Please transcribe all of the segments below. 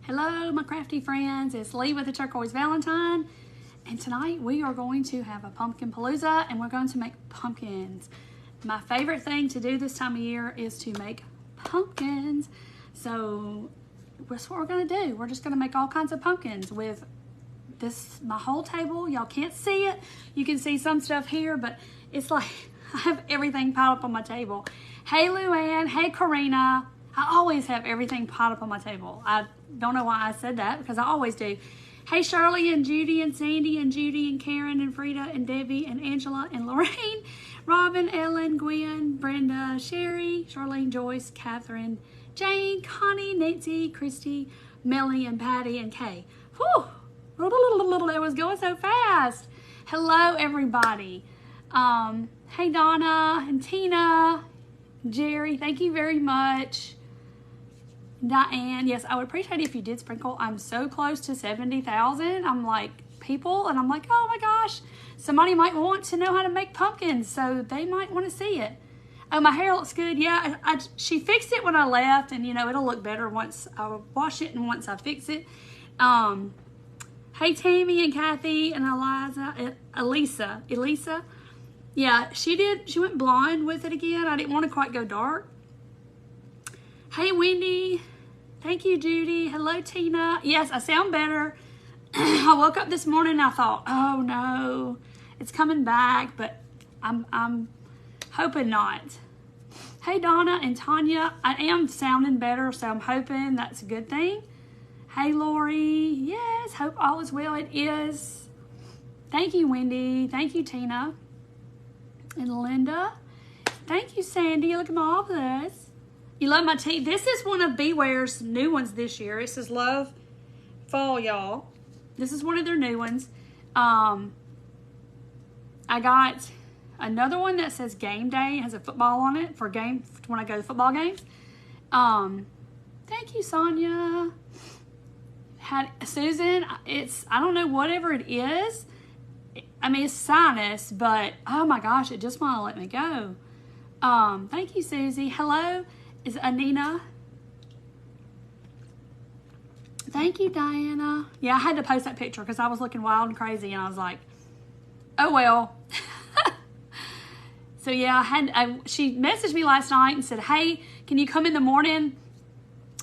Hello, my crafty friends. It's Lee with the Turquoise Valentine. And tonight we are going to have a pumpkin palooza and we're going to make pumpkins. My favorite thing to do this time of year is to make pumpkins. So that's what we're going to do. We're just going to make all kinds of pumpkins with my whole table. Y'all can't see it. You can see some stuff here, but it's like I have everything piled up on my table. Hey, Luann. Hey, Karina. I always have everything piled up on my table. I don't know why I said that because I always do. Hey, Shirley and Judy and Sandy and Judy and Karen and Frida and Debbie and Angela and Lorraine, Robin, Ellen, Gwen, Brenda, Sherry, Charlene, Joyce, Catherine, Jane, Connie, Nancy, Christy, Melanie, and Patty and Kay. Whew! It was going so fast. Hello, everybody. Hey, Donna and Tina, Jerry, thank you very much. Diane, yes, I would appreciate it if you did sprinkle. I'm so close to 70,000. I'm like, people, and I'm like, oh my gosh, somebody might want to know how to make pumpkins, so they might want to see it. Oh, my hair looks good. Yeah, she fixed it when I left, and you know, it'll look better once I wash it and once I fix it. Hey, Tammy and Kathy and Elisa. Yeah, she went blonde with it again. I didn't want to quite go dark. Hey, Wendy. Thank you, Judy. Hello, Tina. Yes, I sound better. I woke up this morning and I thought, oh no, it's coming back, but I'm hoping not. Hey, Donna and Tanya. I am sounding better, so I'm hoping that's a good thing. Hey, Lori. Yes, hope all is well. It is. Thank you, Wendy. Thank you, Tina. And Linda. Thank you, Sandy. Look at my office. You love my tea. This is one of Beware's new ones this year. It says Love Fall, y'all. This is one of their new ones. I got another one that says Game Day. It has a football on it for when I go to football games. Thank you, Sonia. Susan, I don't know, whatever it is. I mean, it's sinus, but oh my gosh, it just won't let me go. Thank you, Susie. Hello. Is Anina? Thank you, Diana. Yeah, I had to post that picture because I was looking wild and crazy, and I was like, oh well. So yeah, she messaged me last night and said, hey, can you come in the morning?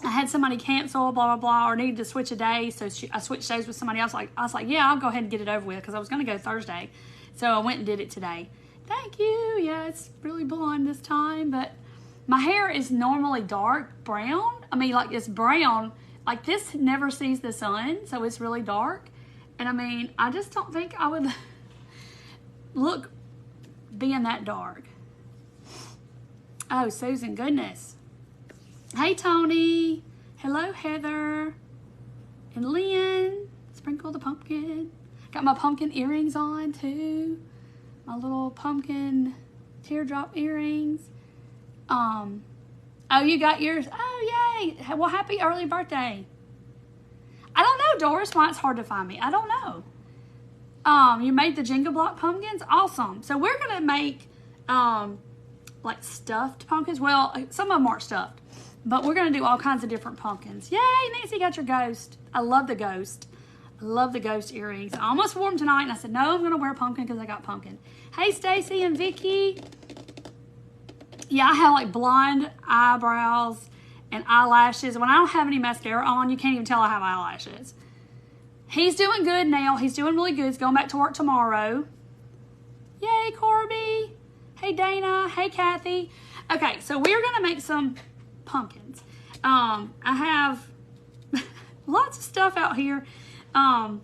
I had somebody cancel, blah, blah, blah, or needed to switch a day, so I switched days with somebody else. I was like, yeah, I'll go ahead and get it over with because I was going to go Thursday. So I went and did it today. Thank you. Yeah, it's really blonde this time, but my hair is normally dark brown. I mean, like it's brown. Like this never sees the sun, so it's really dark. And I mean, I just don't think I would look being that dark. Oh, Susan, goodness. Hey, Tony. Hello, Heather. And Lynn. Sprinkle the pumpkin. Got my pumpkin earrings on, too. My little pumpkin teardrop earrings. Oh, you got yours? Oh, yay. Well, happy early birthday. I don't know, Doris, why it's hard to find me. I don't know. You made the Jenga block pumpkins? Awesome. So we're going to make, like stuffed pumpkins. Well, some of them aren't stuffed, but we're going to do all kinds of different pumpkins. Yay, Nancy got your ghost. I love the ghost. I love the ghost earrings. I almost wore them tonight, and I said, no, I'm going to wear pumpkin because I got pumpkin. Hey, Stacy and Vicky. Yeah, I have like blonde eyebrows and eyelashes. When I don't have any mascara on, you can't even tell I have eyelashes. He's doing good now. He's doing really good. He's going back to work tomorrow. Yay, Corby. Hey, Dana. Hey, Kathy. Okay, so we're going to make some pumpkins. I have lots of stuff out here to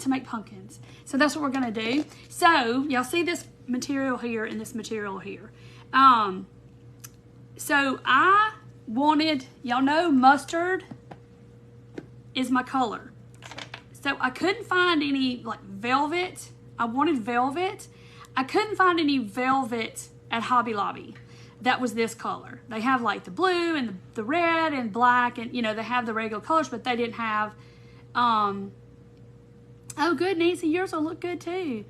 make pumpkins. So that's what we're going to do. So y'all see this material here and this material here. So I wanted, y'all know mustard is my color. So I couldn't find any like velvet. I wanted velvet. I couldn't find any velvet at Hobby Lobby that was this color. They have like the blue and the red and black, and you know, they have the regular colors, but they didn't have, oh good, Nancy, yours will look good too.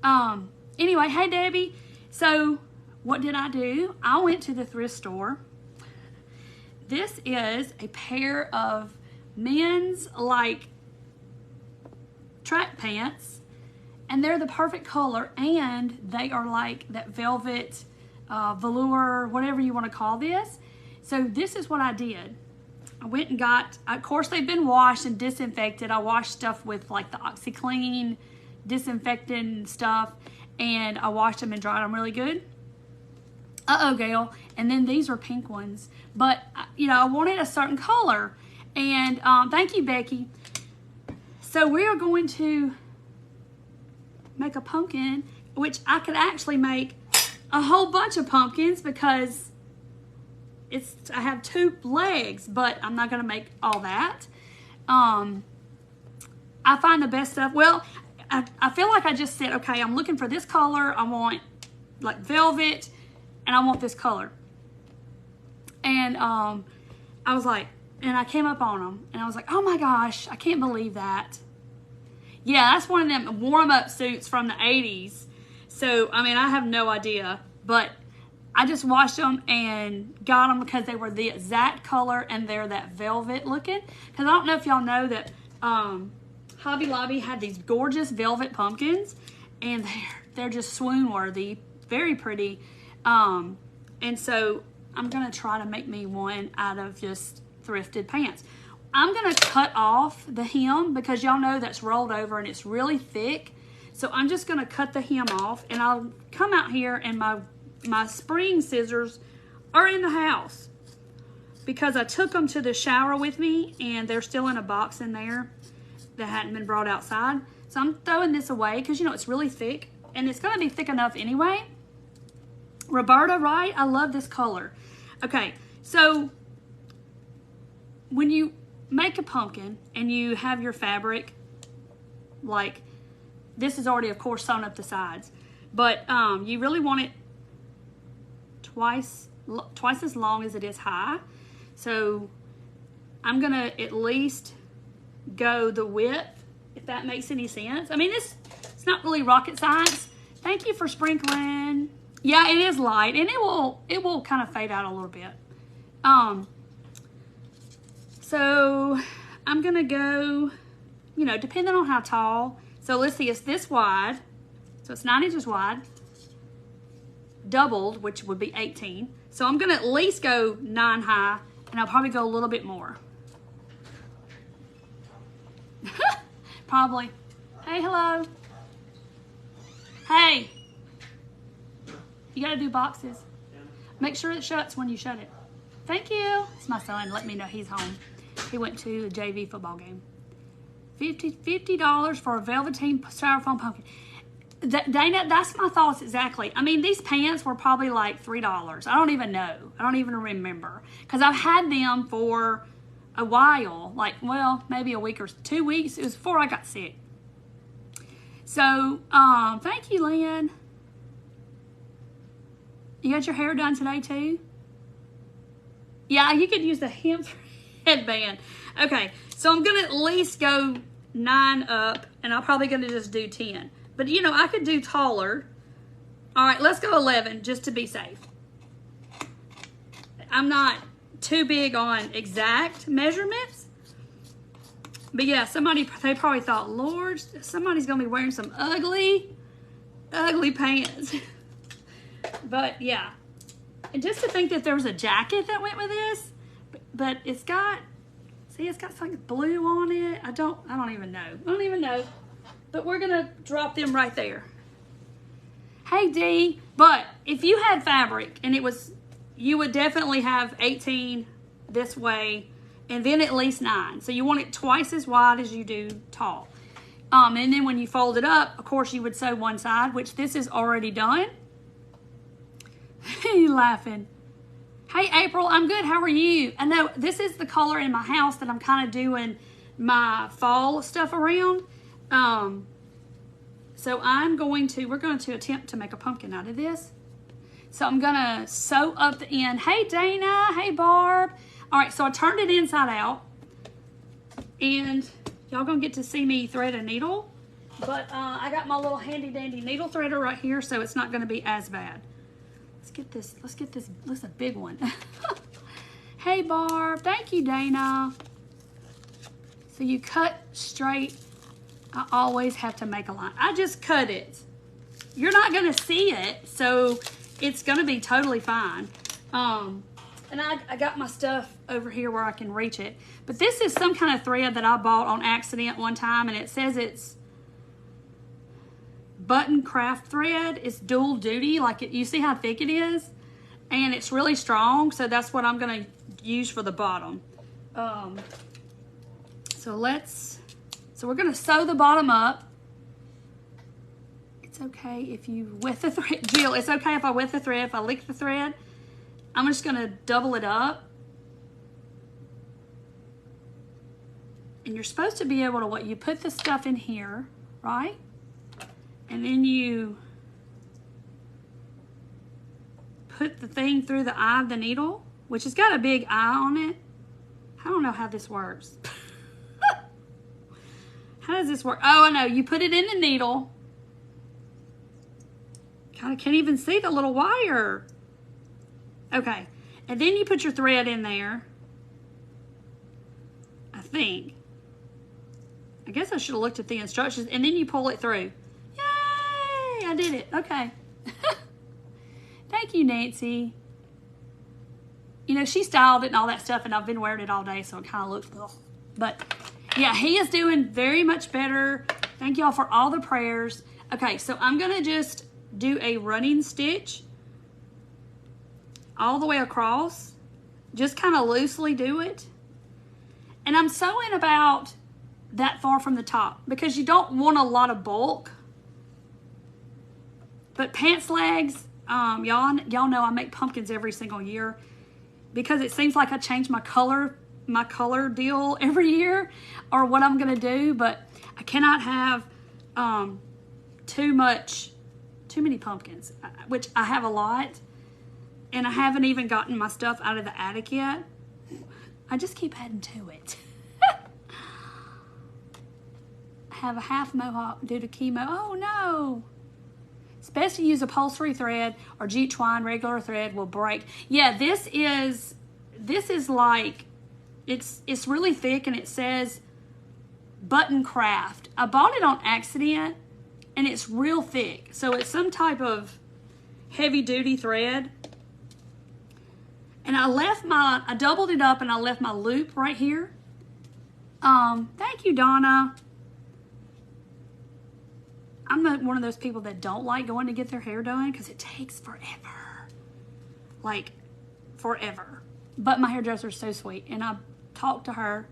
Anyway, hey Debbie. So what did I do? I went to the thrift store. This is a pair of men's like track pants, and they're the perfect color, and they are like that velvet, velour, whatever you want to call this. So this is what I did. I went and got, of course they've been washed and disinfected. I washed stuff with like the OxiClean disinfectant stuff, and I washed them and dried them really good. Uh-oh, Gail. And then these are pink ones. But, you know, I wanted a certain color. And thank you, Becky. So we are going to make a pumpkin, which I could actually make a whole bunch of pumpkins because I have 2 legs, but I'm not going to make all that. I find the best stuff. Well, I feel like I just said, okay, I'm looking for this color. I want like velvet, and I want this color. And I was like, and I came up on them, and I was like, oh my gosh, I can't believe that. Yeah, that's one of them warm-up suits from the 80s. So, I mean, I have no idea, but I just washed them and got them because they were the exact color, and they're that velvet looking. Because I don't know if y'all know that Hobby Lobby had these gorgeous velvet pumpkins, and they're just swoon-worthy, very pretty. And so I'm going to try to make me one out of just thrifted pants. I'm going to cut off the hem because y'all know that's rolled over and it's really thick. So I'm just going to cut the hem off, and I'll come out here, and my spring scissors are in the house because I took them to the shower with me, and they're still in a box in there that hadn't been brought outside. So I'm throwing this away because, you know, it's really thick, and it's going to be thick enough anyway. Roberta, right? I love this color. Okay, so when you make a pumpkin and you have your fabric, like this is already, of course, sewn up the sides, but you really want it twice as long as it is high. So I'm gonna at least go the width, if that makes any sense. I mean, it's not really rocket science. Thank you for sprinkling. Yeah, it is light, and it will kind of fade out a little bit. So I'm gonna go, you know, depending on how tall. So let's see, it's this wide, so it's 9 inches wide, doubled, which would be 18. So I'm gonna at least go 9 high, and I'll probably go a little bit more. Probably. Hey, hello. Hey. You gotta do boxes. Make sure it shuts when you shut it. Thank you. It's my son. Let me know he's home. He went to a JV football game. $50 for a velveteen styrofoam pumpkin. Dana, that's my thoughts exactly. I mean, these pants were probably like $3. I don't even know. I don't even remember. Because I've had them for a while. Like, well, maybe a week or 2 weeks. It was before I got sick. So, thank you, Lynn. You got your hair done today, too? Yeah, you could use the hemp headband. Okay, so I'm going to at least go 9 up, and I'm probably going to just do 10. But, you know, I could do taller. All right, let's go 11 just to be safe. I'm not too big on exact measurements. But, yeah, they probably thought, Lord, somebody's going to be wearing some ugly pants. But, yeah. And just to think that there was a jacket that went with this. But it's got, see, it's got something blue on it. I don't even know. I don't even know. But we're going to drop them right there. Hey, Dee. But if you had fabric and it was, you would definitely have 18 this way and then at least 9. So you want it twice as wide as you do tall. And then when you fold it up, of course, you would sew one side, which this is already done. You laughing. Hey, April, I'm good. How are you? I know this is the color in my house that I'm kind of doing my fall stuff around. So we're going to attempt to make a pumpkin out of this. So I'm going to sew up the end. Hey, Dana. Hey, Barb. All right, so I turned it inside out. And y'all going to get to see me thread a needle. But I got my little handy dandy needle threader right here, so it's not going to be as bad. Let's get this, a big one. Hey, Barb. Thank you, Dana. So you cut straight. I always have to make a line. I just cut it. You're not gonna see it, so it's gonna be totally fine. And I got my stuff over here where I can reach it. But this is some kind of thread that I bought on accident one time, and it says it's button craft thread. It's dual duty, like you see how thick it is? And it's really strong, so that's what I'm gonna use for the bottom. So we're gonna sew the bottom up. It's okay if you wet the thread, Jill, it's okay if I wet the thread, if I lick the thread. I'm just gonna double it up. And you're supposed to be able to, you put the stuff in here, right? And then you put the thing through the eye of the needle, which has got a big eye on it. I don't know how this works. How does this work? Oh, I know. You put it in the needle. God, I can't even see the little wire. Okay. And then you put your thread in there. I think. I guess I should have looked at the instructions. And then you pull it through. Yay! I did it. Okay. Thank you, Nancy. You know, she styled it and all that stuff, and I've been wearing it all day, so it kind of looks ugh. But yeah, he is doing very much better. Thank y'all for all the prayers. Okay, so I'm gonna just do a running stitch all the way across. Just kind of loosely do it. And I'm sewing about that far from the top because you don't want a lot of bulk. But pants legs, y'all know I make pumpkins every single year because it seems like I change my color deal every year or what I'm gonna do, but I cannot have too many pumpkins, which I have a lot, and I haven't even gotten my stuff out of the attic yet. I just keep adding to it. I have a half mohawk due to chemo. Oh no. It's best to use upholstery thread or jute twine. Regular thread will break. Yeah, this is like, it's really thick and it says Button Craft. I bought it on accident and it's real thick. So it's some type of heavy duty thread. And I doubled it up and I left my loop right here. Thank you, Donna. I'm not one of those people that don't like going to get their hair done because it takes forever. Like, forever. But my hairdresser is so sweet. And I talked to her.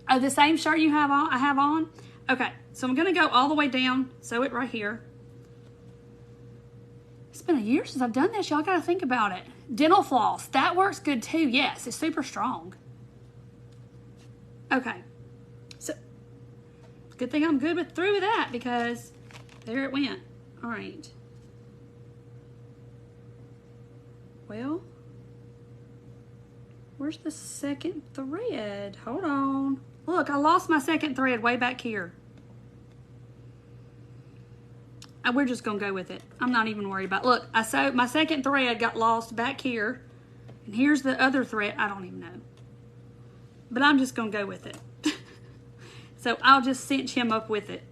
Oh, the same shirt you have on, I have on? Okay, so I'm going to go all the way down, sew it right here. It's been a year since I've done this. Y'all got to think about it. Dental floss. That works good too. Yes, it's super strong. Okay. So, good thing I'm through with that because there it went. All right. Well, where's the second thread? Hold on. Look, I lost my second thread way back here. And we're just gonna go with it. I'm not even worried about it. Look, I sewed my second thread got lost back here. And here's the other thread. I don't even know. But I'm just gonna go with it. So I'll just cinch him up with it.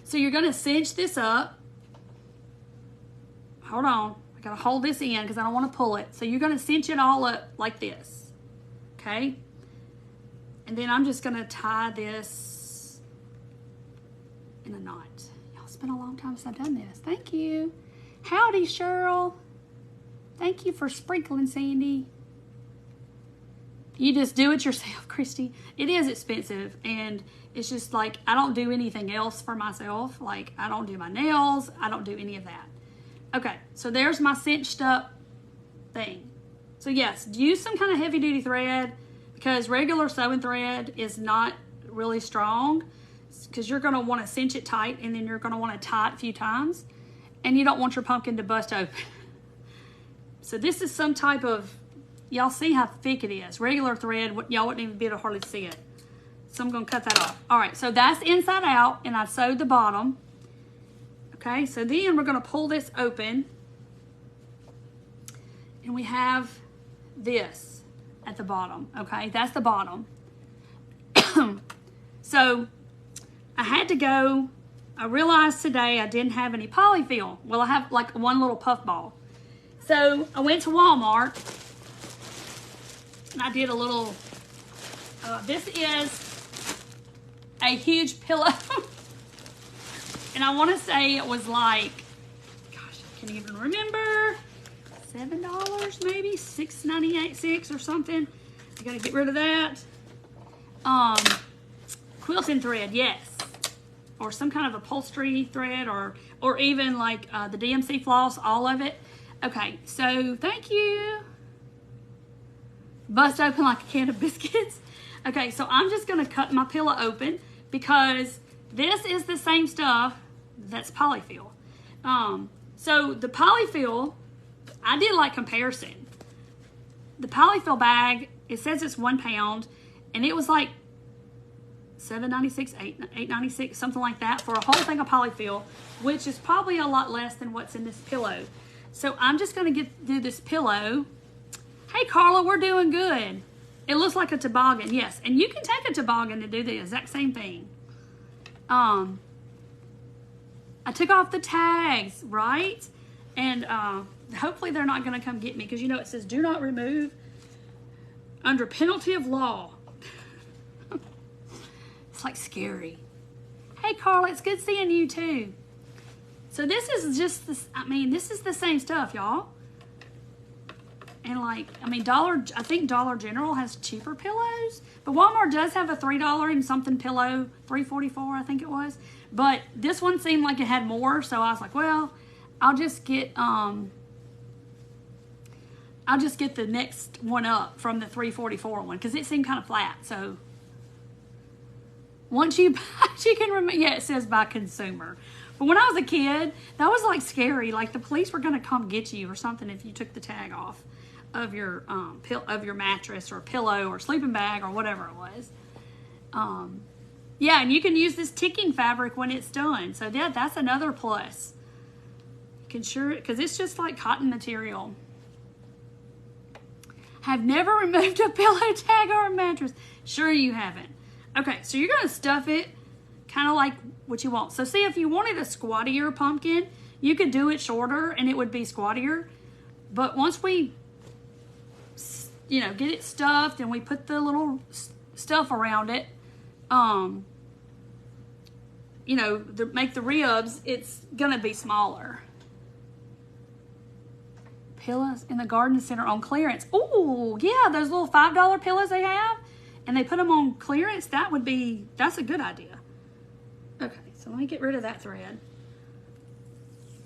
So you're gonna cinch this up. Hold on. I gotta hold this in because I don't want to pull it. So you're gonna cinch it all up like this. Okay? And then I'm just gonna tie this in a knot. Y'all, it's been a long time since I've done this. Thank you. Howdy, Cheryl. Thank you for sprinkling, Sandy. You just do it yourself, Christy. It is expensive, and it's just like, I don't do anything else for myself. Like, I don't do my nails. I don't do any of that. Okay, so there's my cinched up thing. So yes, use some kind of heavy duty thread because regular sewing thread is not really strong because you're gonna wanna cinch it tight and then you're gonna wanna tie it a few times and you don't want your pumpkin to bust open. So this is some type of, y'all see how thick it is. Regular thread, y'all wouldn't even be able to hardly see it. So I'm gonna cut that off. All right, so that's inside out and I sewed the bottom. Okay, so then we're gonna pull this open and we have this at the bottom, okay? That's the bottom. So I had to go. I realized today I didn't have any polyfill. Well, I have like one little puff ball. So I went to Walmart and I did a little, this is a huge pillow. And I want to say it was like, gosh, I can't even remember, $7 maybe, $6.98, $6 or something. I gotta get rid of that. Quilting thread, yes. Or some kind of upholstery thread, or even like the DMC floss, all of it. Okay, so thank you. Bust open like a can of biscuits. Okay, so I'm just gonna cut my pillow open because this is the same stuff that's polyfill. So the polyfill, I did like comparison. The polyfill bag, it says it's 1 pound, and it was like $7.96, $8.96, something like that for a whole thing of polyfill, which is probably a lot less than what's in this pillow. So I'm just gonna do this pillow. Hey Carla, we're doing good. It looks like a toboggan, yes. And you can take a toboggan to do the exact same thing. I took off the tags, right? And hopefully they're not gonna come get me, because you know it says do not remove under penalty of law. It's like scary. Hey Carla, it's good seeing you too. So this is just this, I mean, this is the same stuff, y'all. And like, I mean, I think Dollar General has cheaper pillows, but Walmart does have a $3 and something pillow, $3.44 I think it was. But this one seemed like it had more, so I was like, well, I'll just get the next one up from the $3.44 one, because it seemed kind of flat. So once you buy it, you can remember. Yeah, it says by consumer. But when I was a kid, that was like scary. Like the police were gonna come get you or something if you took the tag off of your mattress or pillow or sleeping bag or whatever it was. Yeah, and you can use this ticking fabric when it's done. So yeah, that's another plus. You can because it's just like cotton material. Have never removed a pillow tag or a mattress. Sure you haven't. Okay, so you're gonna stuff it kind of like what you want. So see, if you wanted a squattier pumpkin, you could do it shorter and it would be squattier. But once we, you know, get it stuffed and we put the little stuff around it, you know, make the ribs, it's gonna be smaller. Pillows in the garden center on clearance. Oh yeah, those little $5 pillows they have, and they put them on clearance. That's a good idea. Okay, so let me get rid of that thread.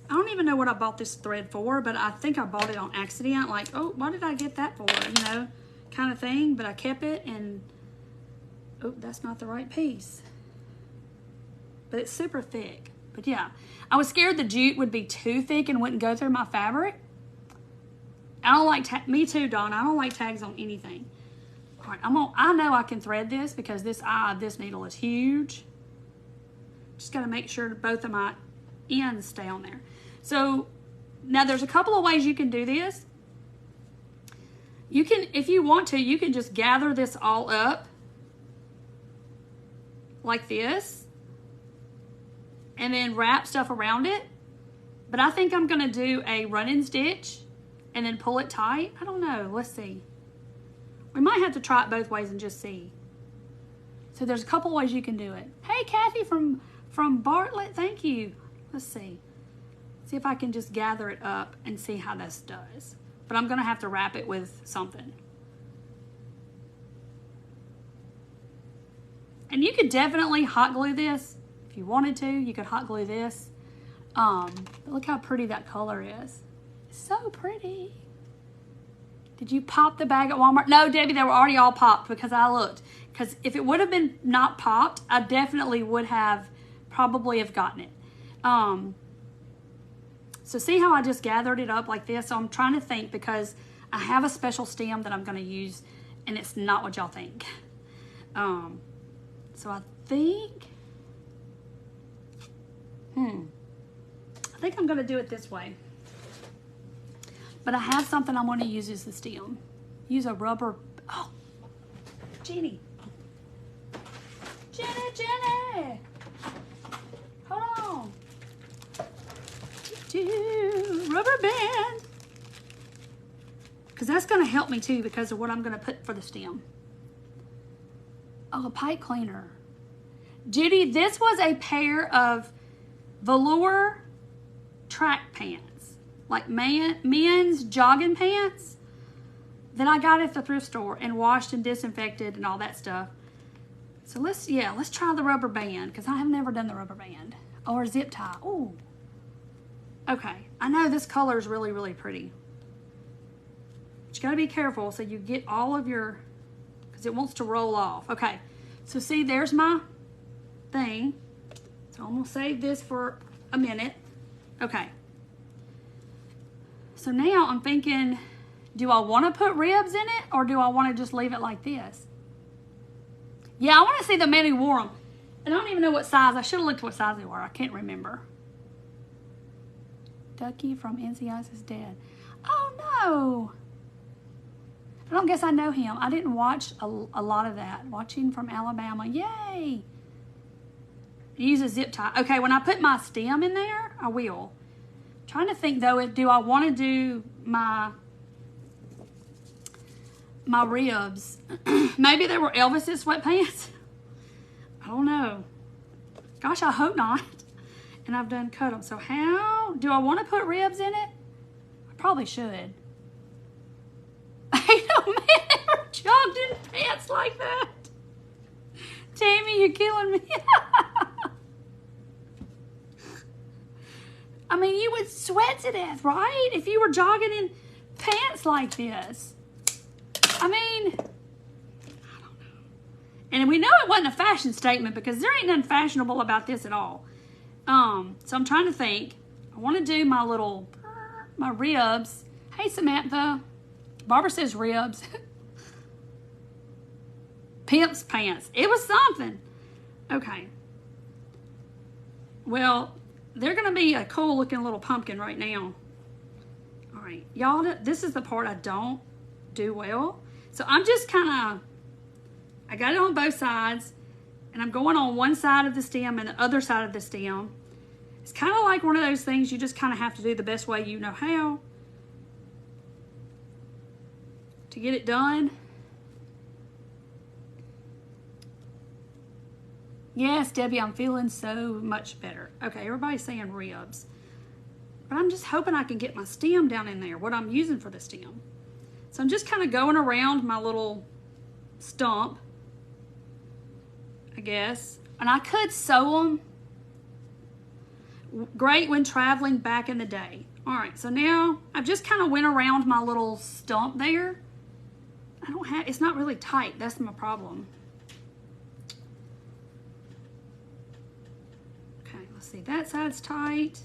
I don't even know what I bought this thread for, but I think I bought it on accident. Like, oh, what did I get that for? You know, kind of thing. But I kept it, and oh, that's not the right piece. But it's super thick. But yeah, I was scared the jute would be too thick and wouldn't go through my fabric. I don't like me too, Dawn. I don't like tags on anything. All right, I know I can thread this because this needle is huge. Just got to make sure both of my ends stay on there. So now there's a couple of ways you can do this. You can, if you want to, you can just gather this all up like this and then wrap stuff around it. But I think I'm going to do a run-in stitch and then pull it tight. I don't know. Let's see. We might have to try it both ways and just see. So there's a couple ways you can do it. Hey, Kathy from Bartlett, thank you. Let's see. See if I can just gather it up and see how this does. But I'm gonna have to wrap it with something. And you could definitely hot glue this. If you wanted to, you could hot glue this. But look how pretty that color is. It's so pretty. Did you pop the bag at Walmart? No, Debbie, they were already all popped because I looked. Because if it would have been not popped, I definitely would have probably have gotten it. So see how I just gathered it up like this? So I'm trying to think because I have a special stem that I'm going to use and it's not what y'all think. So I think, I think I'm going to do it this way. But I have something I'm going to use as the stem. Use a rubber, oh, Jenny. minute, Jenny. Hold on. Rubber band. Because that's going to help me too because of what I'm going to put for the stem. Oh, a pipe cleaner. Judy, this was a pair of velour track pants. Like men's jogging pants that I got at the thrift store and washed and disinfected and all that stuff. So let's try the rubber band because I have never done the rubber band. Or zip tie. Ooh. Okay, I know this color is really, really pretty. But you gotta be careful so you get all of your, because it wants to roll off. Okay, so see, there's my thing. So I'm gonna save this for a minute. Okay. So now I'm thinking, do I want to put ribs in it or do I want to just leave it like this? Yeah, I want to see the man who wore them. And I don't even know what size. I should have looked what size they were. I can't remember. Ducky from NCIS is dead. Oh, no. I don't guess I know him. I didn't watch a lot of that. Watching from Alabama. Yay. Use a zip tie. Okay, when I put my stem in there, I will. Trying to think, though, do I want to do my ribs? Maybe they were Elvis's sweatpants. I don't know. Gosh, I hope not. And I've done cut them. So how do I want to put ribs in it? I probably should. Ain't no man ever jogged in pants like that. Tammy, you're killing me. I mean, you would sweat to death, right? If you were jogging in pants like this. I mean, I don't know. And we know it wasn't a fashion statement because there ain't nothing fashionable about this at all. So I'm trying to think. I want to do my ribs. Hey, Samantha. Barbara says ribs. Pimp's pants. It was something. Okay. Well, they're going to be a cool looking little pumpkin right now. All right. Y'all, this is the part I don't do well. So I'm just kind of, I got it on both sides. And I'm going on one side of the stem and the other side of the stem. It's kind of like one of those things you just kind of have to do the best way you know how to get it done. Yes, Debbie, I'm feeling so much better. Okay, everybody's saying ribs. But I'm just hoping I can get my stem down in there, what I'm using for the stem. So I'm just kind of going around my little stump, I guess. And I could sew them. Great when traveling back in the day. All right, so now I've just kind of went around my little stump there. It's not really tight. That's my problem. Okay, let's see. That side's tight.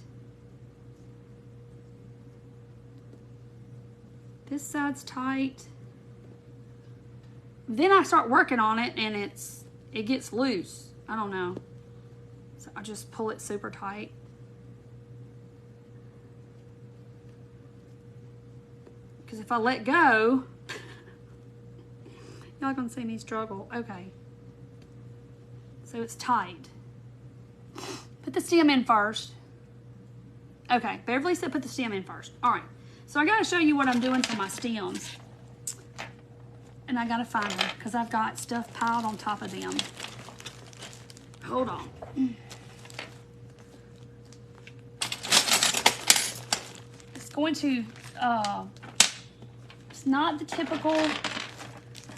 This side's tight. Then I start working on it and it gets loose. I don't know. So I just pull it super tight. Because if I let go, y'all gonna see me struggle. Okay. So it's tight. Put the stem in first. Okay, Beverly said put the stem in first. All right. So I gotta show you what I'm doing for my stems. And I gotta find them because I've got stuff piled on top of them. Hold on. It's going to, it's not the typical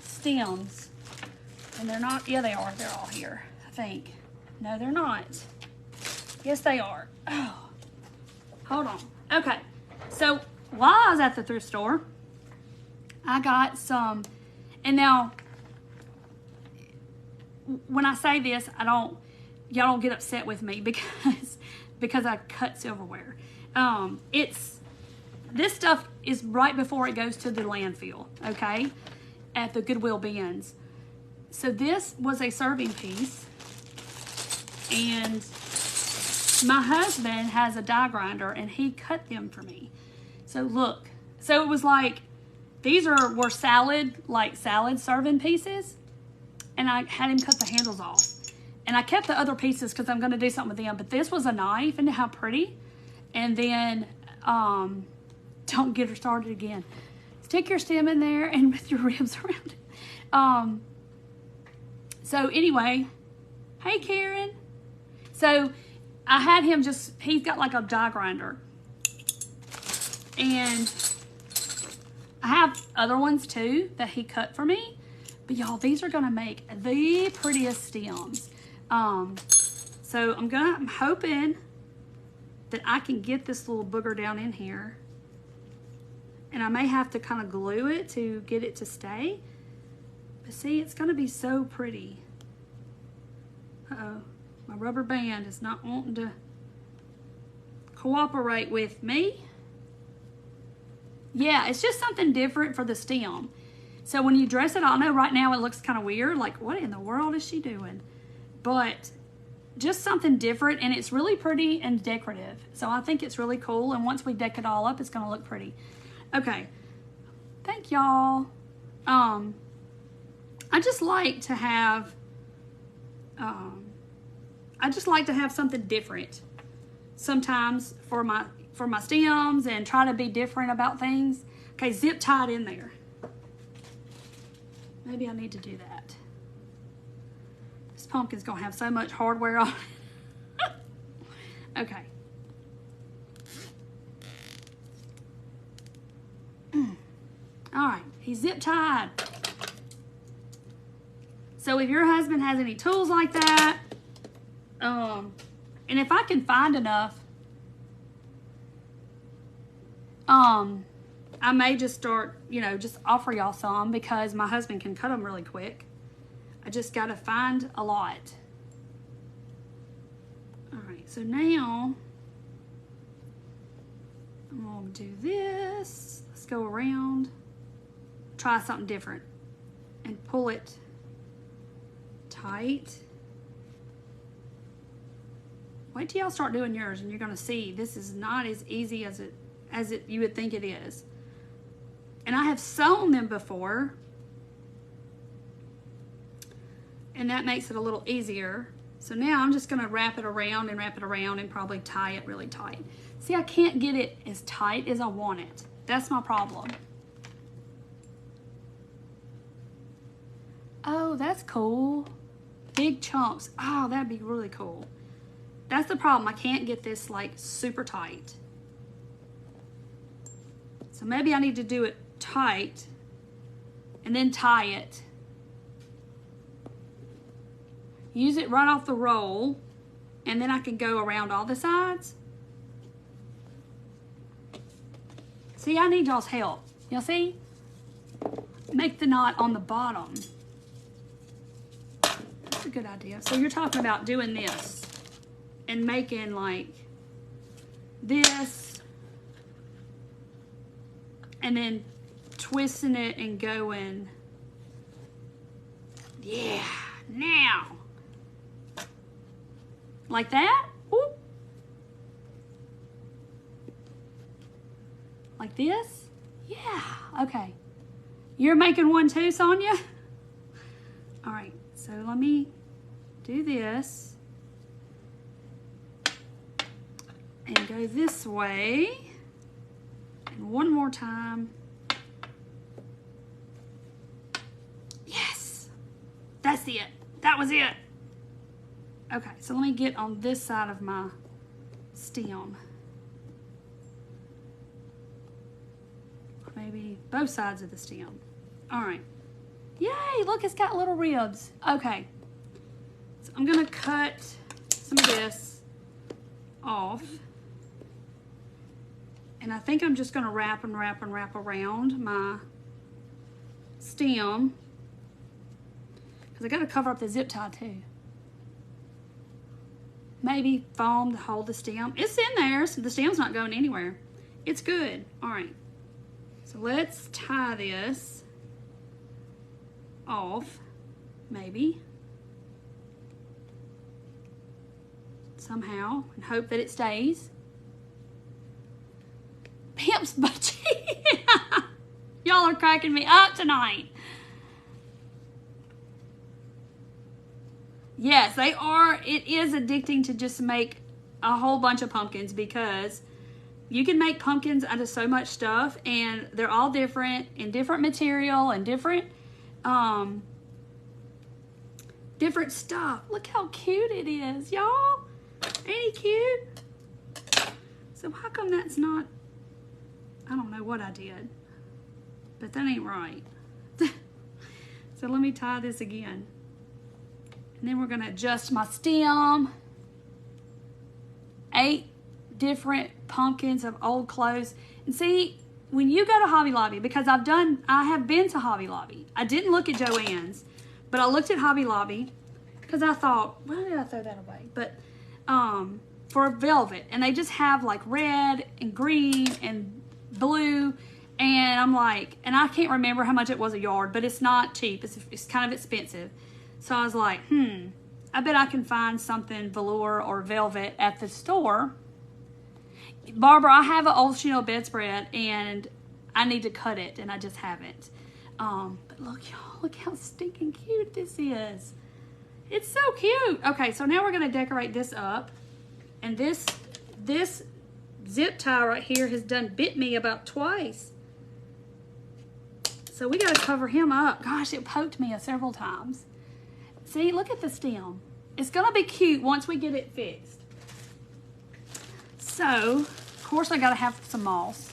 stems. And they're not, yeah they are, they're all here, I think. No, they're not. Yes, they are. Oh, hold on. Okay, so while I was at the thrift store, I got some, and now, when I say this, y'all don't get upset with me because I cut silverware. This stuff is right before it goes to the landfill, okay, at the Goodwill bins. So this was a serving piece, and my husband has a die grinder, and he cut them for me. So look, so it was like, these were salad serving pieces, and I had him cut the handles off. And I kept the other pieces because I'm going to do something with them. But this was a knife. Isn't it how pretty? And then, don't get her started again. Stick your stem in there and with your ribs around it. So anyway, hey Karen. So I had him he's got like a die grinder. And I have other ones too that he cut for me. But y'all, these are gonna make the prettiest stems. So I'm hoping that I can get this little booger down in here. And I may have to kind of glue it to get it to stay. But see, it's gonna be so pretty. Uh-oh, my rubber band is not wanting to cooperate with me. Yeah, it's just something different for the stem. So when you dress it, I know right now it looks kind of weird, like what in the world is she doing? But just something different, and it's really pretty and decorative. So I think it's really cool, and once we deck it all up, it's gonna look pretty. Okay, thank y'all. I just like to have, something different sometimes for my stems and try to be different about things. Okay, zip tied in there. Maybe I need to do that. This pumpkin's gonna have so much hardware on it. Okay. All right, he's zip tied. So if your husband has any tools like that, and if I can find enough, I may just start, just offer y'all some because my husband can cut them really quick. I just got to find a lot. All right, so now I'm going to do this. Let's go around, try something different, and pull it tight. Wait till y'all start doing yours and you're going to see this is not as easy as you would think it is. And I have sewn them before, and that makes it a little easier. So now I'm just going to wrap it around and probably tie it really tight. See, I can't get it as tight as I want it. That's my problem. Oh, that's cool. Big chunks. Oh, that'd be really cool. That's the problem. I can't get this like super tight. So maybe I need to do it tight and then tie it. Use it right off the roll, and then I can go around all the sides. See, I need y'all's help. Y'all see? Make the knot on the bottom. That's a good idea. So you're talking about doing this and making like this and then twisting it and going, yeah, now. Like that? Ooh. Like this? Yeah, okay. You're making one too, Sonia? All right, so let me do this and go this way. And one more time. Yes, that's it. That was it. Okay, so let me get on this side of my stem. Maybe both sides of the stem. All right. Yay, look, it's got little ribs. Okay, so I'm gonna cut some of this off. And I think I'm just gonna wrap and wrap and wrap around my stem because I gotta cover up the zip tie too. Maybe foam to hold the stem. It's in there, so the stem's not going anywhere. It's good. All right. So let's tie this off, maybe, somehow, and hope that it stays. Pimp's budgie. Y'all are cracking me up tonight. Yes, they are. It is addicting to just make a whole bunch of pumpkins because you can make pumpkins out of so much stuff, and they're all different and different material and different different stuff. Look how cute it is, y'all. Ain't he cute? So how come that's not, I don't know what I did, but that ain't right. So let me tie this again. And then we're gonna adjust my stem. 8 different pumpkins of old clothes. And see, when you go to Hobby Lobby, because I have been to Hobby Lobby. I didn't look at Joann's, but I looked at Hobby Lobby because I thought, why did I throw that away? But for velvet, and they just have like red and green and blue, and I'm like, and I can't remember how much it was a yard, but it's not cheap. It's kind of expensive. So I was like, I bet I can find something velour or velvet at the store. Barbara, I have an old Chanel bedspread and I need to cut it, and I just haven't. But look, y'all, look how stinking cute this is. It's so cute. Okay, so now we're gonna decorate this up. And this zip tie right here has done bit me about twice. So we gotta cover him up. Gosh, it poked me several times. See, look at the stem. It's gonna be cute once we get it fixed. So, of course I gotta have some moss.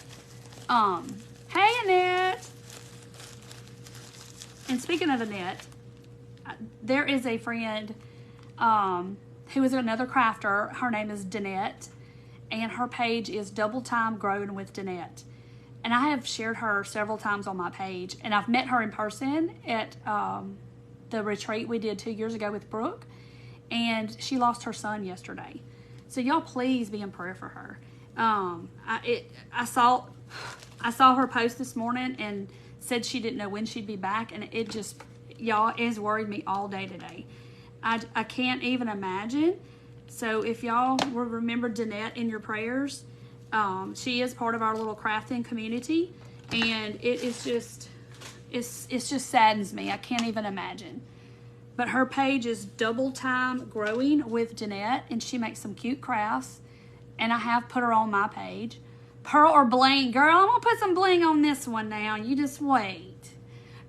Hey Annette. And speaking of Annette, there is a friend who is another crafter. Her name is Danette, and her page is Double Time Growing with Danette. And I have shared her several times on my page, and I've met her in person at the retreat we did 2 years ago with Brooke, and she lost her son yesterday. So y'all please be in prayer for her. I saw her post this morning and said she didn't know when she'd be back, and it just, y'all, it has worried me all day today. I can't even imagine. So if y'all will remember Danette in your prayers, she is part of our little crafting community, and it is just, it's just saddens me. I can't even imagine. But her page is Double Time Growing with Danette, and she makes some cute crafts, and I have put her on my page. Pearl or bling, girl, I'm gonna put some bling on this one now. You just wait.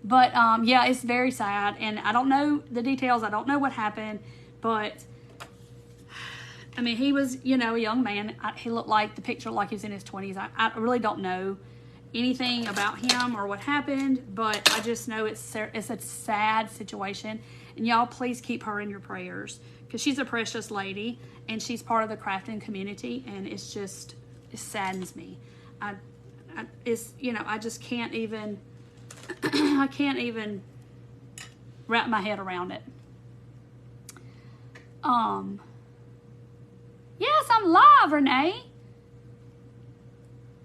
But yeah, it's very sad, and I don't know the details. I don't know what happened, but I mean, he was, you know, a young man. He looked like the picture like he was in his 20s. I really don't know anything about him or what happened, but I just know it's a sad situation, and y'all please keep her in your prayers because she's a precious lady, and she's part of the crafting community, and it's just, it saddens me. It's, you know, I just can't even. I can't even wrap my head around it. Yes, I'm live, Renee.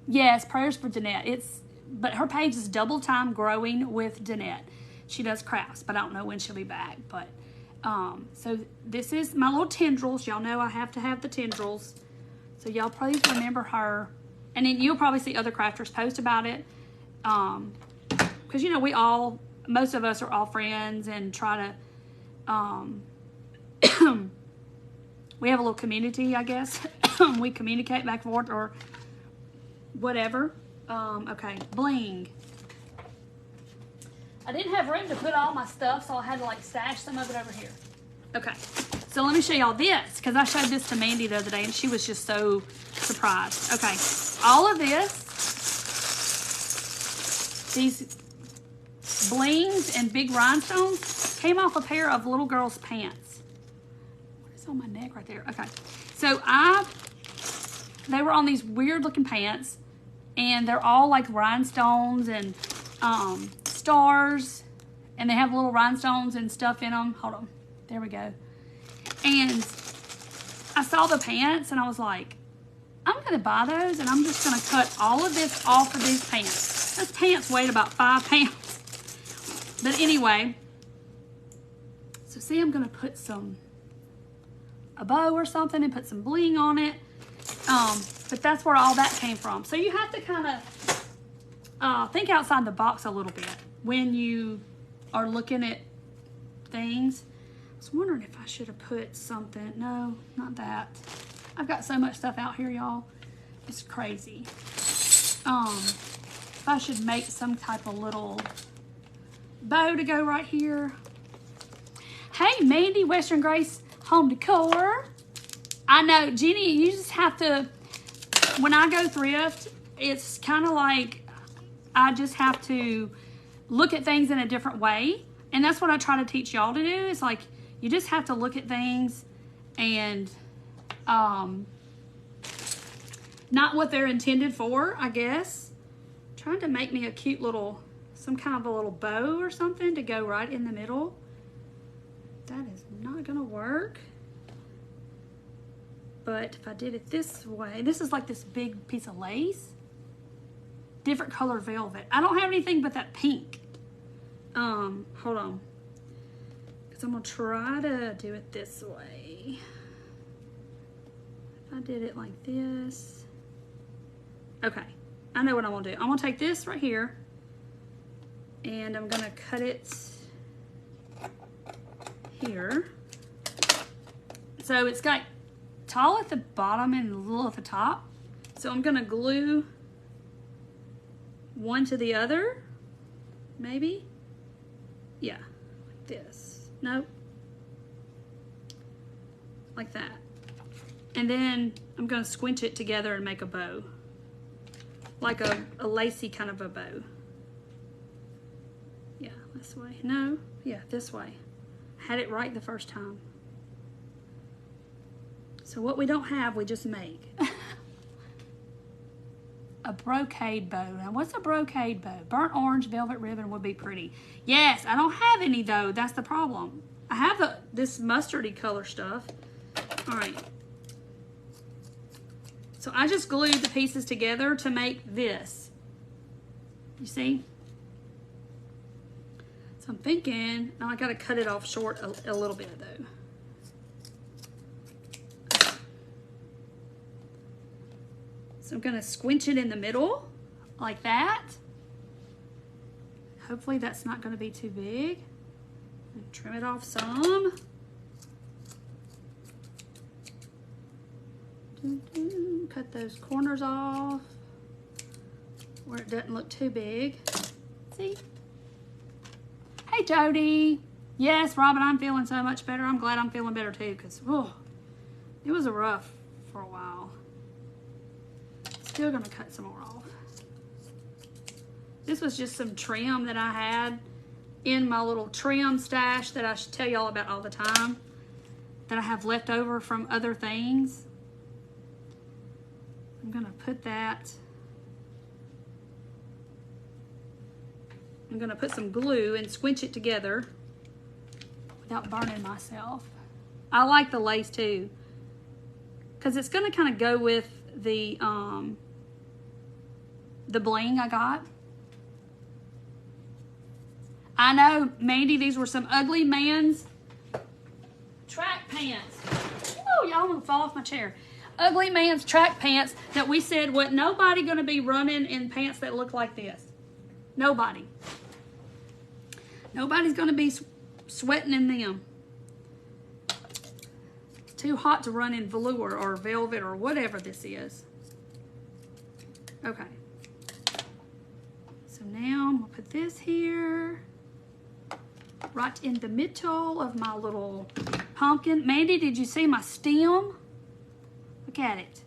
Yes, prayers for Danette. But her page is Double Time Growing with Danette. She does crafts, but I don't know when she'll be back. But so this is my little tendrils. Y'all know I have to have the tendrils. So y'all please remember her. And then you'll probably see other crafters post about it. Because, you know, most of us are all friends and try to, we have a little community, I guess. We communicate back and forth or whatever. Okay, bling. I didn't have room to put all my stuff, so I had to like stash some of it over here. Okay, so let me show y'all this, because I showed this to Mandy the other day and she was just so surprised. Okay, all of this, these blings and big rhinestones came off a pair of little girl's pants. What is on my neck right there? Okay, so they were on these weird looking pants, and they're all like rhinestones and stars, and they have little rhinestones and stuff in them. Hold on, there we go. And I saw the pants and I was like, I'm gonna buy those, and I'm just gonna cut all of this off of these pants. Those pants weighed about 5 pounds. But anyway, so see, I'm gonna put a bow or something and put some bling on it. But that's where all that came from. So you have to kind of think outside the box a little bit when you are looking at things. was wondering if I should have put something. No, not that. I've got so much stuff out here, y'all. It's crazy. If I should make some type of little bow to go right here. Hey, Mandy, Western Grace Home Decor. I know, Jenny, you just have to, when I go thrift, it's kind of like I just have to look at things in a different way. And that's what I try to teach y'all to do. It's like, you just have to look at things and not what they're intended for, I guess. Trying to make me a cute little, some kind of a little bow or something to go right in the middle. That is not gonna work. But if I did it this way, this is like this big piece of lace. Different color velvet. I don't have anything but that pink. Hold on. Because I'm gonna try to do it this way. If I did it like this. Okay, I know what I'm gonna do. I'm gonna take this right here and I'm gonna cut it here. So it's got tall at the bottom and little at the top. So I'm gonna glue one to the other, maybe. Yeah, like this. Nope. Like that. And then I'm gonna squinch it together and make a bow. Like a lacy kind of a bow. Yeah, this way. No, yeah, this way. Had it right the first time. So what we don't have, we just make. A brocade bow. Now, what's a brocade bow? Burnt orange velvet ribbon would be pretty. Yes, I don't have any though. That's the problem. I have this mustardy color stuff. All right. So I just glued the pieces together to make this. You see? So I'm thinking, now I gotta cut it off short a little bit though. So I'm gonna squinch it in the middle, like that. Hopefully that's not gonna be too big. And trim it off some. Cut those corners off where it doesn't look too big. See? Hey, Jody. Yes, Robin, I'm feeling so much better. I'm glad I'm feeling better too, because it was rough for a while. Still gonna cut some more off. This was just some trim that I had in my little trim stash that I should tell y'all about all the time, that I have left over from other things. I'm gonna put that, I'm gonna put some glue and squinch it together without burning myself. I like the lace too, because it's gonna kind of go with the bling I got. I know, Mandy, these were some ugly man's track pants. Oh, y'all, I'm gonna fall off my chair. Ugly man's track pants that we said, what, nobody gonna be running in pants that look like this. Nobody. Nobody's gonna be sweating in them. It's too hot to run in velour or velvet or whatever this is. Okay. So now I'm gonna put this here, right in the middle of my little pumpkin. Mandy, did you see my stem? Look at it.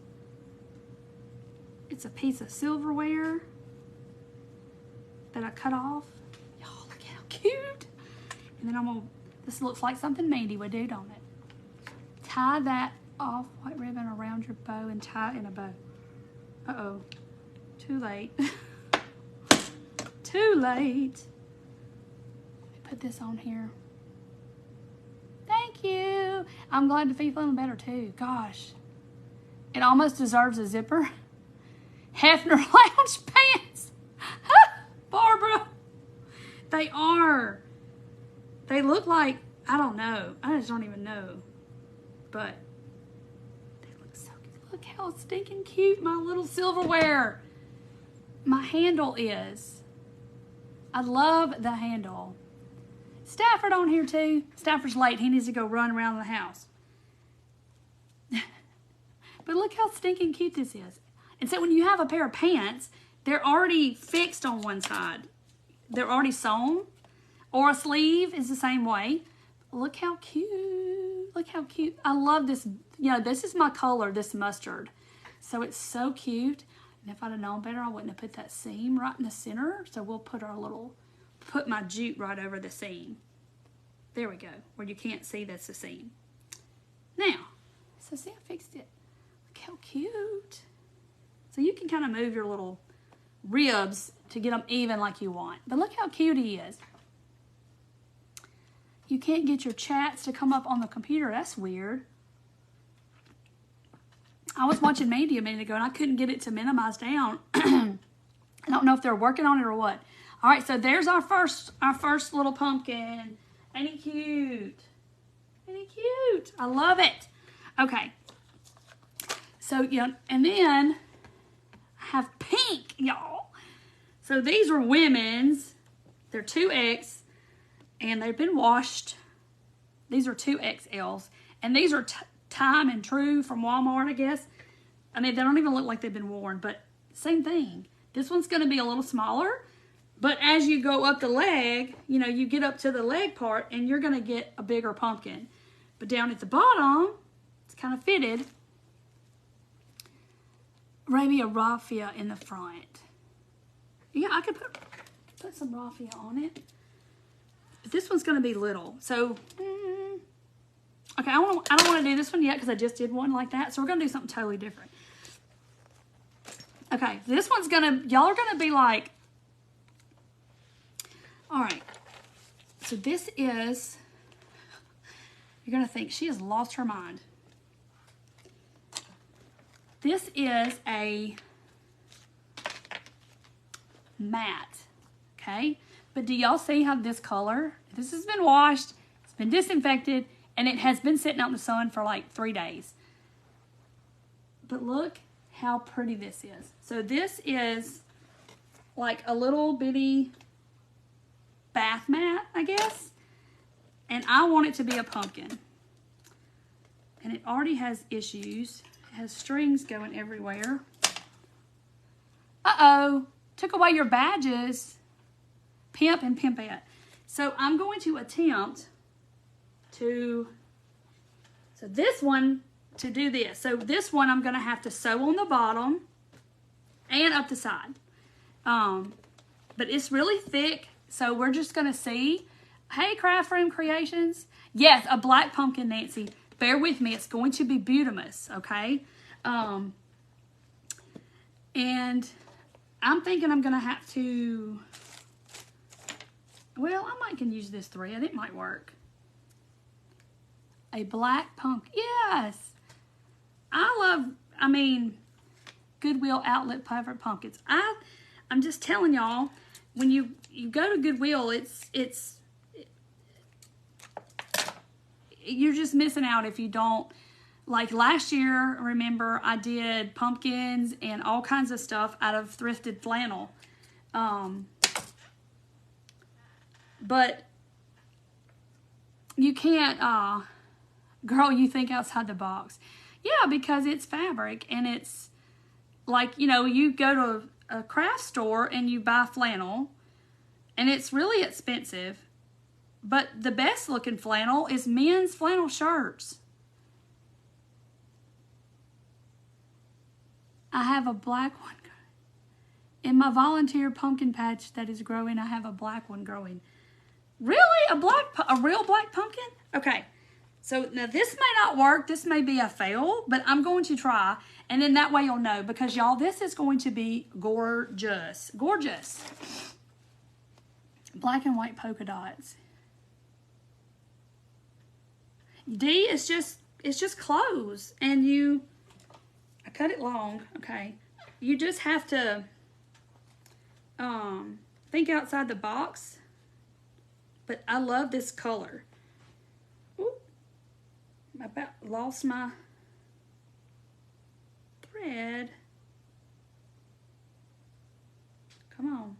It's a piece of silverware that I cut off. Y'all, look how cute. And then I'm gonna, this looks like something Mandy would do, don't it? Tie that off white ribbon around your bow and tie it in a bow. Uh-oh, too late. Too late. Let me put this on here. Thank you. I'm glad to be feeling better too. Gosh, it almost deserves a zipper. Hefner lounge pants. Barbara. They are. They look like, I don't know. I just don't even know. But they look so cute. Look how stinking cute my little silverware. My handle is. I love the handle. Stafford on here too. Stafford's late. He needs to go run around the house. But look how stinking cute this is. And so when you have a pair of pants, they're already fixed on one side. They're already sewn. Or a sleeve is the same way. Look how cute. Look how cute. I love this. You know, this is my color, this mustard. So it's so cute. And if I'd have known better, I wouldn't have put that seam right in the center. So we'll put put my jute right over the seam. There we go, where you can't see that's the seam. Now, so see, I fixed it. Look how cute. So you can kind of move your little ribs to get them even like you want. But look how cute he is. You can't get your chats to come up on the computer. That's weird. I was watching Mandy a minute ago and I couldn't get it to minimize down. I don't know if they're working on it or what. All right, so there's our first little pumpkin. Ain't he cute? Ain't he cute? I love it. Okay. So, yeah, and then I have pink, y'all. So these are women's. They're 2X, and they've been washed. These are 2XLs, and these are Time and True from Walmart, I guess. I mean, they don't even look like they've been worn, but same thing. This one's going to be a little smaller, but as you go up the leg, you know, you get up to the leg part, and you're going to get a bigger pumpkin. But down at the bottom, it's kind of fitted. Maybe a raffia in the front. Yeah, I could put some raffia on it. But this one's going to be little. So, okay, I don't want to do this one yet because I just did one like that. So we're going to do something totally different. Okay, this one's going to, y'all are going to be like, all right. So this is, you're going to think she has lost her mind. This is a matte, okay? But do y'all see how this color, this has been washed, it's been disinfected, and it has been sitting out in the sun for like 3 days. But look how pretty this is. So this is like a little bitty bath mat, I guess. And I want it to be a pumpkin. And it already has issues. It has strings going everywhere. Uh-oh. Took away your badges. Pimp and pimpette. So I'm going to attempt to, so this one, to do this. So this one I'm going to have to sew on the bottom and up the side. But it's really thick, so we're just going to see. Hey, Craft Room Creations. Yes, a black pumpkin, Nancy. Bear with me. It's going to be Beautimus, okay? And I'm thinking I'm going to have to, well, I might can use this thread. It might work. A black pumpkin. Yes. I mean, Goodwill Outlet favorite pumpkins. I'm just telling y'all, when you go to Goodwill, you're just missing out if you don't. Like last year, remember, I did pumpkins and all kinds of stuff out of thrifted flannel. But you can't, girl, you think outside the box. Yeah, because it's fabric and it's like, you know, you go to a craft store and you buy flannel and it's really expensive. But the best looking flannel is men's flannel shirts. I have a black one. In my volunteer pumpkin patch that is growing, I have a black one growing. Really? A real black pumpkin? Okay. So now this may not work. This may be a fail, but I'm going to try. And then that way you'll know, because y'all, this is going to be gorgeous. Gorgeous. Black and white polka dots. D is just, it's just clothes. And I cut it long, okay. You just have to think outside the box. But I love this color. Ooh, I about lost my thread. Come on.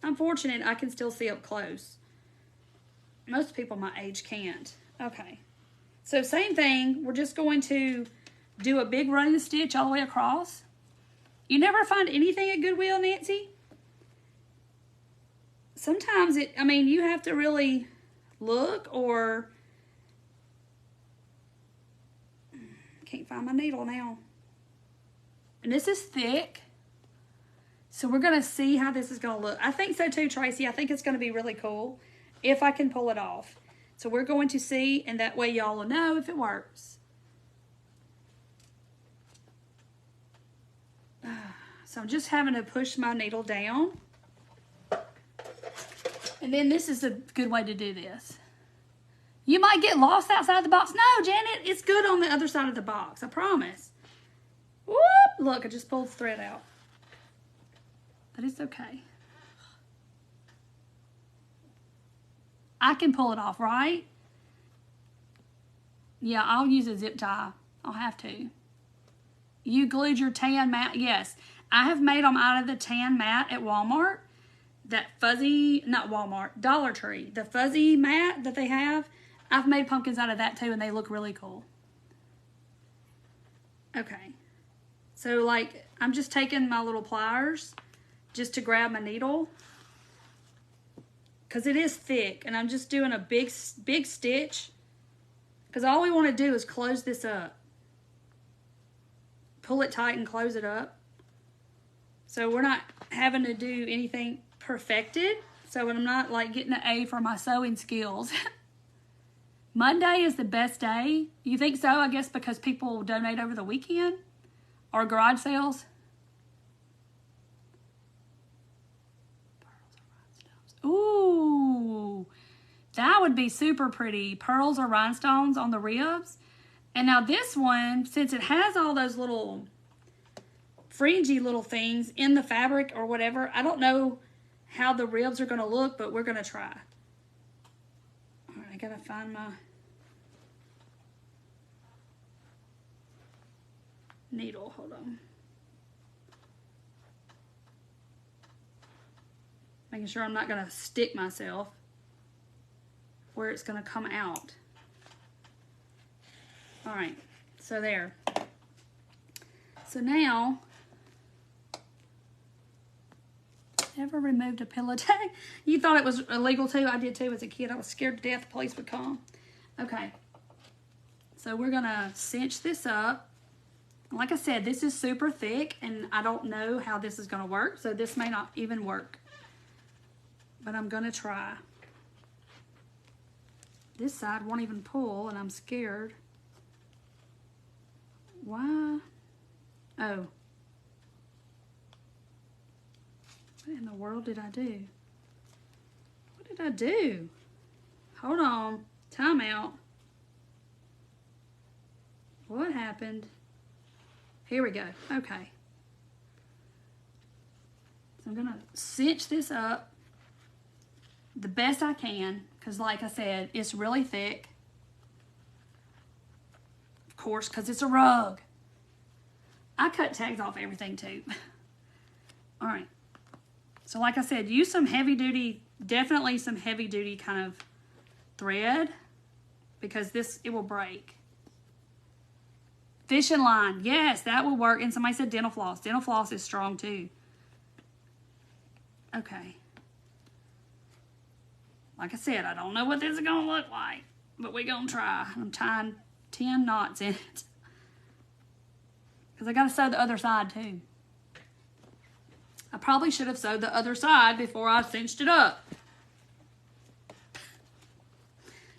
I'm fortunate I can still see up close. most people my age can't. Okay. So same thing. We're just going to do a big running stitch all the way across. You never find anything at Goodwill, Nancy? Sometimes you have to really look, or can't find my needle now. And this is thick. So we're going to see how this is going to look. I think so too, Tracy. I think it's going to be really cool if I can pull it off. So we're going to see, and that way y'all will know if it works. So I'm just having to push my needle down. And then this is a good way to do this. You might get lost outside the box. No, Janet, it's good on the other side of the box. I promise. Whoop! Look, I just pulled the thread out. But it's okay. I can pull it off, right? Yeah, I'll use a zip tie. I'll have to. You glued your tan mat? Yes. I have made them out of the tan mat at Walmart. That fuzzy, not Walmart, Dollar Tree. The fuzzy mat that they have. I've made pumpkins out of that too, and they look really cool. Okay. So, like, I'm just taking my little pliers just to grab my needle. Because it is thick, and I'm just doing a big stitch. Because all we want to do is close this up. Pull it tight and close it up. So we're not having to do anything perfected. So I'm not like getting an A for my sewing skills. Monday is the best day. You think so? I guess because people donate over the weekend? Or garage sales? Ooh, that would be super pretty. Pearls or rhinestones on the ribs. And now this one, since it has all those little fringy little things in the fabric or whatever, I don't know how the ribs are going to look, but we're going to try. All right, I got to find my needle. Hold on. Making sure I'm not going to stick myself where it's going to come out. All right, so there. So now, ever removed a pillow tag? You thought it was illegal too? I did too as a kid. I was scared to death the police would come. Okay, so we're going to cinch this up. Like I said, this is super thick, and I don't know how this is going to work, so this may not even work. But I'm going to try. This side won't even pull, and I'm scared. Why? Oh. What in the world did I do? What did I do? Hold on. Time out. What happened? Here we go. Okay. So I'm going to cinch this up the best I can, because like I said, it's really thick. Of course, because it's a rug. I cut tags off everything too. All right. So like I said, use some heavy duty, definitely some heavy duty kind of thread, because it will break. Fishing line, yes, that will work. And somebody said dental floss. Dental floss is strong too. Okay. Like I said, I don't know what this is going to look like, but we're going to try. I'm tying 10 knots in it. Because I got to sew the other side too. I probably should have sewed the other side before I cinched it up.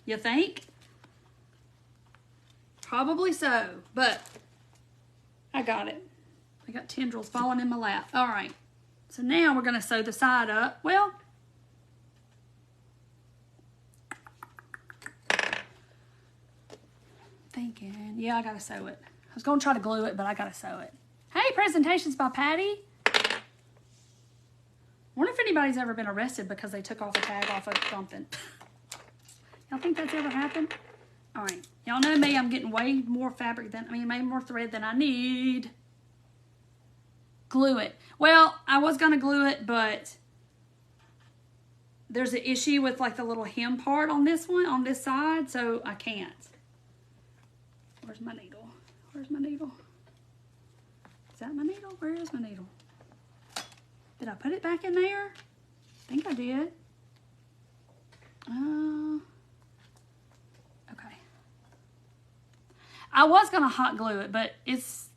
You think? Probably so, but I got it. I got tendrils falling in my lap. All right. So now we're going to sew the side up. Well, thinking, yeah, I got to sew it. I was going to try to glue it, but I got to sew it. Hey, presentations by Patty. Wonder if anybody's ever been arrested because they took off a tag off of something. Y'all think that's ever happened? All right. Y'all know me. I'm getting way more fabric way more thread than I need. Glue it. Well, I was going to glue it, but there's an issue with like the little hem part on this one, on this side, so I can't. Where's my needle? Where's my needle? Is that my needle? Where is my needle? Did I put it back in there? I think I did. Okay. I was gonna hot glue it, but it's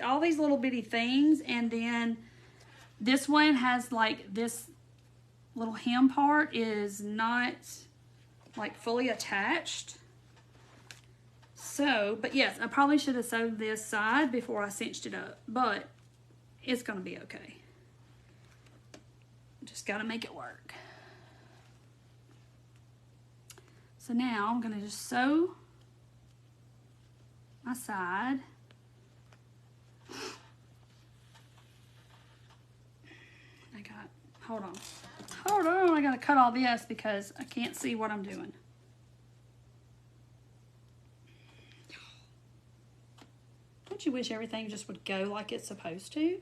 all these little bitty things, and then this one has like this little hem part is not like fully attached. So, but yes, I probably should have sewed this side before I cinched it up, but it's gonna be okay. Just gotta make it work. So now I'm gonna just sew my side. Hold on, I gotta cut all this because I can't see what I'm doing. Don't you wish everything just would go like it's supposed to?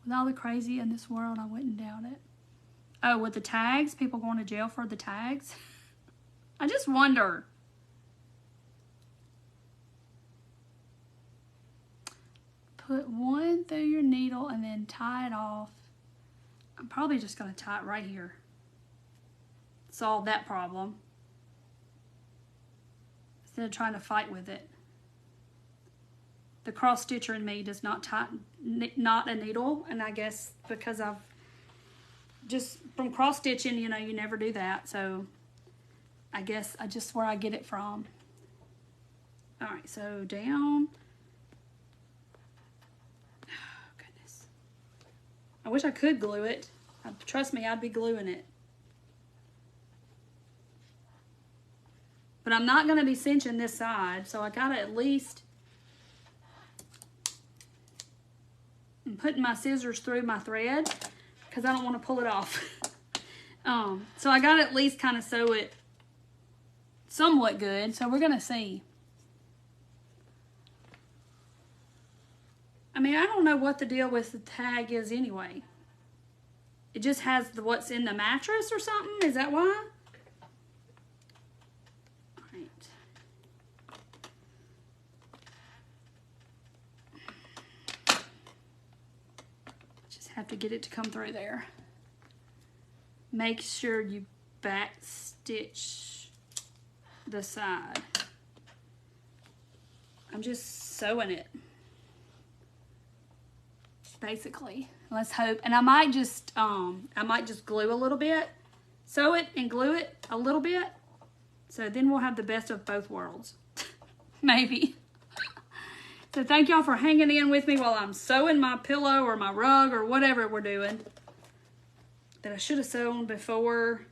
With all the crazy in this world, I wouldn't doubt it. Oh, with the tags, people going to jail for the tags. I just wonder. Put one through your needle and then tie it off. I'm probably just going to tie it right here. Solve that problem. Instead of trying to fight with it. The cross stitcher in me does not knot a needle, and I guess because I've just from cross stitching, you know, you never do that, so I guess I just where I get it from. All right, so down. Oh, goodness. I wish I could glue it. Trust me, I'd be gluing it. But I'm not going to be cinching this side, so I gotta at least. I'm putting my scissors through my thread because I don't want to pull it off. So I got to at least kind of sew it somewhat good. So we're going to see. I mean, I don't know what the deal with the tag is anyway. It just has what's in the mattress or something. Is that why? All right. Have to get it to come through there. Make sure you back stitch the side. I'm just sewing it, basically. Let's hope. And I might just glue a little bit, sew it and glue it a little bit. So then we'll have the best of both worlds. Maybe. So thank y'all for hanging in with me while I'm sewing my pillow or my rug or whatever we're doing that I should have sewn before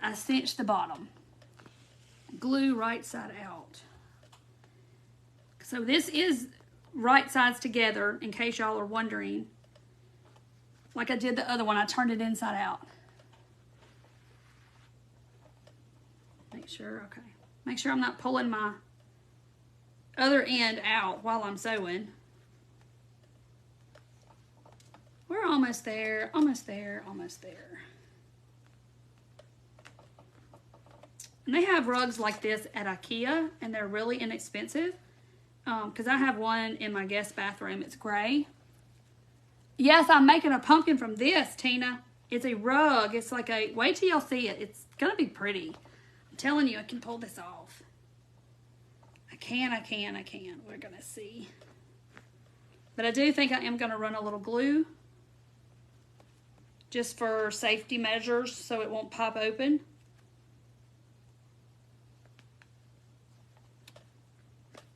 I cinched the bottom. Glue right side out. So this is right sides together in case y'all are wondering. Like I did the other one, I turned it inside out. Make sure, okay. Make sure I'm not pulling my other end out while I'm sewing. We're almost there, almost there, almost there. And they have rugs like this at IKEA, and they're really inexpensive. Because I have one in my guest bathroom. It's gray. Yes, I'm making a pumpkin from this, Tina. It's a rug. It's like a, wait till y'all see it. It's going to be pretty. I'm telling you, I can pull this off. I can. We're going to see. But I do think I am going to run a little glue. Just for safety measures so it won't pop open.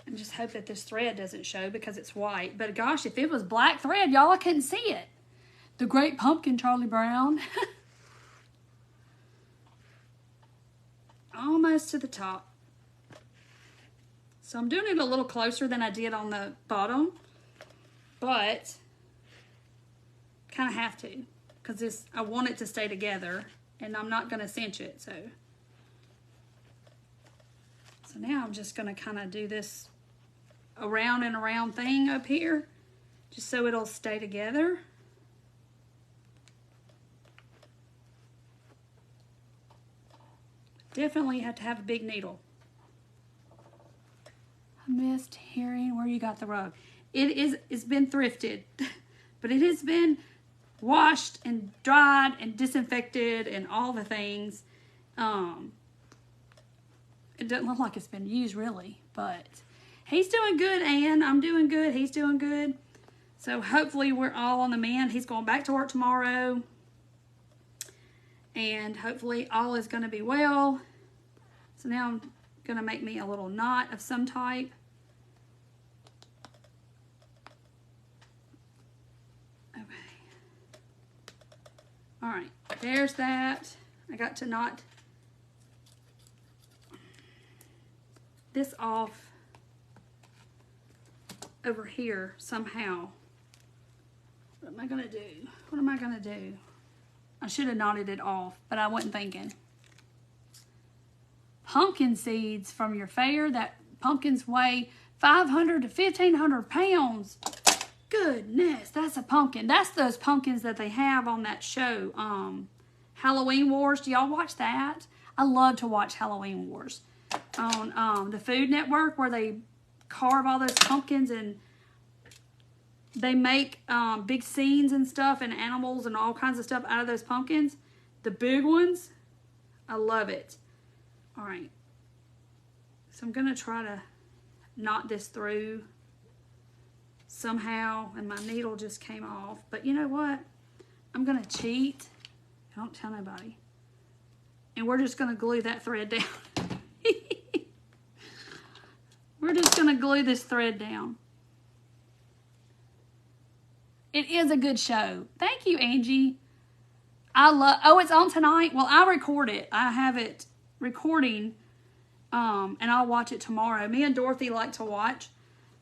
And just hope that this thread doesn't show because it's white. But gosh, if it was black thread, y'all, I couldn't see it. The Great Pumpkin, Charlie Brown. Almost to the top. So I'm doing it a little closer than I did on the bottom. But kind of have to. Because I want it to stay together. And I'm not going to cinch it. So now I'm just going to kind of do this around and around thing up here. Just so it'll stay together. Definitely have to have a big needle. I missed hearing where you got the rug. It's been thrifted, but it has been washed and dried and disinfected and all the things. It doesn't look like it's been used really, but he's doing good, Ann. I'm doing good. He's doing good. So hopefully we're all on the mend. He's going back to work tomorrow. And hopefully all is going to be well. So now I'm going to make me a little knot of some type. Okay. All right, there's that. I got to knot this off over here somehow. What am I gonna do? What am I gonna do? I should have knotted it off, but I wasn't thinking. Pumpkin seeds from your fair. That pumpkins weigh 500 to 1,500 pounds. Goodness, that's a pumpkin. That's those pumpkins that they have on that show, Halloween Wars. Do y'all watch that? I love to watch Halloween Wars on the Food Network, where they carve all those pumpkins and they make big scenes and stuff and animals and all kinds of stuff out of those pumpkins. The big ones, I love it. All right, so I'm gonna try to knot this through somehow, and my needle just came off. But you know what? I'm gonna cheat. Don't tell nobody. And we're just gonna glue that thread down. We're just gonna glue this thread down. It is a good show. Thank you, Angie. Oh, it's on tonight? Well, I record it. I have it recording, and I'll watch it tomorrow. Me and Dorothy like to watch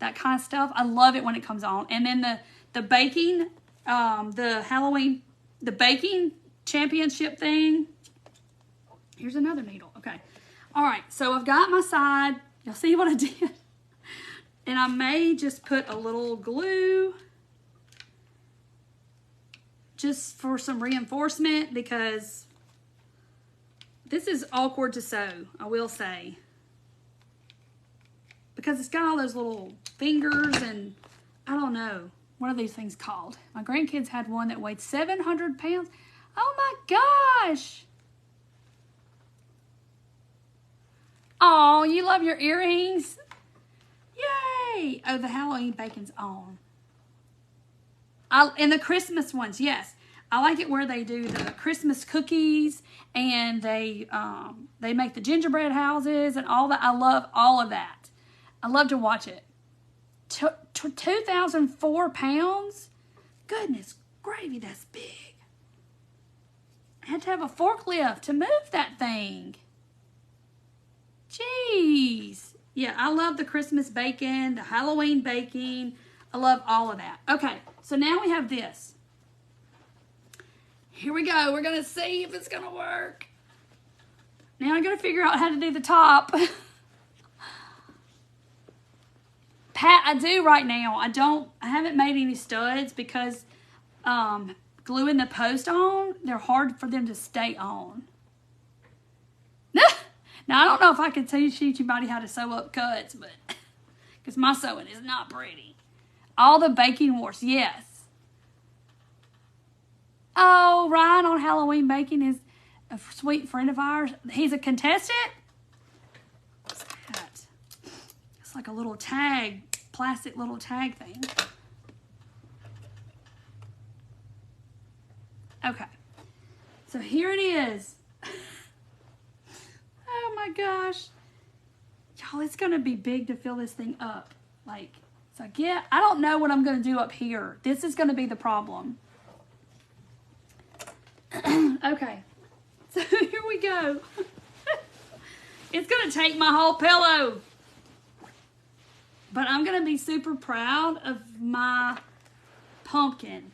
that kind of stuff. I love it when it comes on. And then the baking, the Halloween, the baking championship thing. Here's another needle. Okay. All right. So I've got my side. You'll see what I did. And I may just put a little glue just for some reinforcement, because this is awkward to sew, I will say. Because it's got all those little fingers and I don't know. What are these things called? My grandkids had one that weighed 700 pounds. Oh my gosh. Oh, you love your earrings? Yay. Oh, the Halloween bacon's on. And the Christmas ones, yes. I like it where they do the Christmas cookies and they make the gingerbread houses and all that. I love all of that. I love to watch it. 2,004 pounds? Goodness gravy, that's big. I had to have a forklift to move that thing. Jeez. Yeah, I love the Christmas baking, the Halloween baking. I love all of that. Okay, so now we have this. Here we go. We're going to see if it's going to work. Now I got to figure out how to do the top. I do right now. I haven't made any studs because gluing the post on, they're hard for them to stay on. Now, I don't know if I can teach anybody how to sew up cuts, but because my sewing is not pretty. All the baking wars, yes. Oh, Ryan on Halloween Baking is a sweet friend of ours. He's a contestant. What's that? It's like a little tag, plastic little tag thing. Okay. So here it is. Oh my gosh. Y'all, it's going to be big to fill this thing up. Like, so I don't know what I'm going to do up here. This is going to be the problem. Okay. So here we go. It's going to take my whole pillow. But I'm going to be super proud of my pumpkin.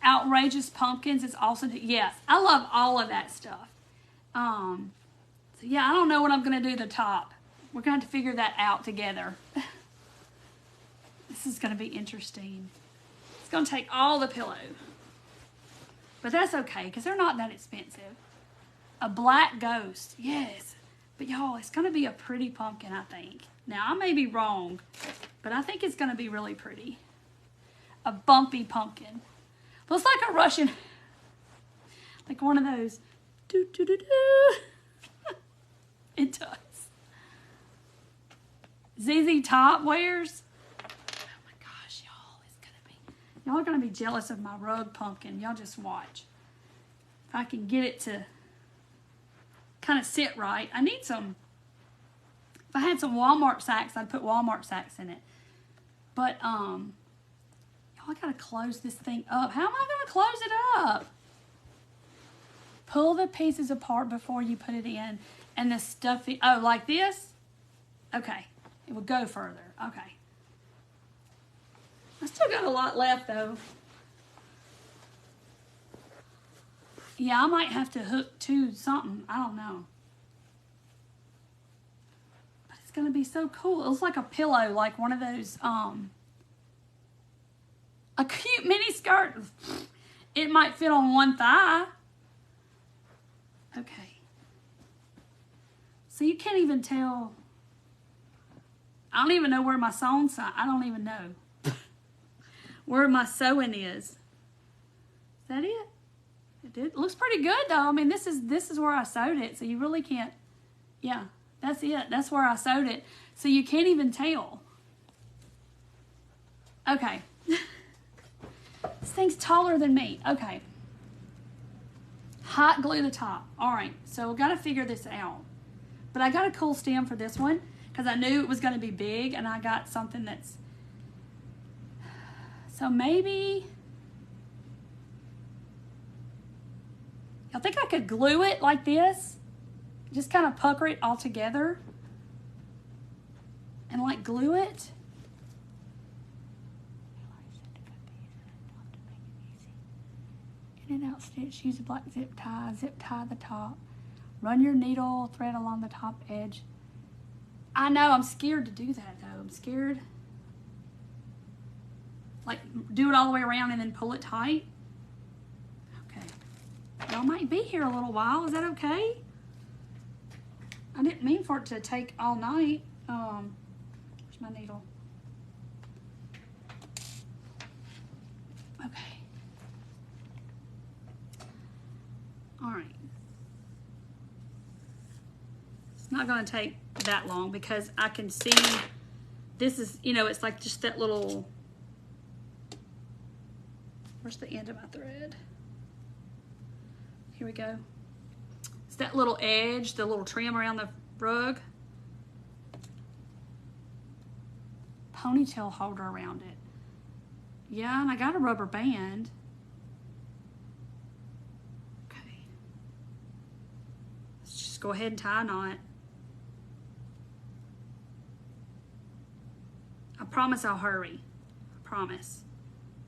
Outrageous Pumpkins is also, yes, I love all of that stuff. So yeah, I don't know what I'm going to do the top. We're going to have to figure that out together. This is going to be interesting. It's going to take all the pillow. But that's okay, because they're not that expensive. A black ghost, yes. But y'all, it's gonna be a pretty pumpkin, I think. Now, I may be wrong, but I think it's gonna be really pretty. A bumpy pumpkin. Looks like a Russian, like one of those. Do, do, do, do. It does. ZZ Top wears. Oh my gosh, y'all, it's gonna be. Y'all are gonna be jealous of my rug pumpkin. Y'all just watch. If I can get it to kind of sit right. I need some. If I had some Walmart sacks, I'd put Walmart sacks in it. But y'all, I gotta close this thing up. How am I gonna close it up? Pull the pieces apart before you put it in, and the stuffing. Oh, like this? Okay, it will go further. Okay. I still got a lot left though. Yeah, I might have to hook to something. I don't know. But it's gonna be so cool. It looks like a pillow, like one of those, a cute mini skirt. It might fit on one thigh. Okay. So you can't even tell. I don't even know where my sewing sign. I don't even know where my sewing is. Is that it? It looks pretty good though. I mean, this is where I sewed it, so you really can't. Yeah, that's it. That's where I sewed it, so you can't even tell. Okay. This thing's taller than me. Okay. Hot glue the top. All right, so we got to figure this out. But I got a cool stem for this one because I knew it was going to be big, and I got something that's. So maybe. I think I could glue it like this. Just kind of pucker it all together. And like glue it. In and out stitch, use a black zip tie the top. Run your needle thread along the top edge. I know, I'm scared to do that though. I'm scared. Like do it all the way around and then pull it tight. Y'all might be here a little while. Is that okay? I didn't mean for it to take all night. Where's my needle? Okay. All right. It's not going to take that long because I can see this is, you know, it's like just that little, where's the end of my thread? Here we go. It's that little edge, the little trim around the rug. Ponytail holder around it. Yeah, and I got a rubber band. Okay. Let's just go ahead and tie a knot. I promise I'll hurry. I promise.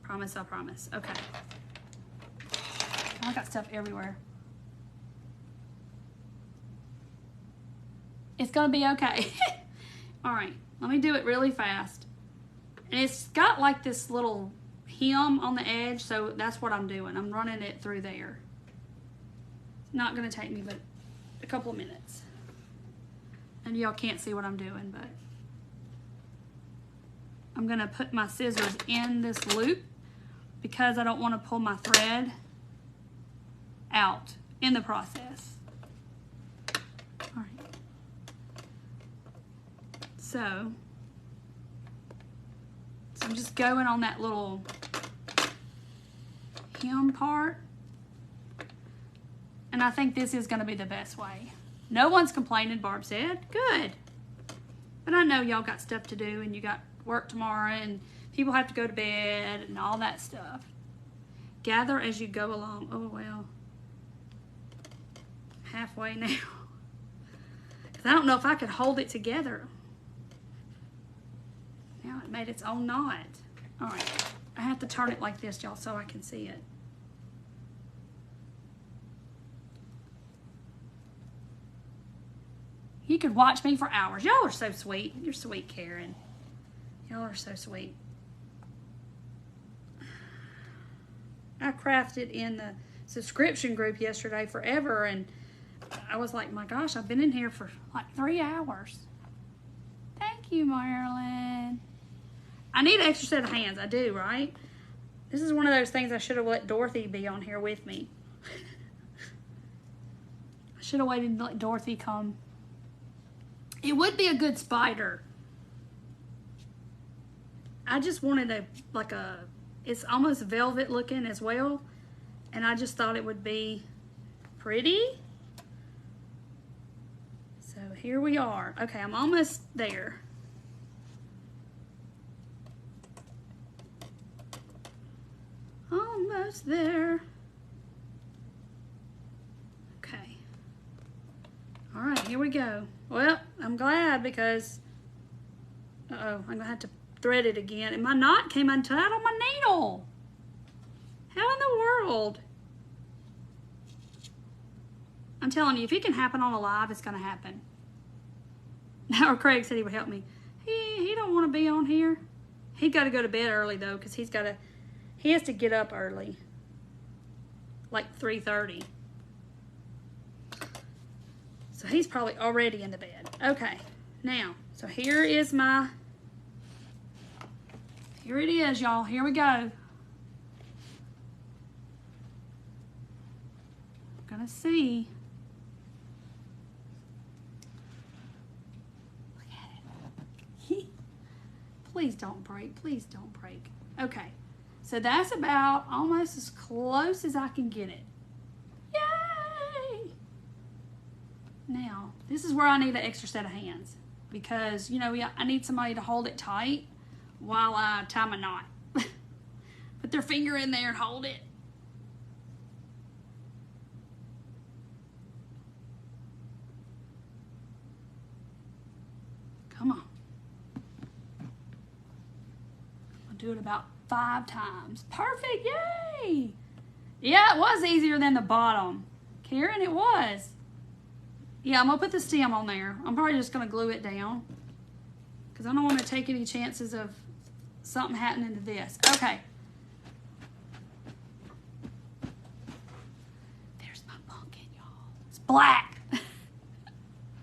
Promise, I promise. Okay. I got stuff everywhere. It's gonna be okay. All right, let me do it really fast. And it's got like this little hem on the edge, so that's what I'm doing. I'm running it through there. It's not gonna take me but a couple of minutes. And y'all can't see what I'm doing, but I'm gonna put my scissors in this loop because I don't wanna pull my thread out in the process. All right. So I'm just going on that little hem part. And I think this is going to be the best way. No one's complaining, Barb said. Good. But I know y'all got stuff to do and you got work tomorrow and people have to go to bed and all that stuff. Gather as you go along. Oh, well. Halfway now. Because I don't know if I could hold it together. Now it made its own knot. All right. I have to turn it like this, y'all, so I can see it. You could watch me for hours. Y'all are so sweet. You're sweet, Karen. Y'all are so sweet. I crafted in the subscription group yesterday forever, and I was like, my gosh, I've been in here for like 3 hours. Thank you, Marilyn. I need an extra set of hands. I do, right? This is one of those things I should have let Dorothy be on here with me. I should have waited to let Dorothy come. It would be a good spider. I just wanted it's almost velvet looking as well. And I just thought it would be pretty. So here we are. Okay, I'm almost there. Almost there. Okay. All right, here we go. Well, I'm glad because, I'm gonna have to thread it again. And my knot came untied on my needle. How in the world? I'm telling you, if it can happen on a live, it's gonna happen. Or Craig said he would help me. He don't want to be on here. He got to go to bed early though, because he has to get up early, like 3:30. So he's probably already in the bed. Okay, now, so here it is, y'all. Here we go. Gonna see. Look at it. Please don't break. Please don't break. Okay. So that's about almost as close as I can get it. Yay! Now, this is where I need an extra set of hands because, you know, I need somebody to hold it tight while I tie my knot. Put their finger in there and hold it. Come on. I'll do it about 5 times. Perfect, yay! Yeah, it was easier than the bottom. Karen, it was. Yeah, I'm gonna put the stem on there. I'm probably just gonna glue it down because I don't want to take any chances of something happening to this. Okay. There's my pumpkin, y'all. It's black.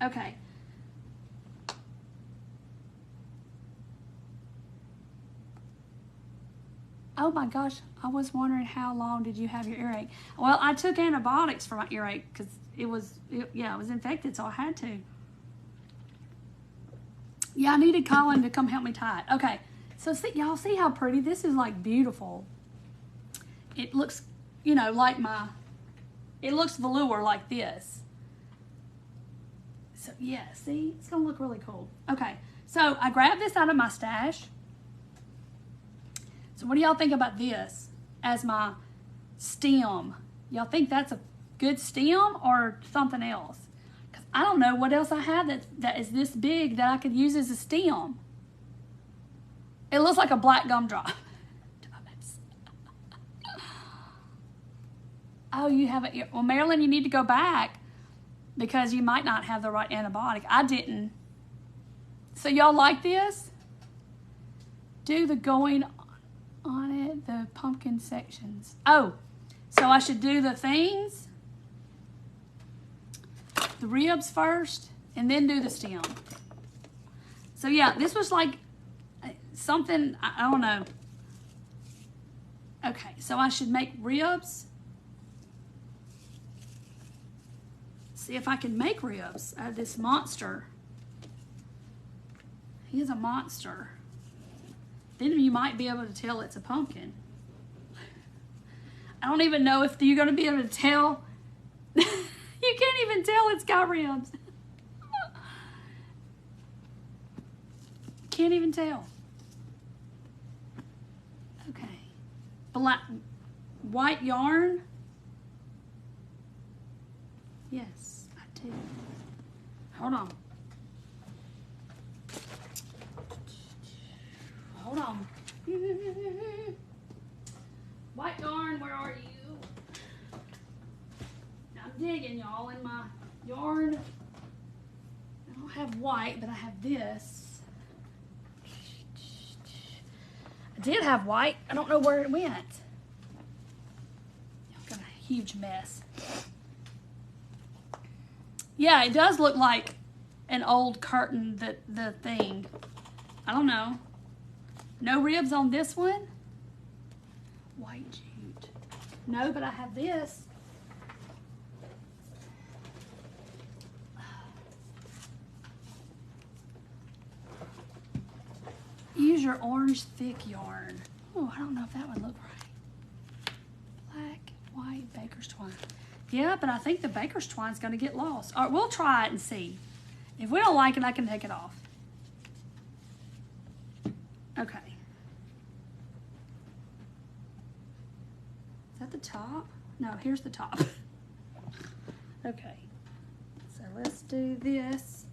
Okay. Oh my gosh, I was wondering how long did you have your earache? Well, I took antibiotics for my earache because it was infected, so I had to. Yeah, I needed Colin to come help me tie it. Okay, so y'all see how pretty? This is like beautiful. It looks, you know, like it looks velour like this. So yeah, see, it's gonna look really cool. Okay, so I grabbed this out of my stash. So what do y'all think about this as my stem? Y'all think that's a good stem or something else? Because I don't know what else I have that is this big that I could use as a stem. It looks like a black gumdrop. Oh, you have it. Well, Marilyn, you need to go back because you might not have the right antibiotic. I didn't. So y'all like this? Do the going on it, the pumpkin sections. Oh, so I should do the things, the ribs first, and then do the stem. So yeah, this was like something, I don't know. Okay, so I should make ribs. See if I can make ribs out of this monster. He is a monster. Then you might be able to tell it's a pumpkin. I don't even know if you're going to be able to tell. You can't even tell it's got ribs. Can't even tell. Okay. Black, white yarn. Yes, I do. Hold on. Hold on. White yarn, where are you? I'm digging, y'all, in my yarn. I don't have white, but I have this. I did have white. I don't know where it went. I've got a huge mess. Yeah, it does look like an old curtain, the thing. I don't know. No ribs on this one? White jute. No, but I have this. Use your orange thick yarn. Oh, I don't know if that would look right. Black, white, baker's twine. Yeah, but I think the baker's twine's gonna get lost. All right, we'll try it and see. If we don't like it, I can take it off. Okay. Is that the top? No, here's the top. Okay. So let's do this.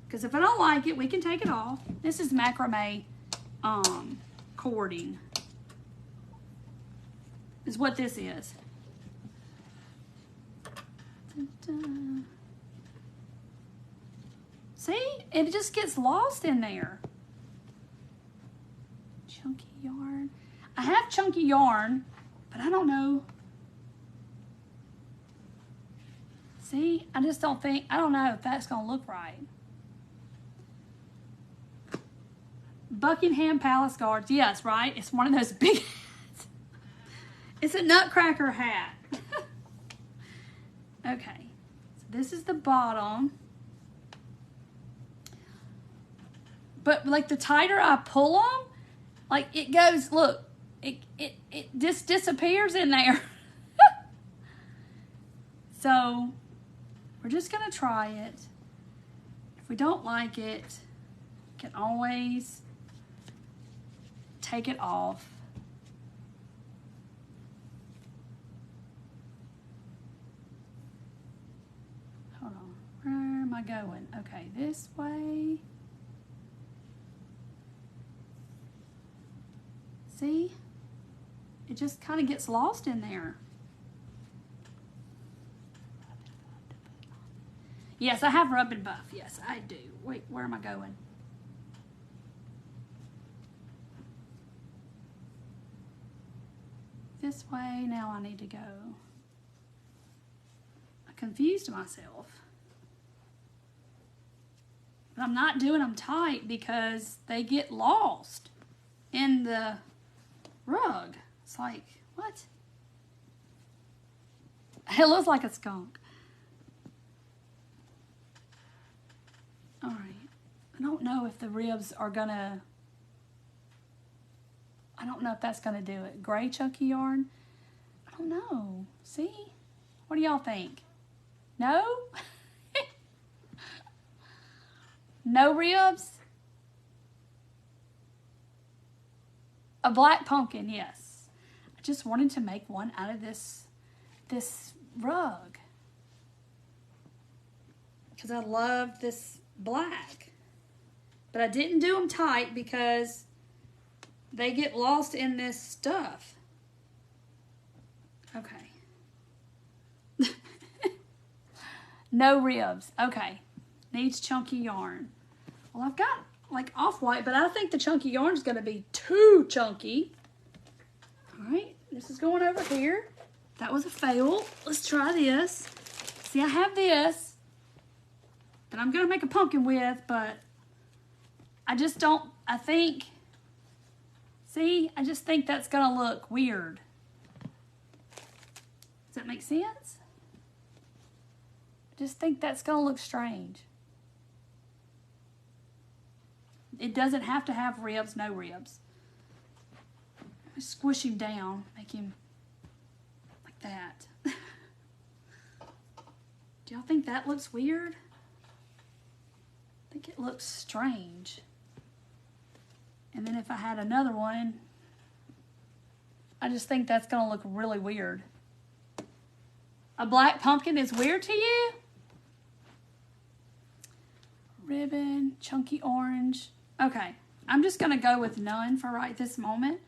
Because if I don't like it, we can take it off. This is macrame cording. Is what this is. Dun-dun. See? It just gets lost in there. Chunky yarn. I have chunky yarn, but I don't know. See? I just don't think, I don't know if that's going to look right. Buckingham Palace Guards. Yes, right? It's one of those big hats. It's a nutcracker hat. Okay. So this is the bottom. But like the tighter I pull them, like it goes, look, it just disappears in there. So we're just going to try it. If we don't like it, we can always take it off. Hold on. Where am I going? Okay, this way. See? It just kind of gets lost in there. Yes, I have rub and buff. Yes, I do. Wait, where am I going? This way. Now I need to go. I confused myself. But I'm not doing them tight because they get lost in the rug. It's like, what? It looks like a skunk. All right. I don't know if the ribs are gonna, I don't know if that's gonna do it. Gray chunky yarn? I don't know. See? What do y'all think? No? No ribs? A black pumpkin, yes. I just wanted to make one out of this rug. Because I love this black. But I didn't do them tight because they get lost in this stuff. Okay. No ribs. Okay. Needs chunky yarn. Well, I've got like off-white, but I think the chunky yarn is going to be too chunky. All right. This is going over here. That was a fail. Let's try this. See, I have this that I'm going to make a pumpkin with, but I just don't, I think, see, I just think that's going to look weird. Does that make sense? I just think that's going to look strange. It doesn't have to have ribs, no ribs. Squish him down, make him like that. Do y'all think that looks weird? I think it looks strange. And then if I had another one, I just think that's gonna look really weird. A black pumpkin is weird to you? Ribbon, chunky orange. Okay, I'm just gonna go with none for right this moment.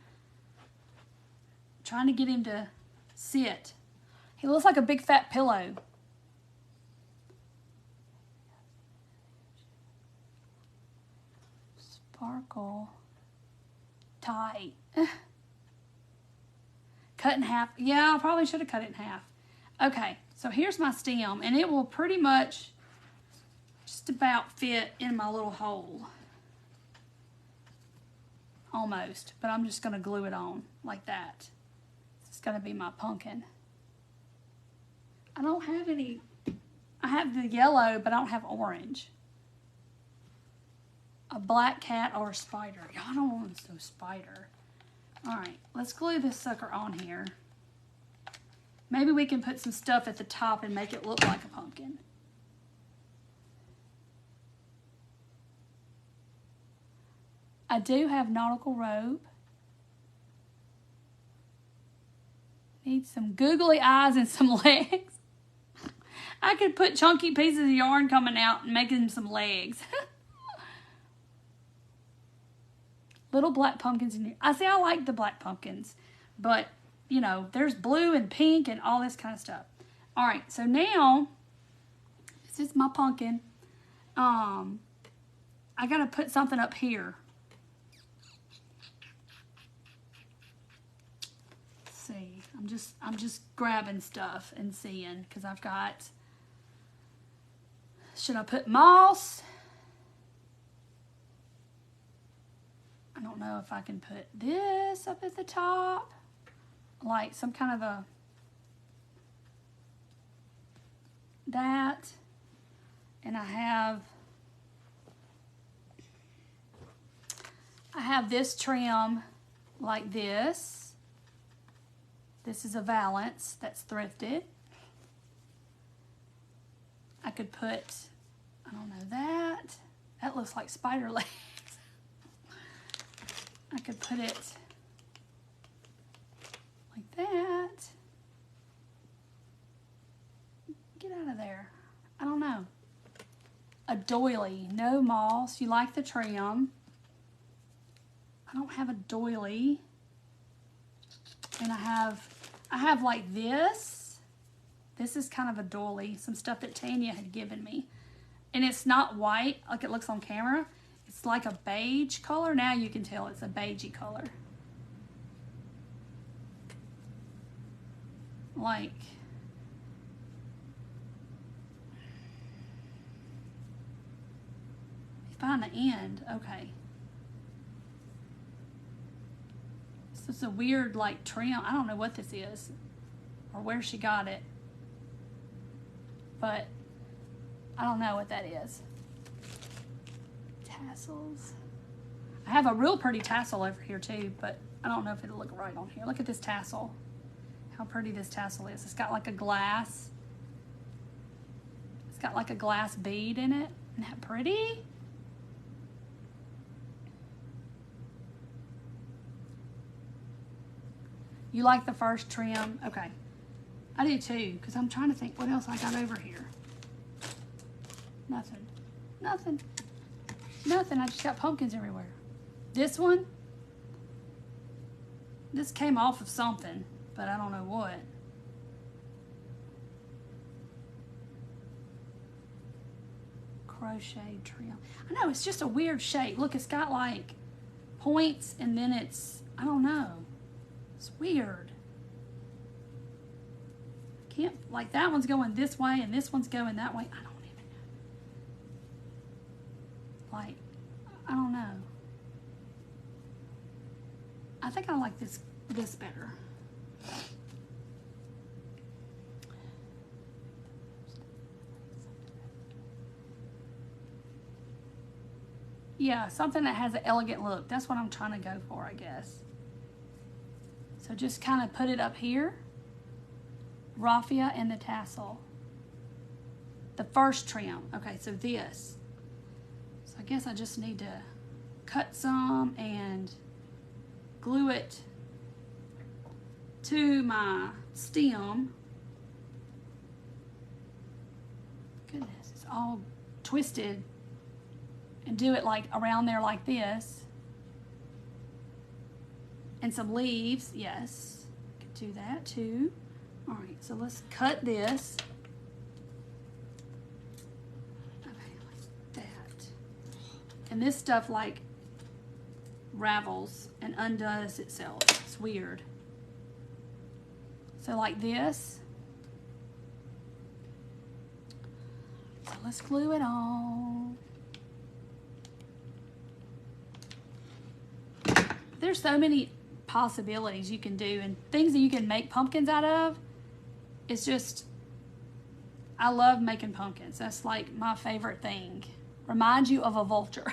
Trying to get him to sit. He looks like a big fat pillow. Sparkle. Tight. Cut in half. Yeah, I probably should have cut it in half. Okay, so here's my stem, and it will pretty much just about fit in my little hole. Almost, but I'm just gonna glue it on like that. It's gonna be my pumpkin. I don't have any, I have the yellow, but I don't have orange. A black cat or a spider. Y'all don't want no spider. All right, let's glue this sucker on here. Maybe we can put some stuff at the top and make it look like a pumpkin. I do have nautical robe. Need some googly eyes and some legs. I could put chunky pieces of yarn coming out and making some legs. Little black pumpkins in here. I say I like the black pumpkins, but you know, there's blue and pink and all this kind of stuff. All right, so now this is my pumpkin. I gotta put something up here. See, I'm just grabbing stuff and seeing because I've got, should I put moss? I don't know if I can put this up at the top, like some kind of a, that, and I have this trim like this. This is a valance that's thrifted. I could put, I don't know, that looks like spider legs. I could put it like that. Get out of there. I don't know. A doily, no moss. You like the trim. I don't have a doily. And I have like this. This is kind of a doily, some stuff that Tanya had given me. And it's not white like it looks on camera. It's like a beige color. Now you can tell it's a beigey color. Like, find the end. Okay. So it's a weird like trim. I don't know what this is or where she got it. But I don't know what that is. Tassels. I have a real pretty tassel over here too, but I don't know if it'll look right on here. Look at this tassel. How pretty this tassel is. It's got like a glass. It's got like a glass bead in it. Isn't that pretty? You like the first trim? Okay. I do too, because I'm trying to think what else I got over here. Nothing. Nothing. Nothing. I just got pumpkins everywhere. This one, this came off of something, but I don't know what. Crochet trim. I know, it's just a weird shape. Look, it's got like points and then it's, I don't know. It's weird. Can't, like that one's going this way and this one's going that way. I don't even know. Like, I don't know. I think I like this better. Yeah, something that has an elegant look. That's what I'm trying to go for, I guess. So just kind of put it up here. Raffia and the tassel. The first trim. Okay, so this. So I guess I just need to cut some and glue it to my stem. Goodness, it's all twisted. And do it like around there like this. And some leaves, yes. Could do that too. All right, so let's cut this. Okay, like that. And this stuff like ravels and undoes itself. It's weird. So like this. So let's glue it on. There's so many possibilities you can do and things that you can make pumpkins out of. It's just, I love making pumpkins. That's like my favorite thing. Reminds you of a vulture.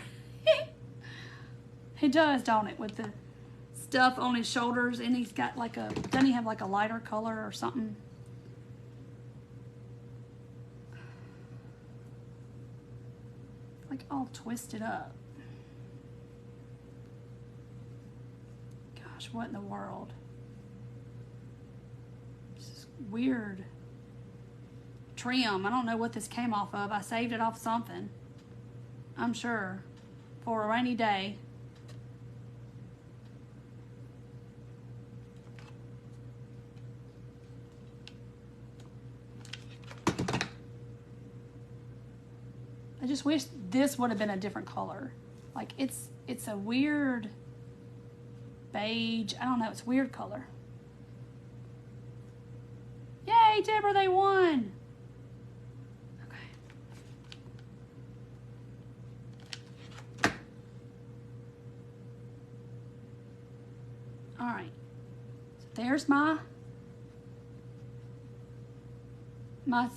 He does, don't it? With the stuff on his shoulders, and he's got like a, doesn't he have like a lighter color or something? Like all twisted up. Gosh, what in the world? This is weird trim. I don't know what this came off of. I saved it off something, I'm sure, for a rainy day. I just wish this would have been a different color. Like it's a weird beige. I don't know. It's a weird color. Yay, Deborah, they won. Okay. All right. So there's my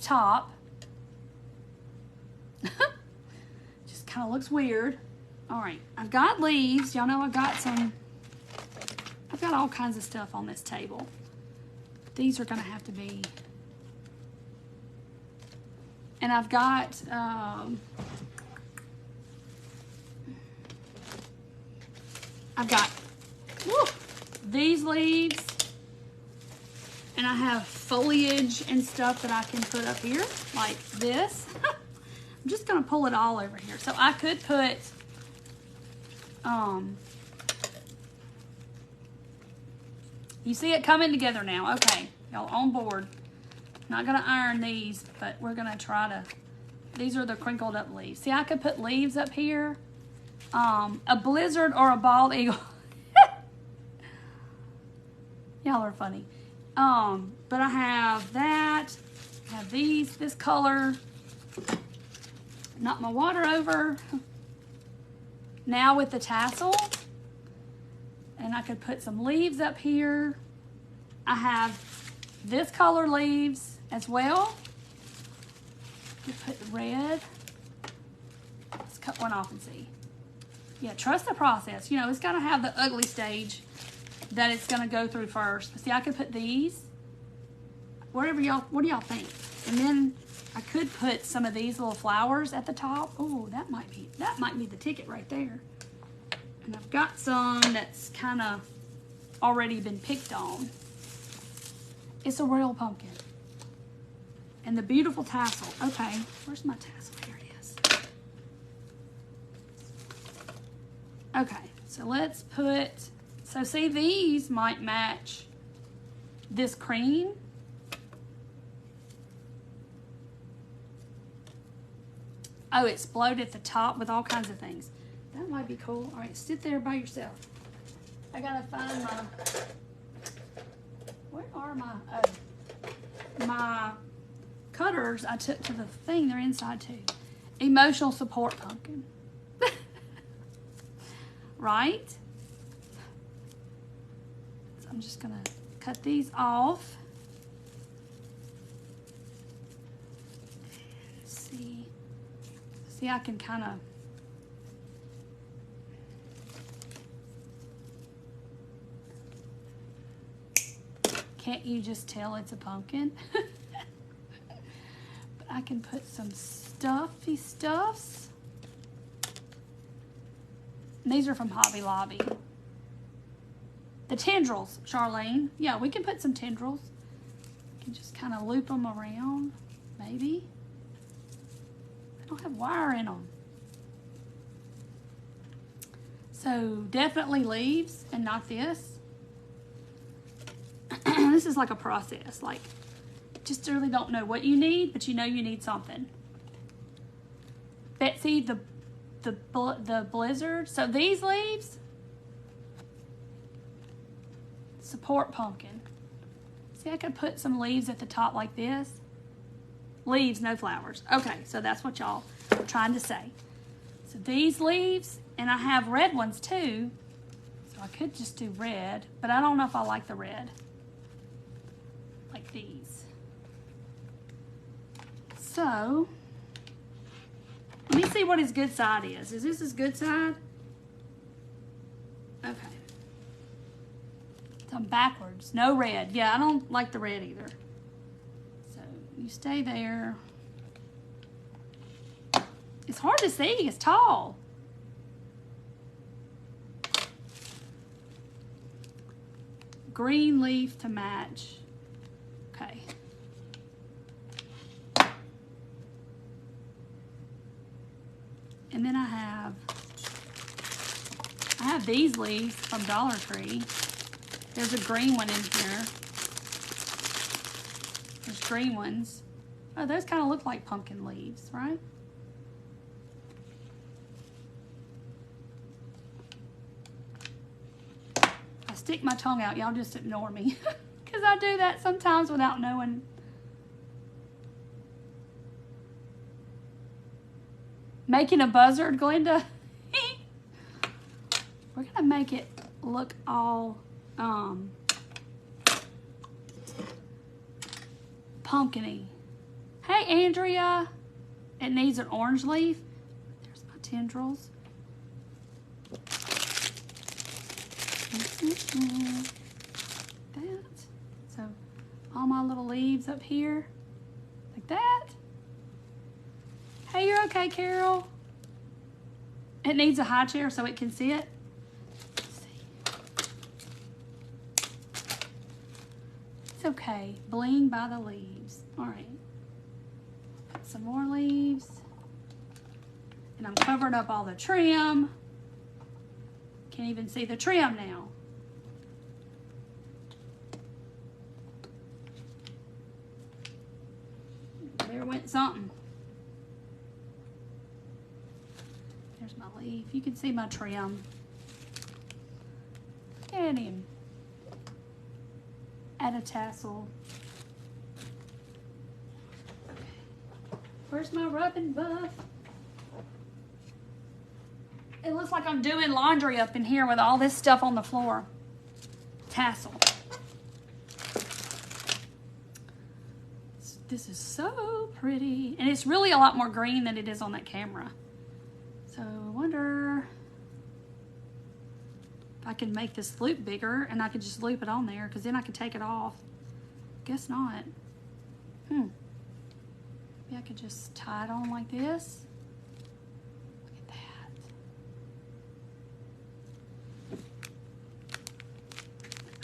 top. Kind of looks weird. All right, I've got leaves. Y'all know I've got all kinds of stuff on this table. These are gonna have to be, and I've got these leaves, and I have foliage and stuff that I can put up here like this. I'm just gonna pull it all over here. So I could put, you see it coming together now. Okay, y'all on board. Not gonna iron these, but we're gonna try to, these are the crinkled up leaves. See, I could put leaves up here, a blizzard or a bald eagle. Y'all are funny. But I have that, I have these, this color. Knock my water over. Now with the tassel, and I could put some leaves up here. I have this color leaves as well. You put red. Let's cut one off and see. Yeah, trust the process. You know, it's gotta have the ugly stage that it's gonna go through first. But see, I could put these, whatever y'all, what do y'all think? And then I could put some of these little flowers at the top. Oh, that might be the ticket right there. And I've got some that's kind of already been picked on. It's a royal pumpkin. And the beautiful tassel. Okay, where's my tassel? Here it is. Okay, so let's put, so see, these might match this cream. Oh, it exploded at the top with all kinds of things. That might be cool. All right, sit there by yourself. I gotta find my, where are my cutters I took to the thing. They're inside too. Emotional support pumpkin. Right? So I'm just gonna cut these off. See, I can kind of, can't you just tell it's a pumpkin? But I can put some stuffy stuffs. And these are from Hobby Lobby. The tendrils, Charlene. Yeah, we can put some tendrils. You can just kind of loop them around, maybe. I don't have wire in them. So definitely leaves and not this. This is like a process. Like, just really don't know what you need, but you know you need something. Betsy, the blizzard. So these leaves support pumpkin. See, I could put some leaves at the top like this. Leaves, no flowers. Okay, so that's what y'all are trying to say. So these leaves, and I have red ones too. So I could just do red, but I don't know if I like the red. Like these. So, let me see what his good side is. Is this his good side? Okay. So I'm backwards. No red. Yeah, I don't like the red either. So you stay there. It's hard to see. It's tall. Green leaf to match. Okay. And then I have these leaves from Dollar Tree. There's a green one in here. There's green ones. Oh, those kind of look like pumpkin leaves, right? I stick my tongue out. Y'all just ignore me. Because I do that sometimes without knowing. Making a buzzard, Glenda. We're going to make it look all pumpkin-y. Hey, Andrea. It needs an orange leaf. There's my tendrils. That. So, all my little leaves up here. Like that. Hey, you're okay, Carol. It needs a high chair so it can sit. It's okay. Bling by the leaves. All right. Put some more leaves. And I'm covering up all the trim. Can't even see the trim now. There went something. There's my leaf. You can see my trim. Add him. Add a tassel. Where's my rubbing buff? It looks like I'm doing laundry up in here with all this stuff on the floor. Tassel. This is so pretty. And it's really a lot more green than it is on that camera. So I wonder if I can make this loop bigger and I could just loop it on there because then I could take it off. Guess not. Maybe I could just tie it on like this. Look at that.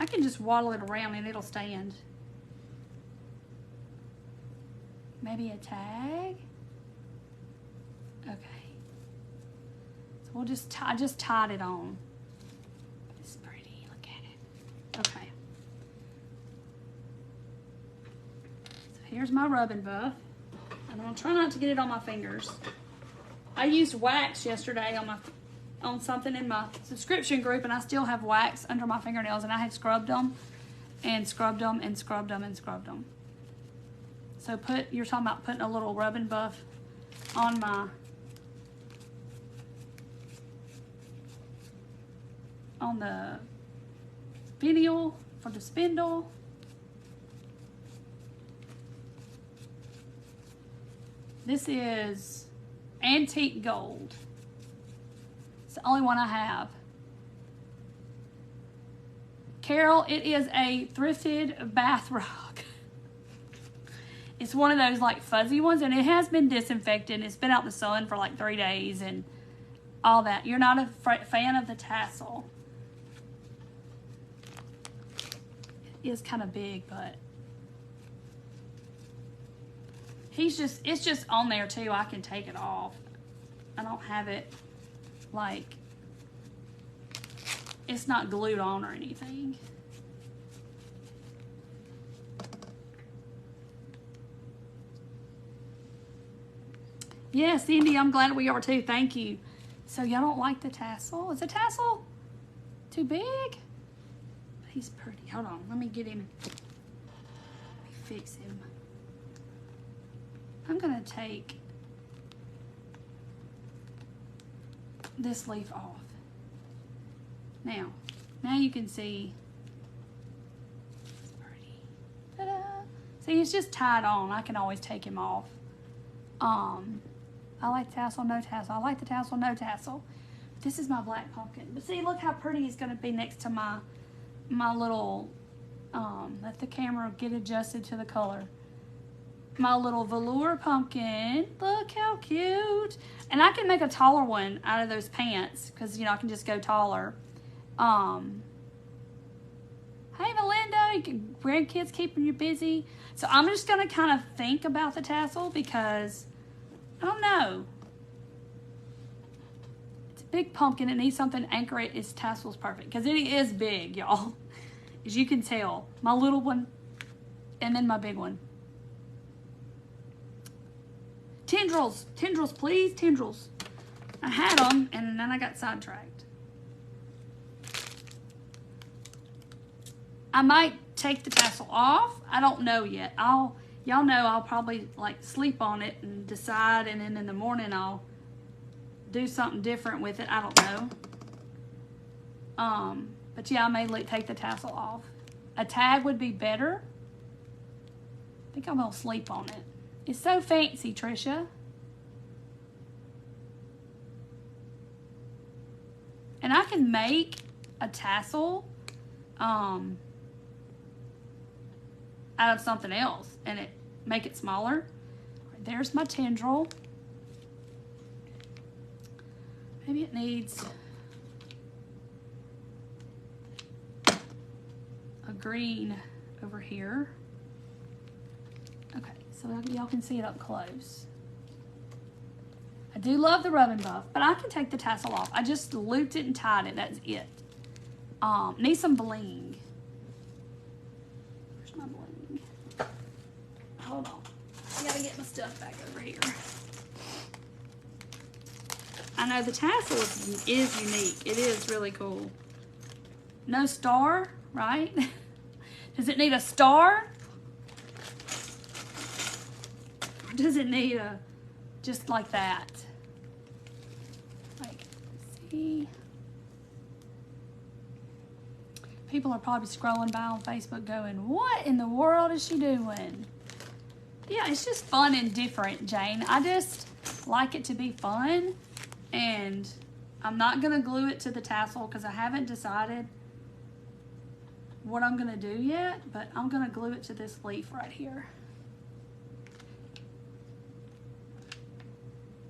I can just waddle it around and it'll stand. Maybe a tag? Okay. So we'll just I just tied it on. It's pretty, look at it. Okay. So here's my rubbing buff. And I'm gonna try not to get it on my fingers. I used wax yesterday on something in my subscription group and I still have wax under my fingernails and I had scrubbed them and scrubbed them and scrubbed them and scrubbed them. So you're talking about putting a little rubbing buff on the finial for the spindle. This is antique gold. It's the only one I have. Carol, it is a thrifted bath rug. It's one of those like fuzzy ones and it has been disinfected. It's been out in the sun for like 3 days and all that. You're not a fan of the tassel. It is kind of big, but it's just on there too. I can take it off. I don't have it like, it's not glued on or anything. Yes, Cindy, I'm glad we are too. Thank you. So y'all don't like the tassel? Is the tassel too big? He's pretty. Hold on. Let me get him. Let me fix him. I'm gonna take this leaf off. Now you can see it's pretty. Ta-da. See, it's just tied on. I can always take him off. I like the tassel, no tassel. I like the tassel, no tassel. This is my black pumpkin. But see, look how pretty he's gonna be next to my little, let the camera get adjusted to the color. My little velour pumpkin. Look how cute. And I can make a taller one out of those pants because, you know, I can just go taller. Hey, Melinda, grandkids keeping you busy. So I'm just going to kind of think about the tassel because, I don't know. It's a big pumpkin. It needs something to anchor it. Its tassel's perfect because it is big, y'all. As you can tell. My little one and then my big one. Tendrils, please, tendrils. I had them and then I got sidetracked. I might take the tassel off. I don't know yet. Y'all know I'll probably like sleep on it and decide, and then in the morning I'll do something different with it. I don't know. But yeah, I may take the tassel off. A tag would be better. I think I'm gonna sleep on it. It's so fancy, Trisha. And I can make a tassel out of something else and make it smaller. There's my tendril. Maybe it needs a green over here. Okay, so y'all can see it up close. I do love the rub and buff, but I can take the tassel off. I just looped it and tied it. That's it. Need some bling. Where's my bling? Hold on. I gotta get my stuff back over here. I know the tassel is unique. It is really cool. No star, right? Does it need a star? Or does it need a, just like that? Like, see? People are probably scrolling by on Facebook going, what in the world is she doing? Yeah, it's just fun and different, Jane. I just like it to be fun, and I'm not going to glue it to the tassel because I haven't decided what I'm going to do yet, but I'm going to glue it to this leaf right here.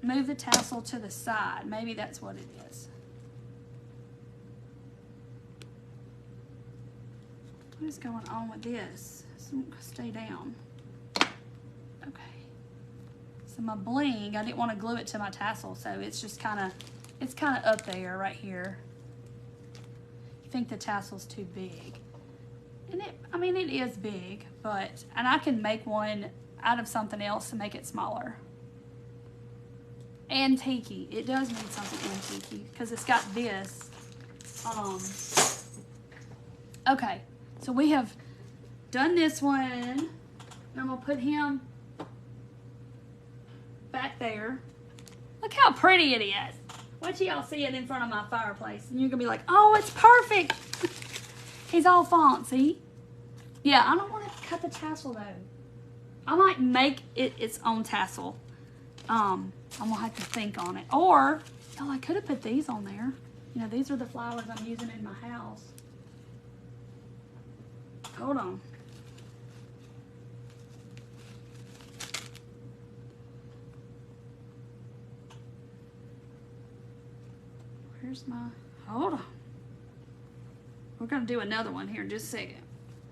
Move the tassel to the side. Maybe that's what it is. What is going on with this? Stay down. Okay. So my bling, I didn't want to glue it to my tassel, so it's just kind of up there right here. I think the tassel's too big. And I mean, it is big, and I can make one out of something else to make it smaller. Antique. It does need something antique because it's got this. Okay, so we have done this one. And I'm gonna put him back there. Look how pretty it is. Wait till y'all see it in front of my fireplace, and you're gonna be like, "Oh, it's perfect." He's all fancy. Yeah, I don't want to cut the tassel though. I might make it its own tassel. I'm gonna have to think on it. Or, oh, I could have put these on there. You know, these are the flowers I'm using in my house. Hold on. Where's my, hold on. We're gonna do another one here in just a second.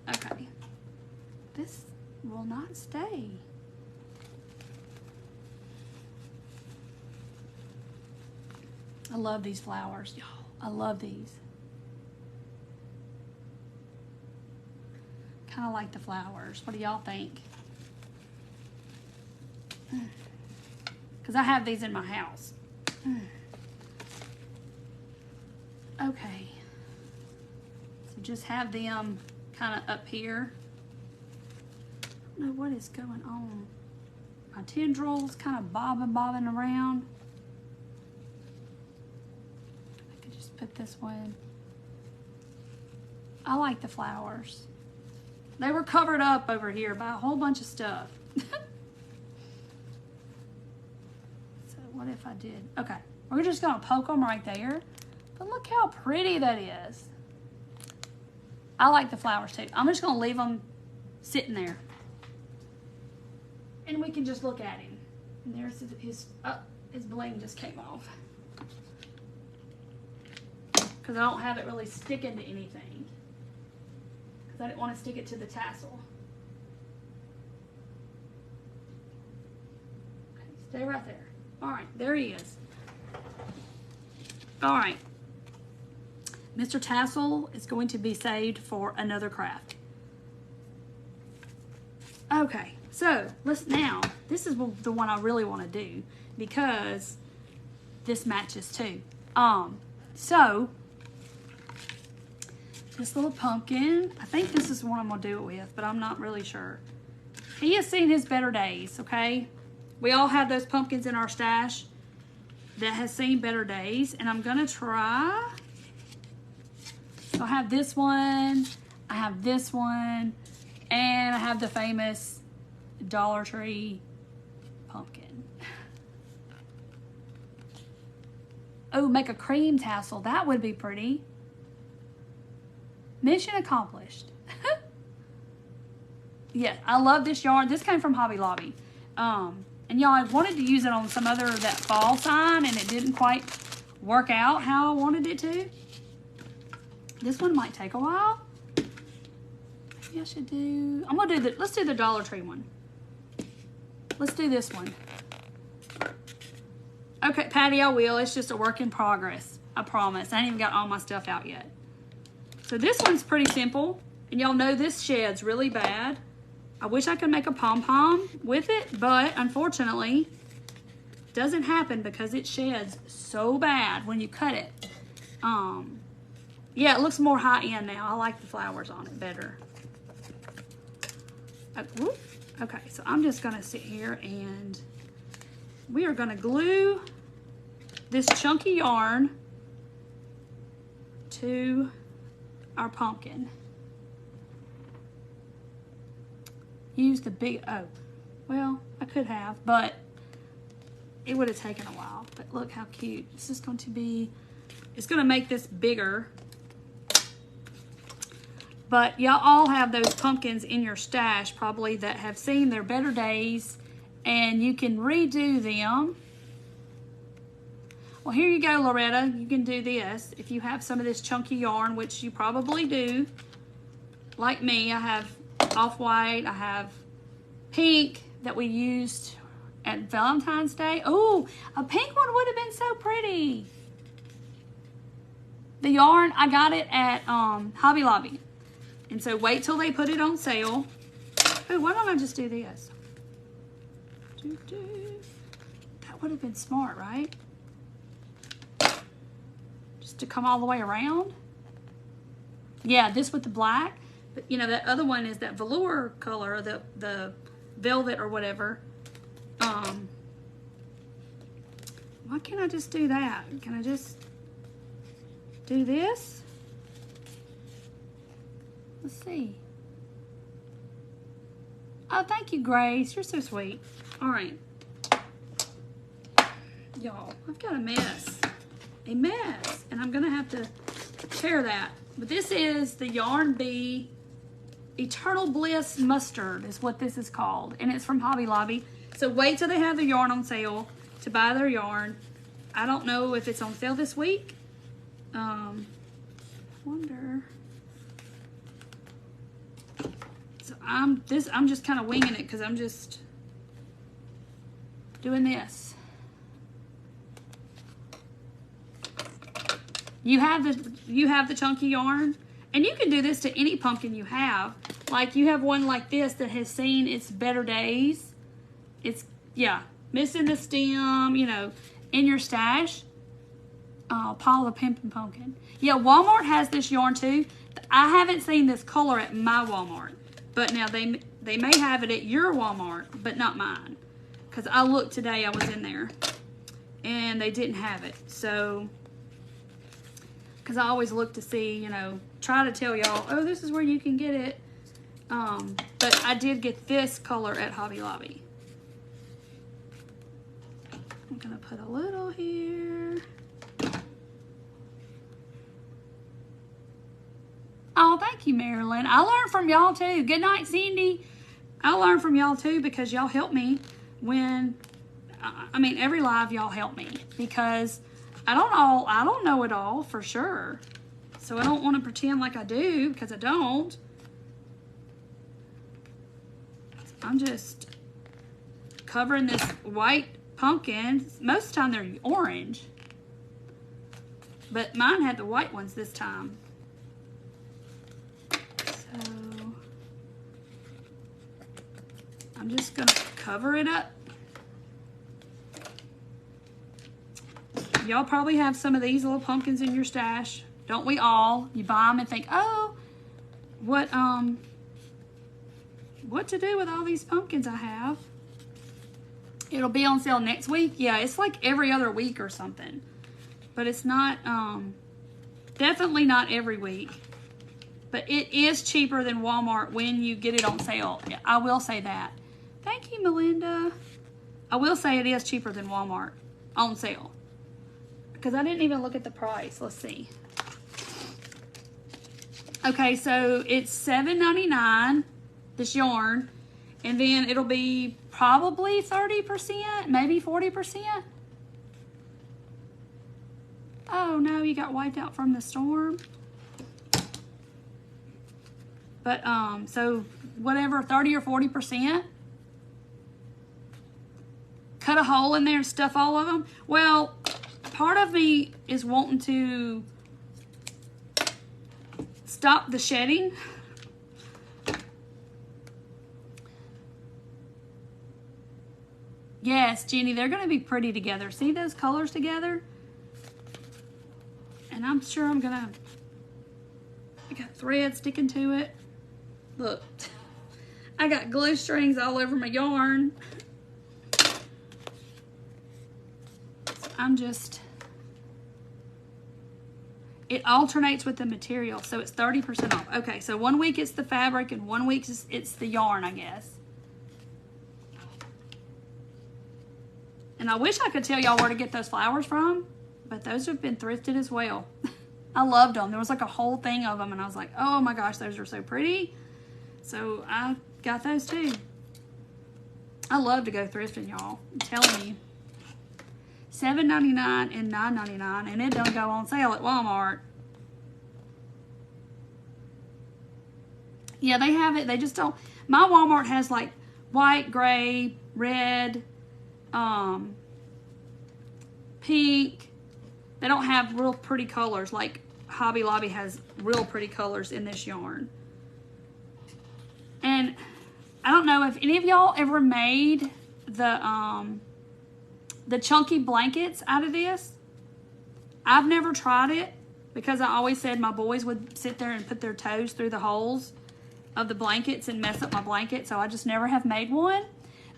Okay. This will not stay. I love these flowers, y'all. I love these. Kind of like the flowers. What do y'all think? Because I have these in my house. Okay. So just have them kind of up here. I don't know what is going on. my tendrils kind of bobbing around. I could just put this one. I like the flowers. They were covered up over here by a whole bunch of stuff. So what if I did? Okay, we're just gonna poke them right there. But look how pretty that is. I like the flowers too. I'm just gonna leave them sitting there. And we can just look at him. And there's his bling just came off. Because I don't have it really sticking to anything. Because I didn't want to stick it to the tassel. Okay, stay right there. Alright, there he is. Alright. Mr. Tassel is going to be saved for another craft. Okay, so let's now, this is the one I really want to do because this matches too. So this little pumpkin, I think this is the one I'm gonna do it with, but I'm not really sure. He has seen his better days, okay? We all have those pumpkins in our stash that has seen better days, and I'm gonna try. So I have this one, I have this one, and I have the famous Dollar Tree pumpkin. Oh, make a cream tassel. That would be pretty. Mission accomplished. Yeah, I love this yarn. This came from Hobby Lobby. And y'all, I wanted to use it on some other that fall sign, and it didn't quite work out how I wanted it to. This one might take a while. Maybe I should do, I'm gonna do let's do the Dollar Tree one. Let's do this one. Okay, Patty, I will. It's just a work in progress. I promise. I ain't even got all my stuff out yet. So this one's pretty simple. And y'all know this sheds really bad. I wish I could make a pom-pom with it, but unfortunately, it doesn't happen because it sheds so bad when you cut it. Yeah, it looks more high-end now. I like the flowers on it better. Okay, so I'm just gonna sit here and we are gonna glue this chunky yarn to our pumpkin. Use the big, oh, well, I could have, but it would have taken a while. But look how cute. This is going to be, it's gonna make this bigger. But y'all all have those pumpkins in your stash probably that have seen their better days, and you can redo them. Well, here you go, Loretta. You can do this. If you have some of this chunky yarn, which you probably do, like me, I have off-white, I have pink that we used at Valentine's Day. Oh, a pink one would have been so pretty. The yarn, I got it at Hobby Lobby. And so wait till they put it on sale. Oh, why don't I just do this? That would have been smart, right? Just to come all the way around. Yeah, this with the black. But you know, that other one is that velour color, the velvet or whatever. Why can't I just do that? Can I just do this? Let's see. Oh, thank you, Grace. You're so sweet. All right. Y'all, I've got a mess. A mess. And I'm going to have to tear that. But this is the Yarn Bee Eternal Bliss Mustard is what this is called. And it's from Hobby Lobby. So wait till they have the yarn on sale to buy their yarn. I don't know if it's on sale this week. I wonder. So I'm just kind of winging it because I'm just doing this. You have the chunky yarn, and you can do this to any pumpkin you have. Like you have one like this that has seen its better days. It's, yeah, missing the stem, you know, in your stash. Oh, Paul the Pimpin' Pumpkin. Yeah, Walmart has this yarn too. I haven't seen this color at my Walmart, but now they may have it at your Walmart, but not mine. because I looked today, I was in there, and they didn't have it. So, because I always look to see, you know, try to tell y'all, oh, this is where you can get it. But I did get this color at Hobby Lobby. I'm gonna put a little here. Oh, thank you, Marilyn. I learned from y'all too. Good night, Cindy. I learned from y'all too because y'all help me when, I mean, every live y'all help me because I don't know it all for sure. So I don't want to pretend like I do because I don't. I'm just covering this white pumpkin. Most of the time they're orange, but mine had the white ones this time. So I'm just gonna cover it up. Y'all probably have some of these little pumpkins in your stash. Don't we all? You buy them and think, oh, what to do with all these pumpkins I have? It'll be on sale next week. Yeah, it's like every other week or something. But it's not, definitely not every week. But it is cheaper than Walmart when you get it on sale. Yeah, I will say that. Thank you, Melinda. I will say it is cheaper than Walmart on sale. Because I didn't even look at the price. Let's see. Okay, so it's $7.99, this yarn. And then it'll be probably 30%, maybe 40%. Oh no, you got wiped out from the storm. But, so whatever, 30 or 40%. Cut a hole in there and stuff all of them. Well, part of me is wanting to stop the shedding. Yes, Jenny, they're going to be pretty together. See those colors together? And I'm sure I'm going to... I got thread sticking to it. Look. I got glue strings all over my yarn. I'm just... It alternates with the material, so it's 30% off. Okay, so 1 week it's the fabric and 1 week it's the yarn, I guess. And I wish I could tell y'all where to get those flowers from, but those have been thrifted as well. I loved them. There was like a whole thing of them, and I was like, oh my gosh, those are so pretty. So I got those too. I love to go thrifting, y'all. I'm telling you. $7.99 and $9.99, and it don't go on sale at Walmart. Yeah, they have it. They just don't. My Walmart has like white, gray, red, pink. They don't have real pretty colors like Hobby Lobby has real pretty colors in this yarn. And I don't know if any of y'all ever made the chunky blankets out of this. I've never tried it because I always said my boys would sit there and put their toes through the holes of the blankets and mess up my blanket, so I just never have made one.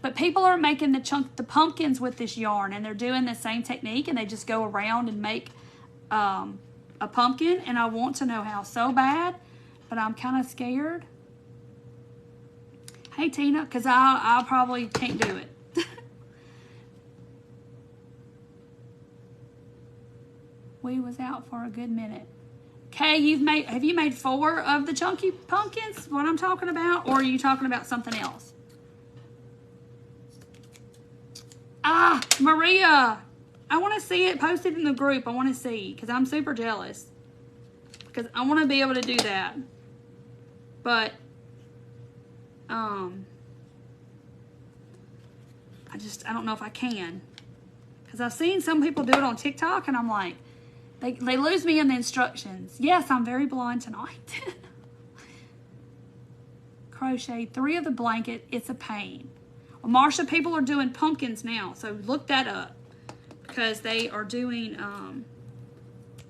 But people are making the pumpkins with this yarn, and they're doing the same technique, and they just go around and make a pumpkin, and I want to know how so bad, but I'm kind of scared. Hey, Tina, because I probably can't do it. We was out for a good minute. Kay, have you made 4 of the chunky pumpkins, what I'm talking about, or are you talking about something else? Ah, Maria, I want to see it posted in the group. I want to see, because I'm super jealous. Because I want to be able to do that. But, I don't know if I can. Because I've seen some people do it on TikTok, and I'm like, they lose me in the instructions. Yes, I'm very blind tonight. Crochet 3 of the blanket. It's a pain. Well, Marsha, people are doing pumpkins now, so look that up. Because they are doing,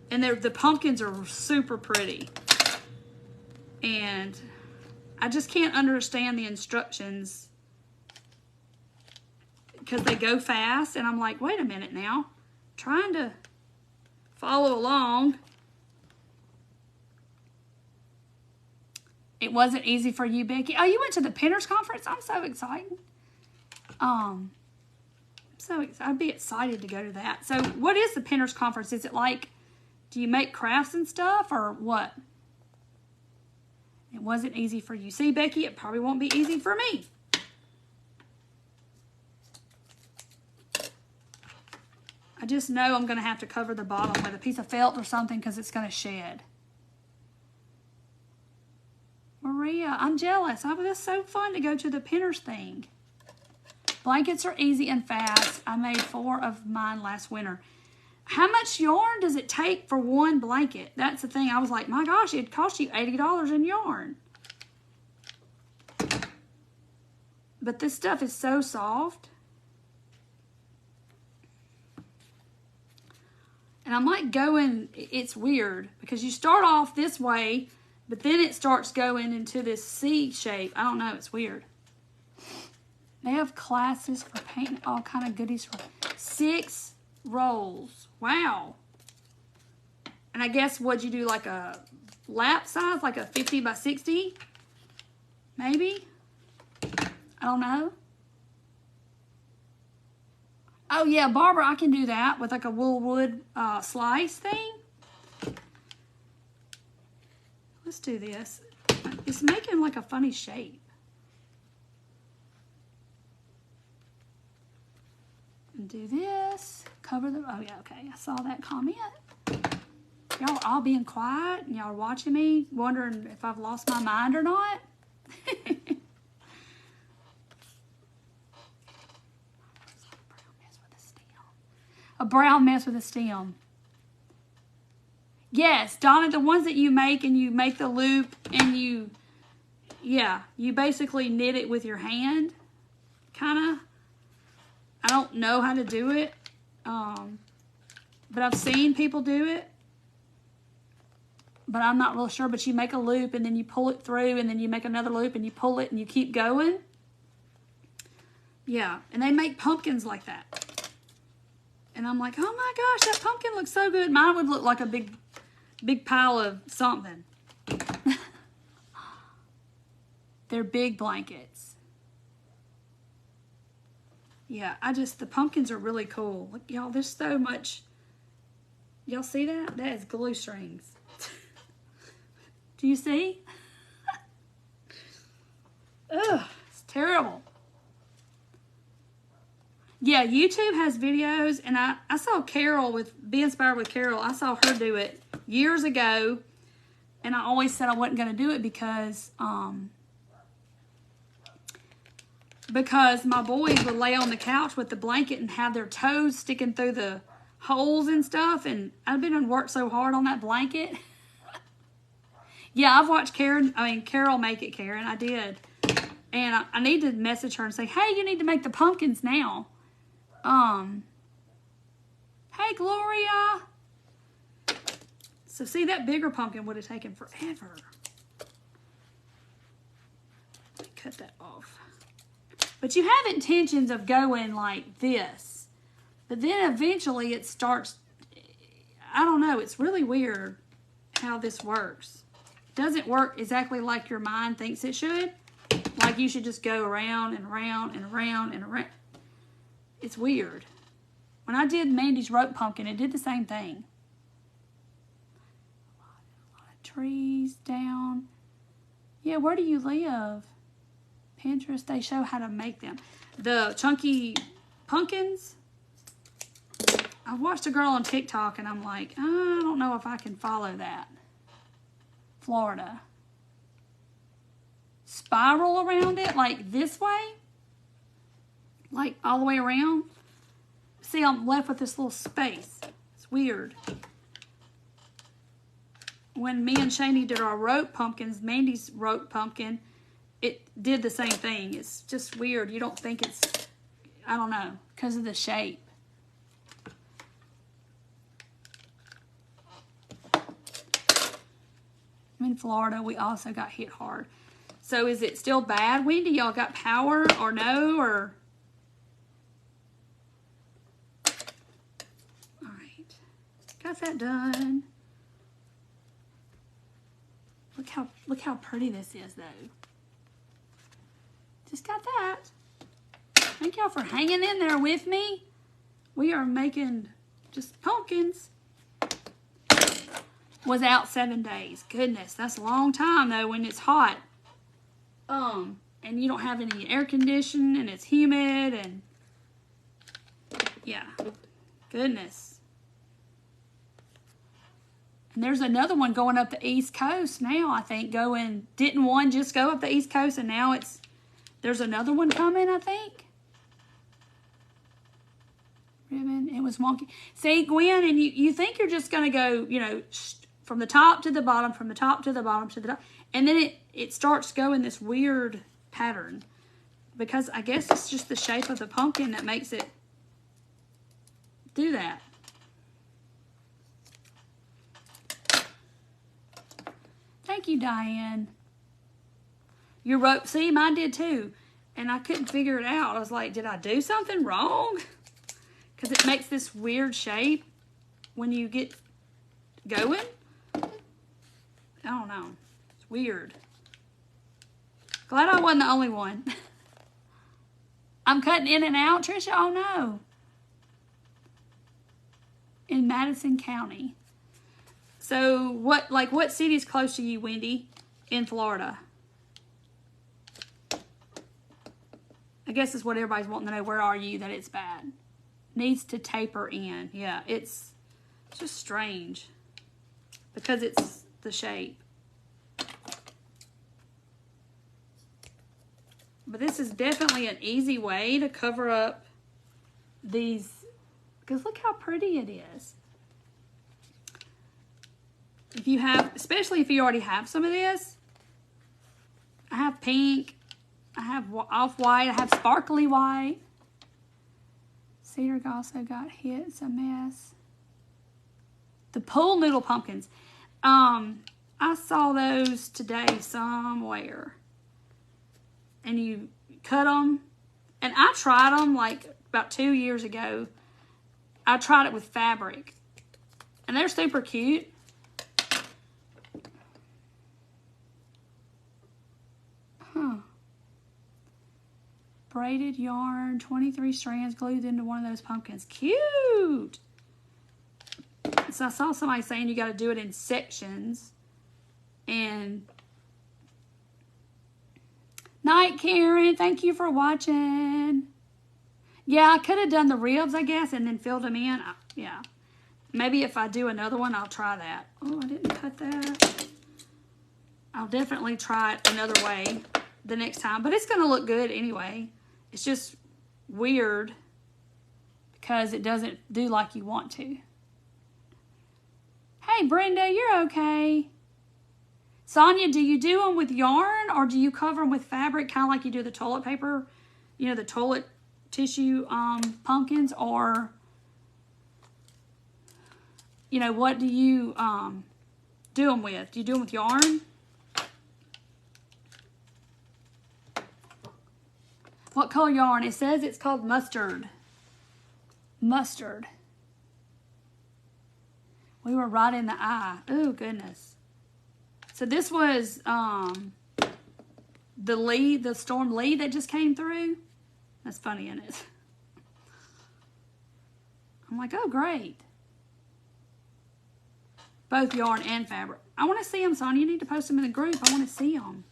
and the pumpkins are super pretty. And I just can't understand the instructions. because they go fast. And I'm like, wait a minute now. Trying to follow along. It wasn't easy for you, Becky. Oh, you went to the Pinners Conference? I'm so excited. I'd be excited to go to that. So what is the Pinners Conference? Is it like, do you make crafts and stuff or what? It wasn't easy for you. See, Becky, it probably won't be easy for me. I just know I'm going to have to cover the bottom with a piece of felt or something because it's going to shed. Maria, I'm jealous. It was so fun to go to the Pinners thing. Blankets are easy and fast. I made 4 of mine last winter. How much yarn does it take for one blanket? That's the thing. I was like, my gosh, it cost you $80 in yarn. But this stuff is so soft. And I'm like going, it's weird because you start off this way, but then it starts going into this C shape. I don't know, it's weird. They have classes for painting, all kind of goodies for 6 rolls. Wow. And I guess what'd you do, like a lap size, like a 50 by 60? Maybe? I don't know. Oh yeah, Barbara, I can do that with like a wool wood slice thing. Let's do this. It's making like a funny shape. And do this. Cover the, oh yeah, okay, I saw that comment. Y'all are all being quiet and y'all are watching me, wondering if I've lost my mind or not. A brown mess with a stem. Yes, Donna, the ones that you make and you make the loop and you, yeah, you basically knit it with your hand, kind of. I don't know how to do it, but I've seen people do it, but I'm not real sure. But you make a loop and then you pull it through and then you make another loop and you pull it and you keep going. Yeah, and they make pumpkins like that. And I'm like, oh my gosh, that pumpkin looks so good. Mine would look like a big pile of something. They're big blankets. Yeah, the pumpkins are really cool. Look, y'all, there's so much. Y'all see that? That is glue strings. Do you see? Ugh, it's terrible. Yeah, YouTube has videos, and I saw Carol with Be Inspired with Carol. I saw her do it years ago, and I always said I wasn't going to do it because my boys would lay on the couch with the blanket and have their toes sticking through the holes and stuff, and I've been and worked so hard on that blanket. Yeah, I've watched Carol make it, Karen. I did, and I need to message her and say, hey, you need to make the pumpkins now. Hey, Gloria. So see, that bigger pumpkin would have taken forever. Let me cut that off. But you have intentions of going like this. But then eventually it starts, I don't know, it's really weird how this works. It doesn't work exactly like your mind thinks it should. Like you should just go around and around and around and around. It's weird. When I did Mandy's rope pumpkin, it did the same thing. A lot of trees down. Yeah, where do you live? Pinterest, they show how to make them. The chunky pumpkins. I watched a girl on TikTok and I'm like, I don't know if I can follow that. Florida. Spiral around it like this way. Like all the way around. See, I'm left with this little space. It's weird. When me and Shani did our rope pumpkins, Mandy's rope pumpkin, it did the same thing. It's just weird. You don't think it's, I don't know, because of the shape. I'm in Florida. We also got hit hard. So is it still bad, Wendy? Y'all got power or no? Or Got that done. Look how pretty this is, though. Just got that. Thank y'all for hanging in there with me. We are making just pumpkins. Was out 7 days. Goodness, that's a long time though when it's hot. And you don't have any air conditioning and it's humid and yeah. Goodness. And there's another one going up the East Coast now, I think, didn't one just go up the East Coast and now there's another one coming, I think. Ribbon, it was wonky. See, Gwen, and you think you're just going to go, you know, from the top to the bottom, from the top to the bottom to the top. And then it starts going this weird pattern. Because I guess it's just the shape of the pumpkin that makes it do that. Thank you, Diane. Your rope, see, mine did too. And I couldn't figure it out. I was like, did I do something wrong? Because it makes this weird shape when you get going. I don't know. It's weird. Glad I wasn't the only one. I'm cutting in and out, Trisha. Oh no. In Madison County. So what city is close to you, Wendy, in Florida? I guess it's what everybody's wanting to know. Where are you that it's bad? Needs to taper in. Yeah, it's just strange because it's the shape. But this is definitely an easy way to cover up these, because look how pretty it is. If you have, especially if you already have some of this, I have pink, I have off-white, I have sparkly white. Cedar also got hit, it's a mess. The pool noodle pumpkins. I saw those today somewhere. And you cut them. And I tried them like about 2 years ago. I tried it with fabric. And they're super cute. Huh. Braided yarn, 23 strands glued into one of those pumpkins. Cute! So I saw somebody saying you got to do it in sections. And night, Karen. Thank you for watching. Yeah, I could have done the ribs, I guess, and then filled them in. Yeah. Maybe if I do another one, I'll try that. Oh, I didn't cut that. I'll definitely try it another way the next time. But it's going to look good anyway. It's just weird because it doesn't do like you want to. Hey, Brenda, you're okay. Sonia, do you do them with yarn or do you cover them with fabric, kind of like you do the toilet paper, you know, the toilet tissue pumpkins, or, you know, what do you do them with? Do you do them with yarn? What color yarn? It says it's called mustard. Mustard. We were right in the eye. Oh, goodness. So this was the storm Lee that just came through. That's funny, isn't it? I'm like, oh, great. Both yarn and fabric. I want to see them, Sonia. You need to post them in the group. I want to see them.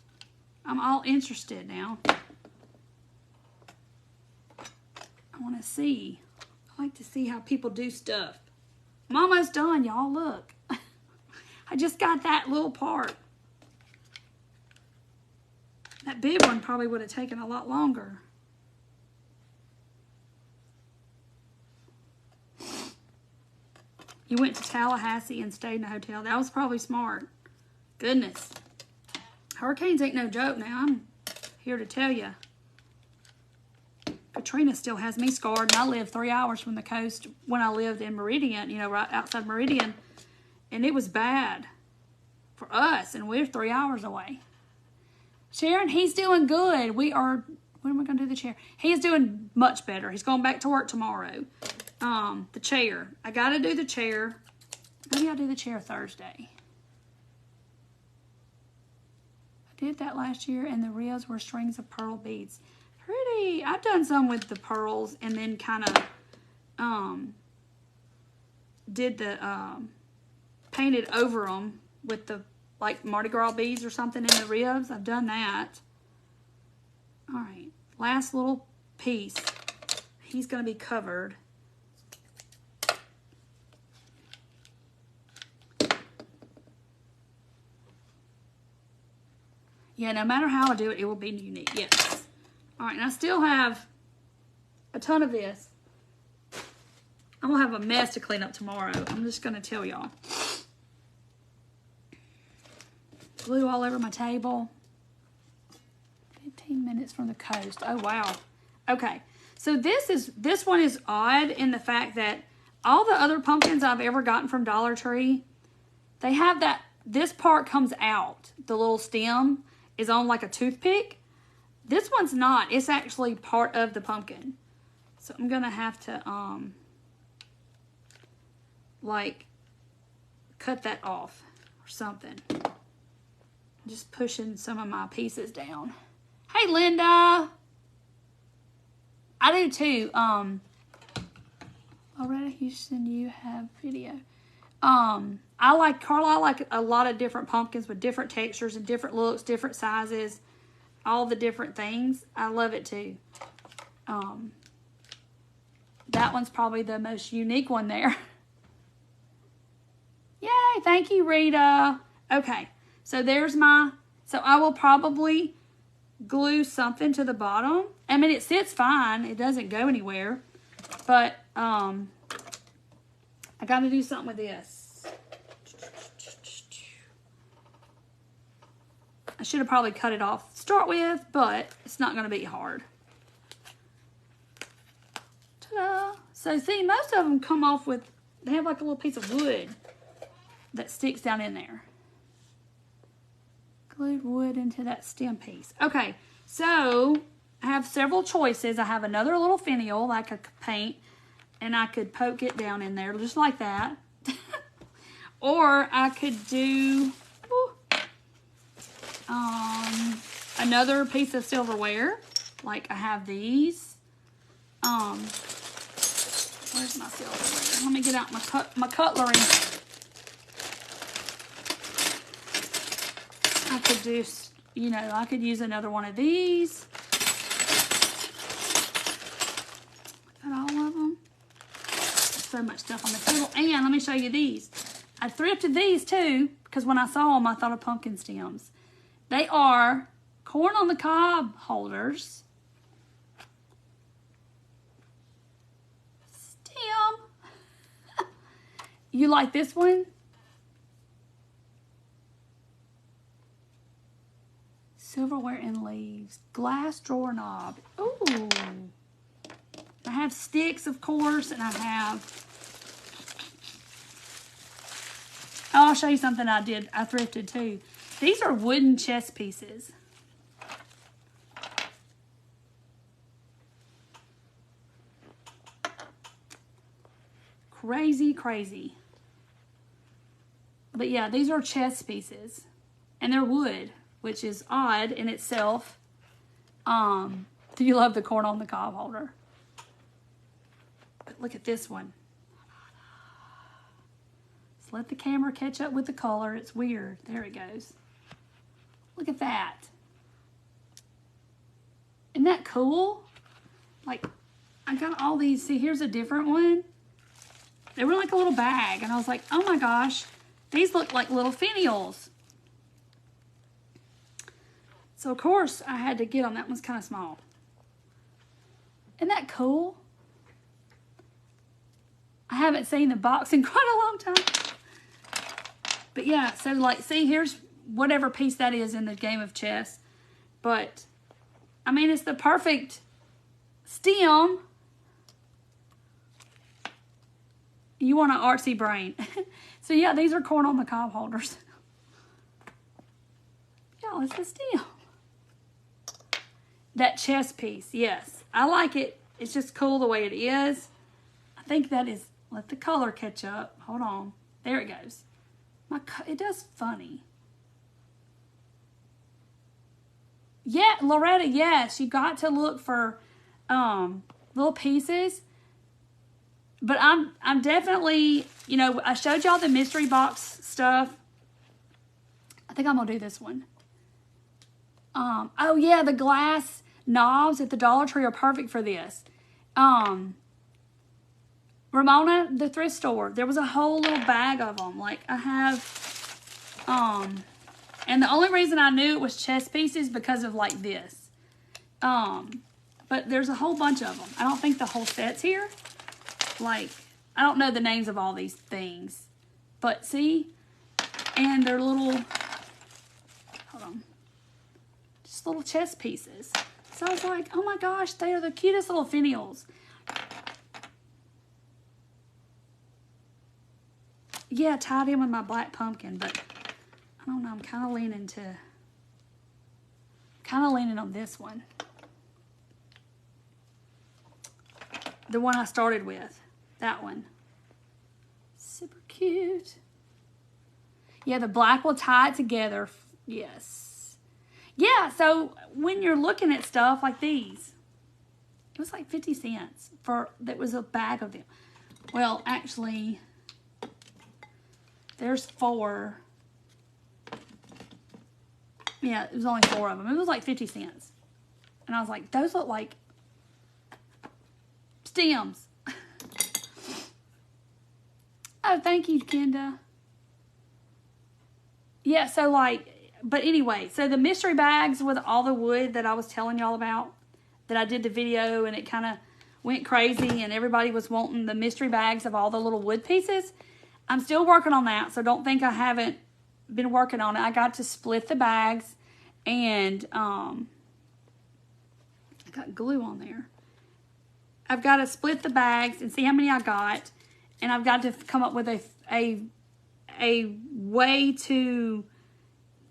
I'm all interested now. I want to see. I like to see how people do stuff. I'm almost done, y'all. Look. I just got that little part. That big one probably would have taken a lot longer. You went to Tallahassee and stayed in a hotel. That was probably smart. Goodness. Hurricanes ain't no joke now. I'm here to tell you. Katrina still has me scarred, and I lived 3 hours from the coast when I lived in Meridian, you know, right outside Meridian. And it was bad for us, and we're 3 hours away. Sharon, he's doing good. When am I going to do the chair? He's doing much better. He's going back to work tomorrow. The chair. I got to do the chair. Maybe I'll do the chair Thursday. I did that last year, and the ribs were strings of pearl beads. Pretty. I've done some with the pearls, and then kind of did the painted over them with the like Mardi Gras beads or something in the ribs. I've done that. All right, last little piece. He's going to be covered. Yeah, no matter how I do it, it will be unique. Yes. All right, and I still have a ton of this. I'm going to have a mess to clean up tomorrow. I'm just going to tell y'all. Glue all over my table. 15 minutes from the coast. Oh, wow. Okay. So this one is odd in the fact that all the other pumpkins I've ever gotten from Dollar Tree, they have that, this part comes out. The little stem is on like a toothpick. This one's not. It's actually part of the pumpkin. So I'm going to have to, like, cut that off or something. Just pushing some of my pieces down. Hey, Linda. I do too. Loretta Houston, you have video. I like, Carla, I like a lot of different pumpkins with different textures and different looks, different sizes, all the different things. I love it too. That one's probably the most unique one there. Yay, thank you, Rita. Okay, so there's my, so I will probably glue something to the bottom. I mean, it sits fine. It doesn't go anywhere. But I got to do something with this. I should have probably cut it off to start with, but it's not going to be hard. Ta-da! So see, most of them come off with, they have like a little piece of wood that sticks down in there. Glued wood into that stem piece. Okay, so I have several choices. I have another little finial like I could paint, and I could poke it down in there just like that. Or I could do another piece of silverware. Like I have these. Where's my silverware? Let me get out my cutlery. I could do, you know, I could use another one of these. Is that all of them? So much stuff on the table. And let me show you these. I thrifted these too, because when I saw them, I thought of pumpkin stems. They are corn on the cob holders. Stem. You like this one? Silverware and leaves. Glass drawer knob. Ooh. I have sticks, of course, and I have... Oh, I'll show you something I did. I thrifted, too. These are wooden chess pieces. Crazy, crazy. But, yeah, these are chess pieces. And they're wood, which is odd in itself. Do you love the corn on the cob holder? But look at this one. Let's let the camera catch up with the color. It's weird. There it goes. Look at that. Isn't that cool? Like, I got all these. See, here's a different one. They were like a little bag. And I was like, oh my gosh. These look like little finials. So, of course, I had to get them. That one's kind of small. Isn't that cool? I haven't seen the box in quite a long time. But, yeah, so, like, see, here's whatever piece that is in the game of chess. But, I mean, it's the perfect stem. You want an artsy brain. So, yeah, these are corn on the cob holders. Y'all, it's the stem. That chess piece, yes. I like it. It's just cool the way it is. I think that is, let the color catch up. Hold on. There it goes. It does funny. Yeah, Loretta, yes, you got to look for little pieces. But I'm definitely, you know, I showed y'all the mystery box stuff. I think I'm gonna do this one. Oh yeah, the glass knobs at the Dollar Tree are perfect for this. Ramona, the thrift store, there was a whole little bag of them. Like I have, and the only reason I knew it was chess pieces because of like this. But there's a whole bunch of them. I don't think the whole set's here. Like, I don't know the names of all these things. But see? And they're little, hold on, just little chess pieces. So I was like, oh my gosh, they are the cutest little finials. Yeah, tied in with my black pumpkin, but I don't know, I'm kind of leaning on this one. The one I started with, that one. Super cute. Yeah, the black will tie it together. Yes. Yeah, so when you're looking at stuff like these, it was like 50 cents that was a bag of them. Well, actually, there's 4. Yeah, it was only 4 of them. It was like 50 cents. And I was like, those look like stems. Oh, thank you, Kenda. Yeah, so like, but anyway, so the mystery bags with all the wood that I was telling y'all about, that I did the video and it kind of went crazy and everybody was wanting the mystery bags of all the little wood pieces. I'm still working on that, so don't think I haven't been working on it. I got to split the bags and I got glue on there. I've got to split the bags and see how many I got, and I've got to come up with a way to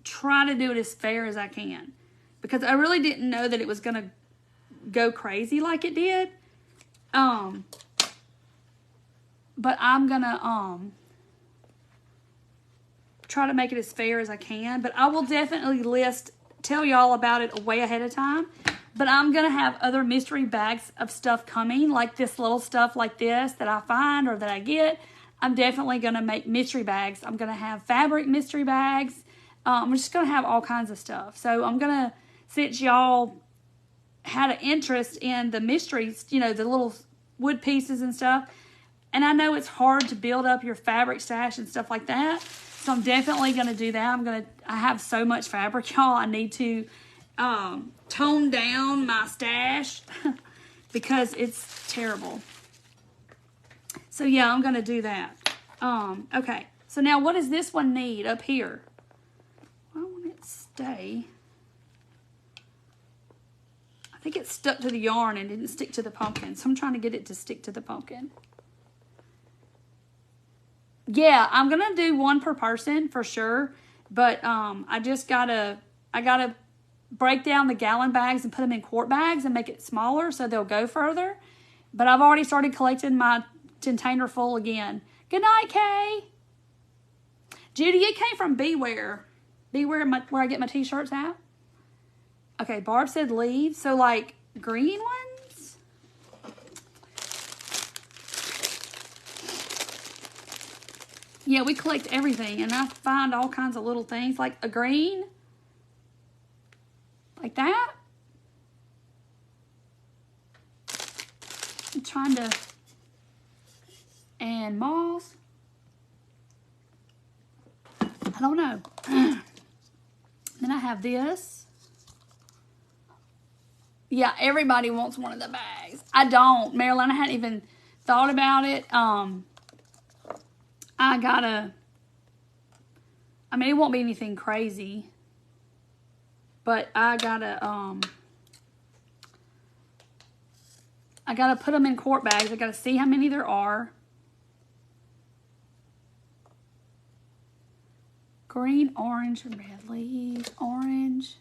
try to do it as fair as I can, because I really didn't know that it was going to go crazy like it did. But I'm going to try to make it as fair as I can, but I will definitely tell y'all about it way ahead of time. But I'm going to have other mystery bags of stuff coming, like this little stuff like this that I find or that I get. I'm definitely going to make mystery bags. I'm going to have fabric mystery bags. I'm just going to have all kinds of stuff. So I'm going to, since y'all had an interest in the mysteries, you know, the little wood pieces and stuff, and I know it's hard to build up your fabric stash and stuff like that. So I'm definitely going to do that. I have so much fabric, y'all. I need to tone down my stash because it's terrible. So yeah, I'm going to do that. Okay. So now what does this one need up here? Why won't it stay? I think it stuck to the yarn and didn't stick to the pumpkin. So I'm trying to get it to stick to the pumpkin. Yeah, I'm going to do one per person for sure. But I gotta break down the gallon bags and put them in quart bags and make it smaller so they'll go further. But I've already started collecting my container full again. Good night, Kay. Judy, it came from Beware. Beware, where I get my t-shirts at. Okay, Barb said leaves. So like green ones? Yeah, we collect everything, and I find all kinds of little things, like a green, like that. I'm trying to, and moss. I don't know. Then I have this. Yeah, everybody wants one of the bags. I don't, Marilyn. I hadn't even thought about it. I mean, it won't be anything crazy, but I gotta put them in quart bags. I gotta see how many there are. Green, orange, and red leaves. Orange.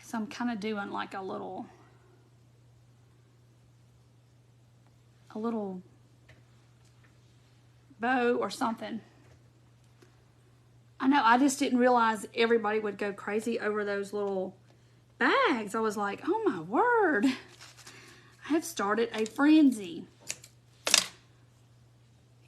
So I'm kind of doing like a little bow or something. I know, I just didn't realize everybody would go crazy over those little bags. I was like, oh my word. I have started a frenzy.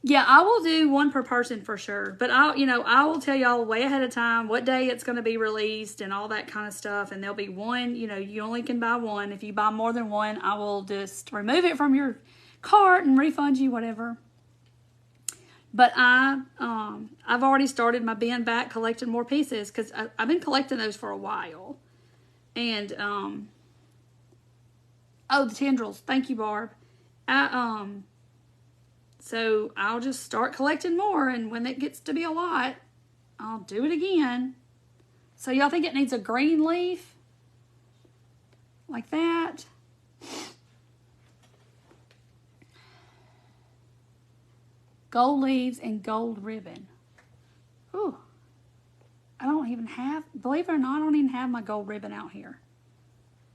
Yeah, I will do one per person for sure. But I will tell y'all way ahead of time what day it's going to be released and all that kind of stuff. And there'll be one, you only can buy one. If you buy more than one, I will just remove it from your cart and refund you whatever. But I've already started my bin back collecting more pieces because I've been collecting those for a while. And oh, the tendrils. Thank you, Barb. So I'll just start collecting more, and when it gets to be a lot, I'll do it again. So y'all think it needs a green leaf? Like that? Gold leaves and gold ribbon. Ooh. I don't even have, believe it or not, I don't even have my gold ribbon out here.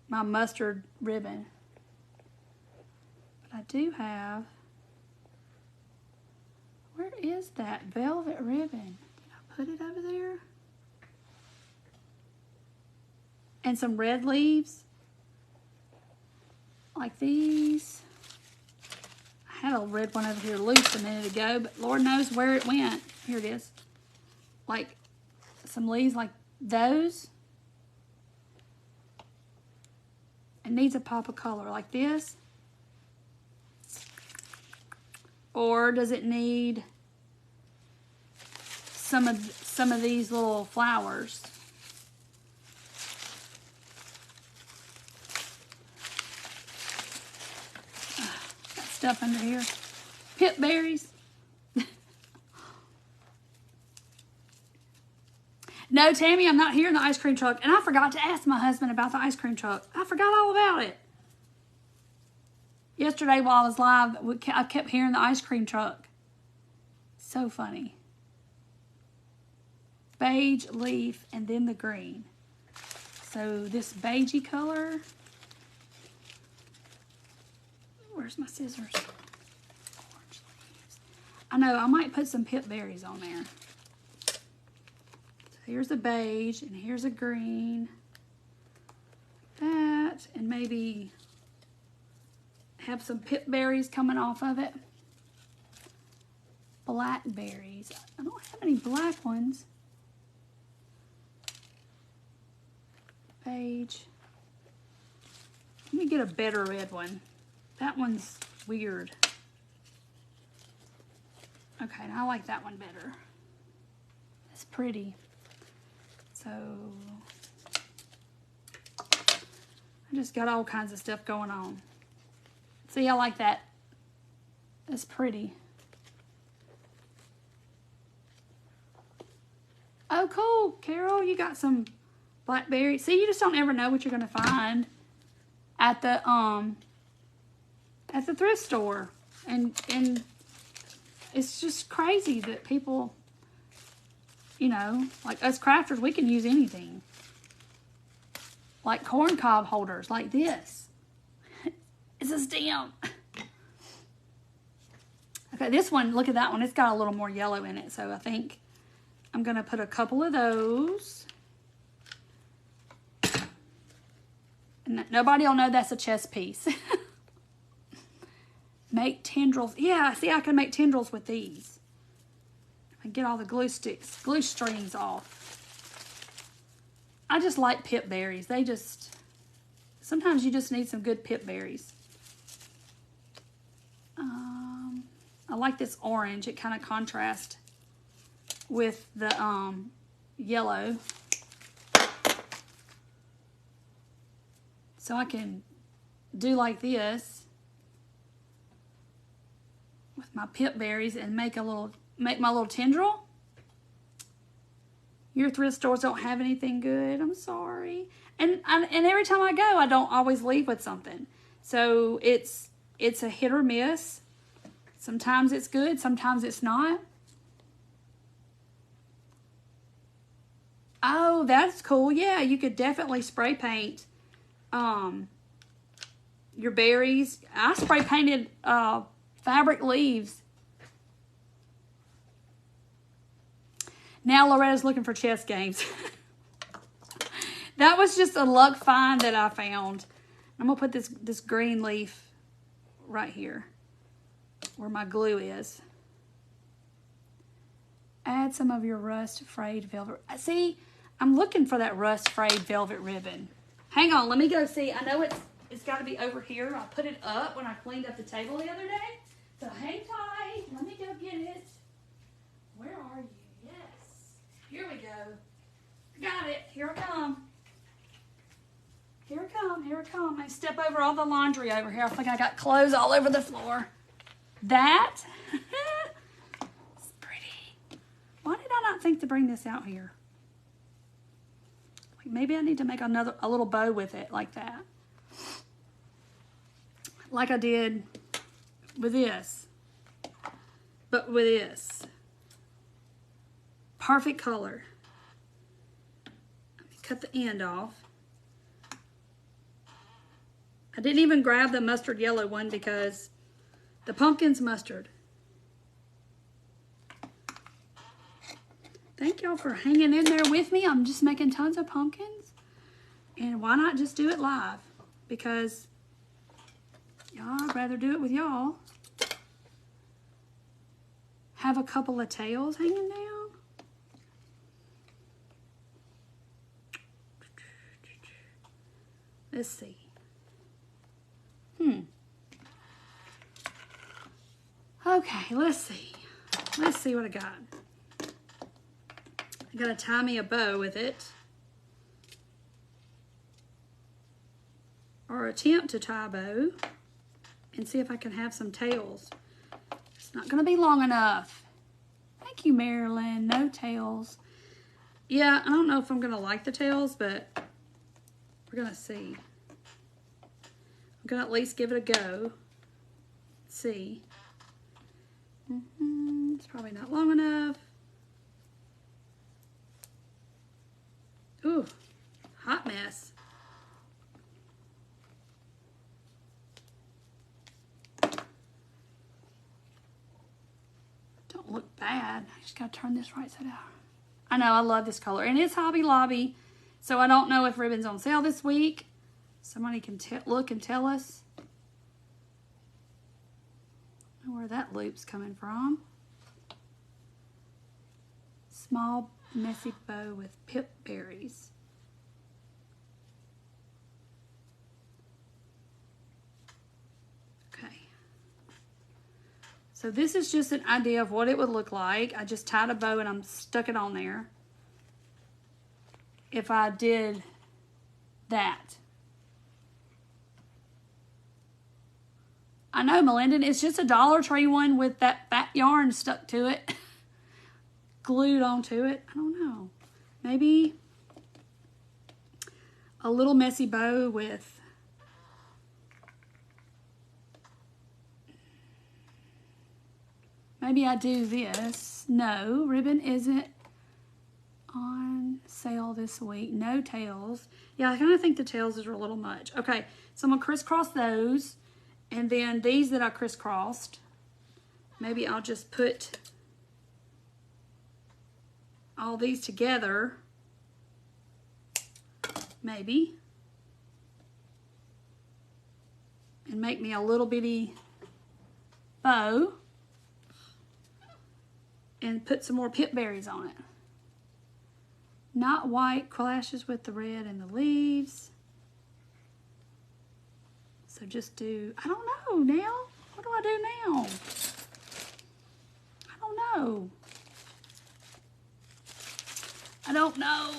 My mustard ribbon. But I do have, where is that velvet ribbon? Did I put it over there? And some red leaves. Like these. I had a red one over here loose a minute ago, but Lord knows where it went. Here it is. Like some leaves like those. It needs a pop of color like this. Or does it need some of these little flowers? Got stuff under here. Pip berries. No, Tammy, I'm not here in the ice cream truck. And I forgot to ask my husband about the ice cream truck. I forgot all about it. Yesterday while I was live, I kept hearing the ice cream truck. So funny. Beige leaf and then the green. So this beigey color. Where's my scissors? Orange leaves. I know, I might put some pip berries on there. So here's a beige and here's a green. That, and maybe have some pip berries coming off of it. Blackberries. I don't have any black ones. Beige. Let me get a better red one. That one's weird. Okay, now I like that one better. It's pretty. So I just got all kinds of stuff going on. See, I like that. That's pretty. Oh, cool, Carol. You got some blackberries. See, you just don't ever know what you're gonna find at the thrift store, and it's just crazy that people, like us crafters, we can use anything. Like corn cob holders, like this. It's a stem. Okay, this one, look at that one. It's got a little more yellow in it, so I think I'm gonna put a couple of those. And nobody will know that's a chess piece. Make tendrils. Yeah, see, I can make tendrils with these. And get all the glue strings off. I just like pip berries. Sometimes you just need some good pip berries. I like this orange. It kind of contrasts with the yellow. So I can do like this with my pip berries and make my little tendril. Your thrift stores don't have anything good. I'm sorry. And every time I go, I don't always leave with something. So it's a hit or miss. Sometimes it's good, sometimes it's not. Oh, that's cool. Yeah, you could definitely spray paint your berries. I spray painted fabric leaves Now Loretta's looking for chess games. That was just a luck find that I found. I'm going to put this green leaf right here where my glue is. Add some of your rust frayed velvet. See, I'm looking for that rust frayed velvet ribbon. Hang on, let me go see. I know it's got to be over here. I put it up when I cleaned up the table the other day. So hang tight. Let me go get it. Where are you? Yes. Here we go. Got it. Here I come. Here I come. Here I come. I step over all the laundry over here. I think I got clothes all over the floor. That. It's pretty. Why did I not think to bring this out here? Maybe I need to make a little bow with it like that. Like I did with this. But with this. Perfect color. Let me cut the end off. I didn't even grab the mustard yellow one because the pumpkin's mustard. Thank y'all for hanging in there with me. I'm just making tons of pumpkins. And why not just do it live? Because y'all, I'd rather do it with y'all. Have a couple of tails hanging down. Let's see. Okay, let's see. Let's see what I got. I gotta tie me a bow with it. Or attempt to tie a bow. And see if I can have some tails. It's not gonna be long enough. Thank you, Marilyn. No tails. Yeah, I don't know if I'm gonna like the tails, but we're gonna see. I'm gonna at least give it a go. Let's see. It's probably not long enough. Ooh, hot mess. Don't look bad. I just gotta turn this right side out. I know, I love this color. And it's Hobby Lobby, so I don't know if ribbon's on sale this week. Somebody can look and tell us. I don't know where that loop's coming from. Small messy bow with pip berries. Okay. So this is just an idea of what it would look like. I just tied a bow and I'm stuck it on there. If I did that. I know, Melinda, it's just a Dollar Tree one with that fat yarn stuck to it. Glued onto it. I don't know. Maybe a little messy bow with maybe I do this. No, ribbon isn't on sale this week. No tails. Yeah, I kind of think the tails is a little much. Okay, so I'm going to crisscross those. And then these that I crisscrossed, maybe I'll just put all these together. Maybe. And make me a little bitty bow. And put some more pip berries on it. Not white clashes with the red and the leaves. So just do, I don't know now. What do I do now? I don't know. I don't know.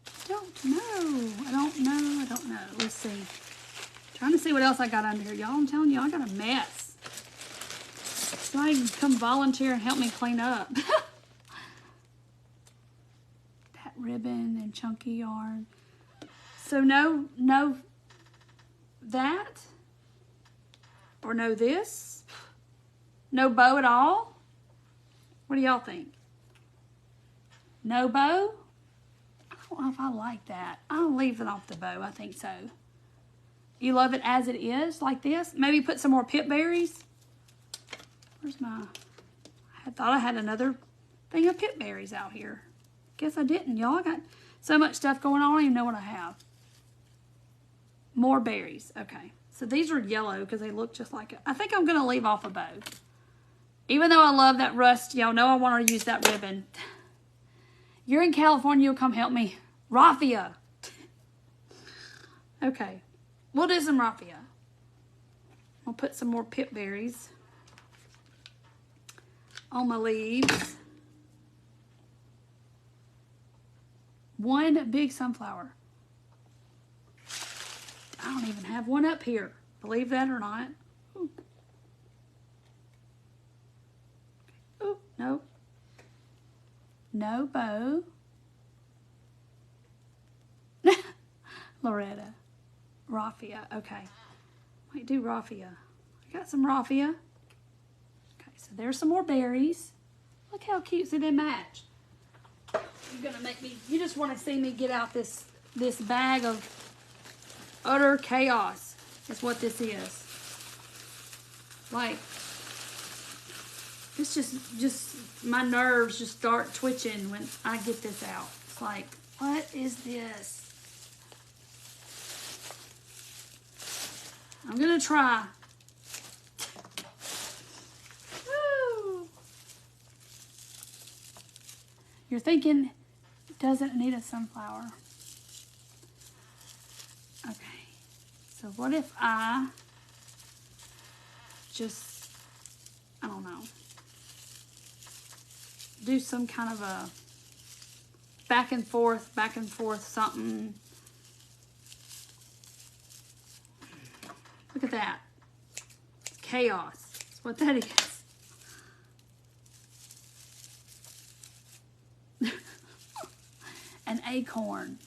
I don't know. I don't know. I don't know. Let's see. Trying to see what else I got under here. Y'all, I'm telling you, I got a mess. Somebody can come volunteer and help me clean up. That ribbon and chunky yarn. So no that, or no this, no bow at all. What do y'all think? No bow? I don't know if I like that. I'll leave it off the bow. I think so. You love it as it is, like this? Maybe put some more pip berries. Where's my, I thought I had another thing of pip berries out here. Guess I didn't, y'all. I got so much stuff going on, I don't even know what I have. More berries. Okay. So these are yellow because they look just like it. I think I'm going to leave off a bow. Even though I love that rust, y'all know I want to use that ribbon. You're in California, you'll come help me. Raffia. Okay. We'll do some raffia. I'll put some more pip berries on my leaves. One big sunflower. I don't even have one up here. Believe that or not. Ooh. Ooh, no. No bow. Loretta. Raffia. Okay. Might do raffia. I got some raffia. Okay, so there's some more berries. Look how cute. See, they match. You're gonna make me, you just want to see me get out this bag of utter chaos is what this is. Like, it's just my nerves just start twitching when I get this out. It's like, what is this? I'm gonna try. Woo. You're thinking, does it need a sunflower? Okay. So what if I just, I don't know, do some kind of a back and forth something. Look at that. It's chaos. That's what that is. An acorn.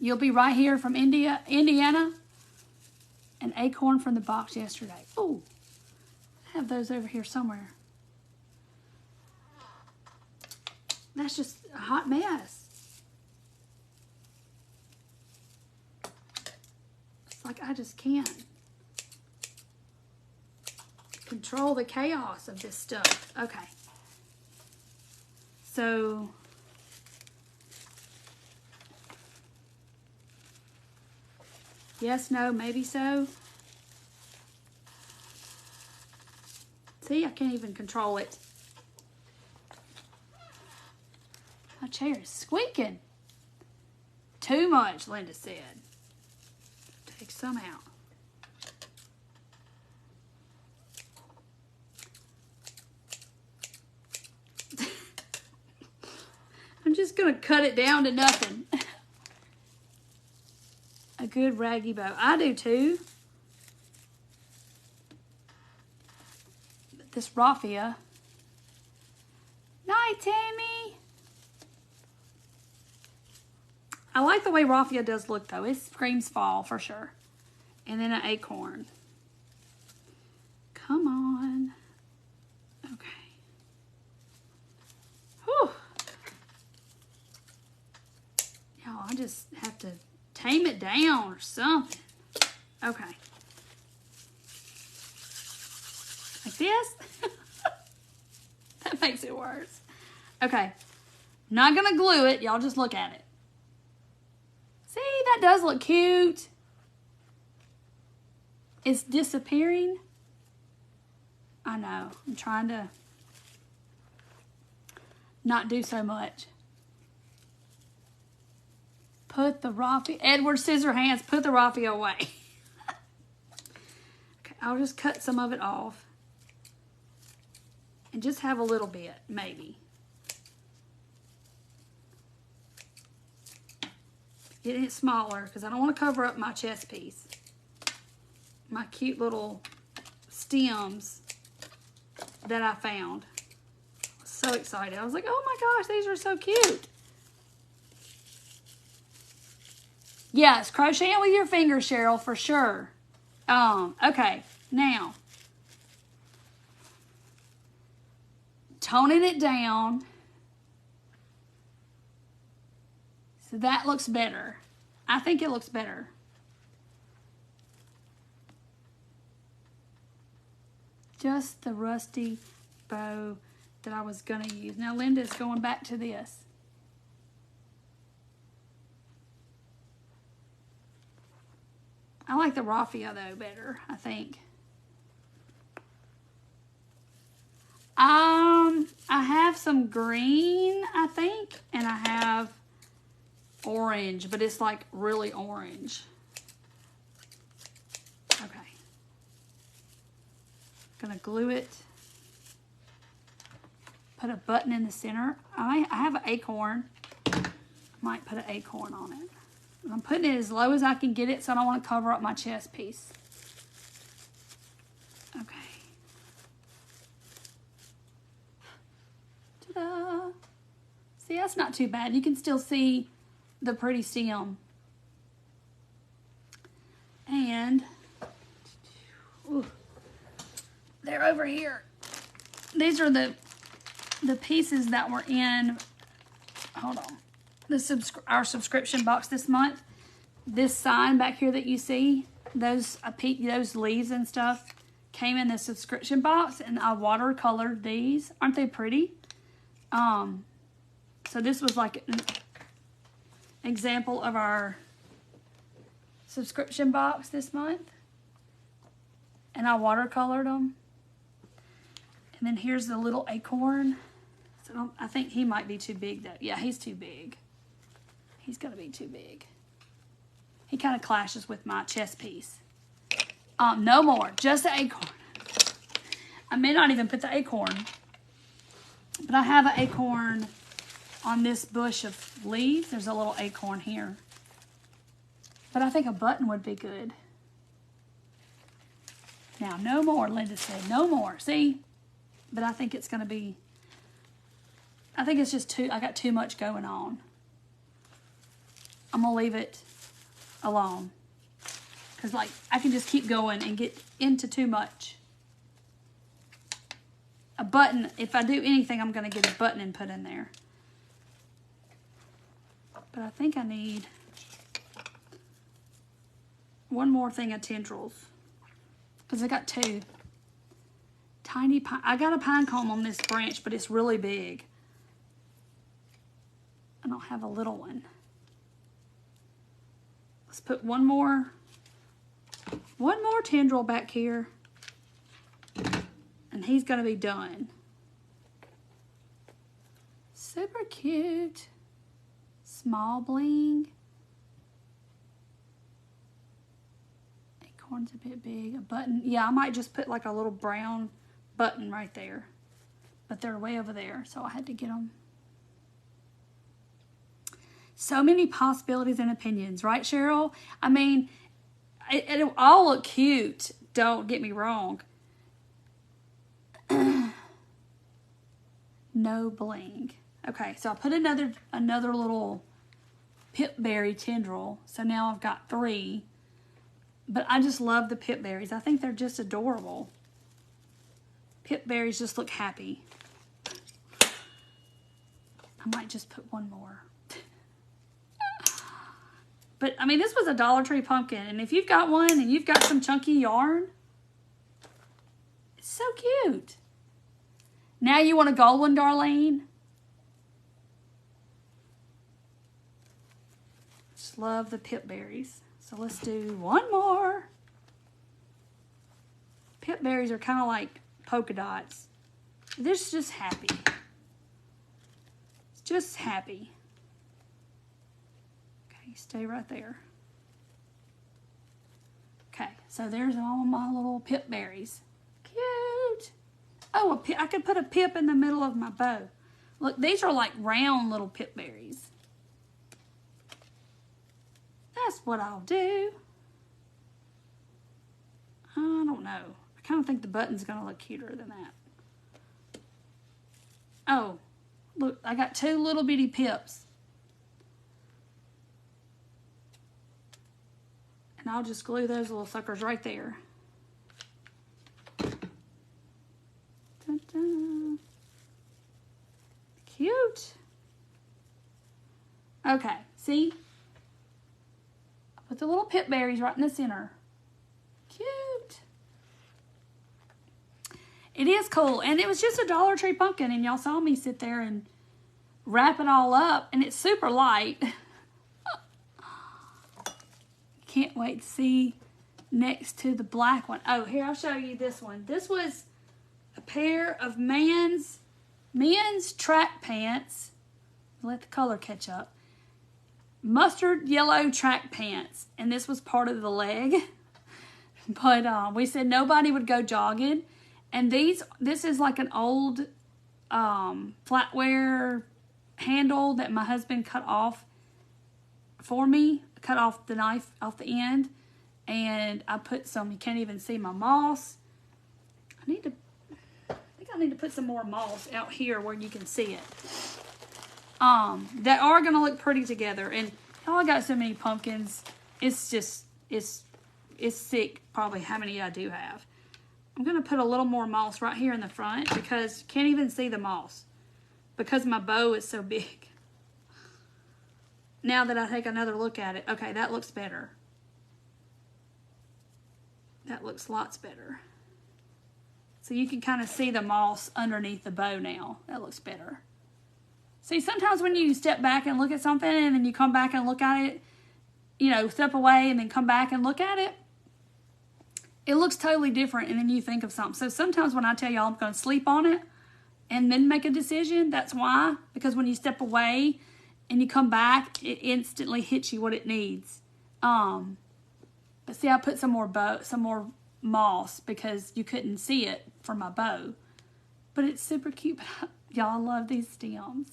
You'll be right here from Indiana. An acorn from the box yesterday. Oh, I have those over here somewhere. That's just a hot mess. It's like I just can't control the chaos of this stuff. Okay. So yes, no, maybe so. See, I can't even control it. My chair is squeaking. Too much, Linda said. Take some out. I'm just going to cut it down to nothing. A good raggy bow. I do too. But this raffia. Night, Tammy. I like the way raffia does look though. It screams fall for sure. And then an acorn. Come on. Okay. Whew. Y'all, I just have to tame it down or something. Okay. Like this. That makes it worse. Okay. Not gonna glue it. Y'all just look at it. See, that does look cute. It's disappearing. I know. I'm trying to not do so much. Put the raffia, Edward Scissorhands, put the raffia away. Okay, I'll just cut some of it off. And just have a little bit, maybe. Get it smaller because I don't want to cover up my chest piece. My cute little stems that I found. I was so excited. I was like, oh my gosh, these are so cute. Yes, crocheting with your fingers, Cheryl, for sure. Okay, now. Toning it down. So that looks better. I think it looks better. Just the rusty bow that I was gonna use. Now Linda's going back to this. I like the raffia though better, I think. I have some green, I think, and I have orange, but it's like really orange. Okay. Gonna glue it. Put a button in the center. I have an acorn. Might put an acorn on it. I'm putting it as low as I can get it, so I don't want to cover up my chest piece. Okay. Ta-da! See, that's not too bad. You can still see the pretty stem. And ooh, they're over here. These are the pieces that were in, hold on, our subscription box this month. This sign back here that you see, those leaves and stuff came in the subscription box, and I watercolored these. Aren't they pretty? So this was like an example of our subscription box this month, and I watercolored them. And then here's the little acorn. So I think he might be too big though. Yeah, he's too big. He's gonna be too big. He kind of clashes with my chest piece. No more, just the acorn. I may not even put the acorn, but I have an acorn on this bush of leaves. There's a little acorn here. But I think a button would be good. Now, no more, Linda said, no more. See? But I think it's gonna be, I think it's just I got too much going on. I'm gonna leave it alone. Because like, I can just keep going and get into too much. A button, if I do anything, I'm gonna get a button and put in there. But I think I need one more thing of tendrils. Because I got two. Tiny pine, I got a pine cone on this branch, but it's really big. I don't have a little one. Let's put one more tendril back here, and he's gonna be done. Super cute. Small bling. Acorn's a bit big. A button. Yeah, I might just put like a little brown button right there. But they're way over there, so I had to get them. So many possibilities and opinions, right, Cheryl? I mean, it'll all look cute. Don't get me wrong. No bling. Okay, so I put another little pipberry tendril. So now I've got 3. But I just love the pipberries. I think they're just adorable. Pipberries just look happy. I might just put one more. But, I mean, this was a Dollar Tree pumpkin. And if you've got one and you've got some chunky yarn, it's so cute. Now you want a gold one, Darlene? Just love the pipberries. So let's do one more. Pipberries are kind of like polka dots. They're just happy. It's just happy. Okay, stay right there. Okay, so there's all my little pipberries. Cute. Oh, I could put a pip in the middle of my bow. Look, these are like round little pipberries. That's what I'll do. I don't know. I kind of think the button's going to look cuter than that. Oh, look, I got 2 little bitty pips. And I'll just glue those little suckers right there. Dun-dun. Cute. Okay, see? Put the little pipberries right in the center. Cute. It is cool. And it was just a Dollar Tree pumpkin, and y'all saw me sit there and wrap it all up, and it's super light. Can't wait to see next to the black one. Oh, here, I'll show you this one. This was a pair of men's track pants. Let the color catch up. Mustard yellow track pants, and this was part of the leg. But we said nobody would go jogging, and this is like an old flatware handle that my husband cut off for me. Cut off the knife off the end, and I put some. You can't even see my moss. I think I need to put some more moss out here where you can see it. That are gonna look pretty together. And y'all, I got so many pumpkins. It's just it's sick. Probably how many I do have. I'm gonna put a little more moss right here in the front because you can't even see the moss because my bow is so big. Now that I take another look at it, okay, that looks better. That looks lots better. So you can kind of see the moss underneath the bow now. That looks better. See, sometimes when you step back and look at something and then you come back and look at it, you know, step away and then come back and look at it, it looks totally different, and then you think of something. So sometimes when I tell y'all I'm going to sleep on it and then make a decision, that's why. Because when you step away and you come back, it instantly hits you what it needs. But see, I put some more moss because you couldn't see it from my bow. But it's super cute. Y'all, I love these stems.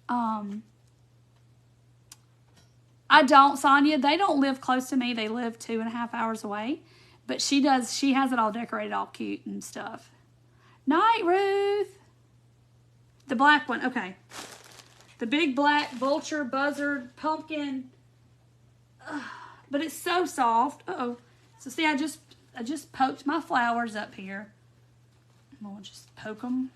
I don't, Sonia, they don't live close to me. They live 2.5 hours away. But she does, she has it all decorated all cute and stuff. Night, Ruth. The black one, okay. The big black vulture buzzard pumpkin. But it's so soft. Uh-oh. So see, I just poked my flowers up here. I'm gonna just poke them.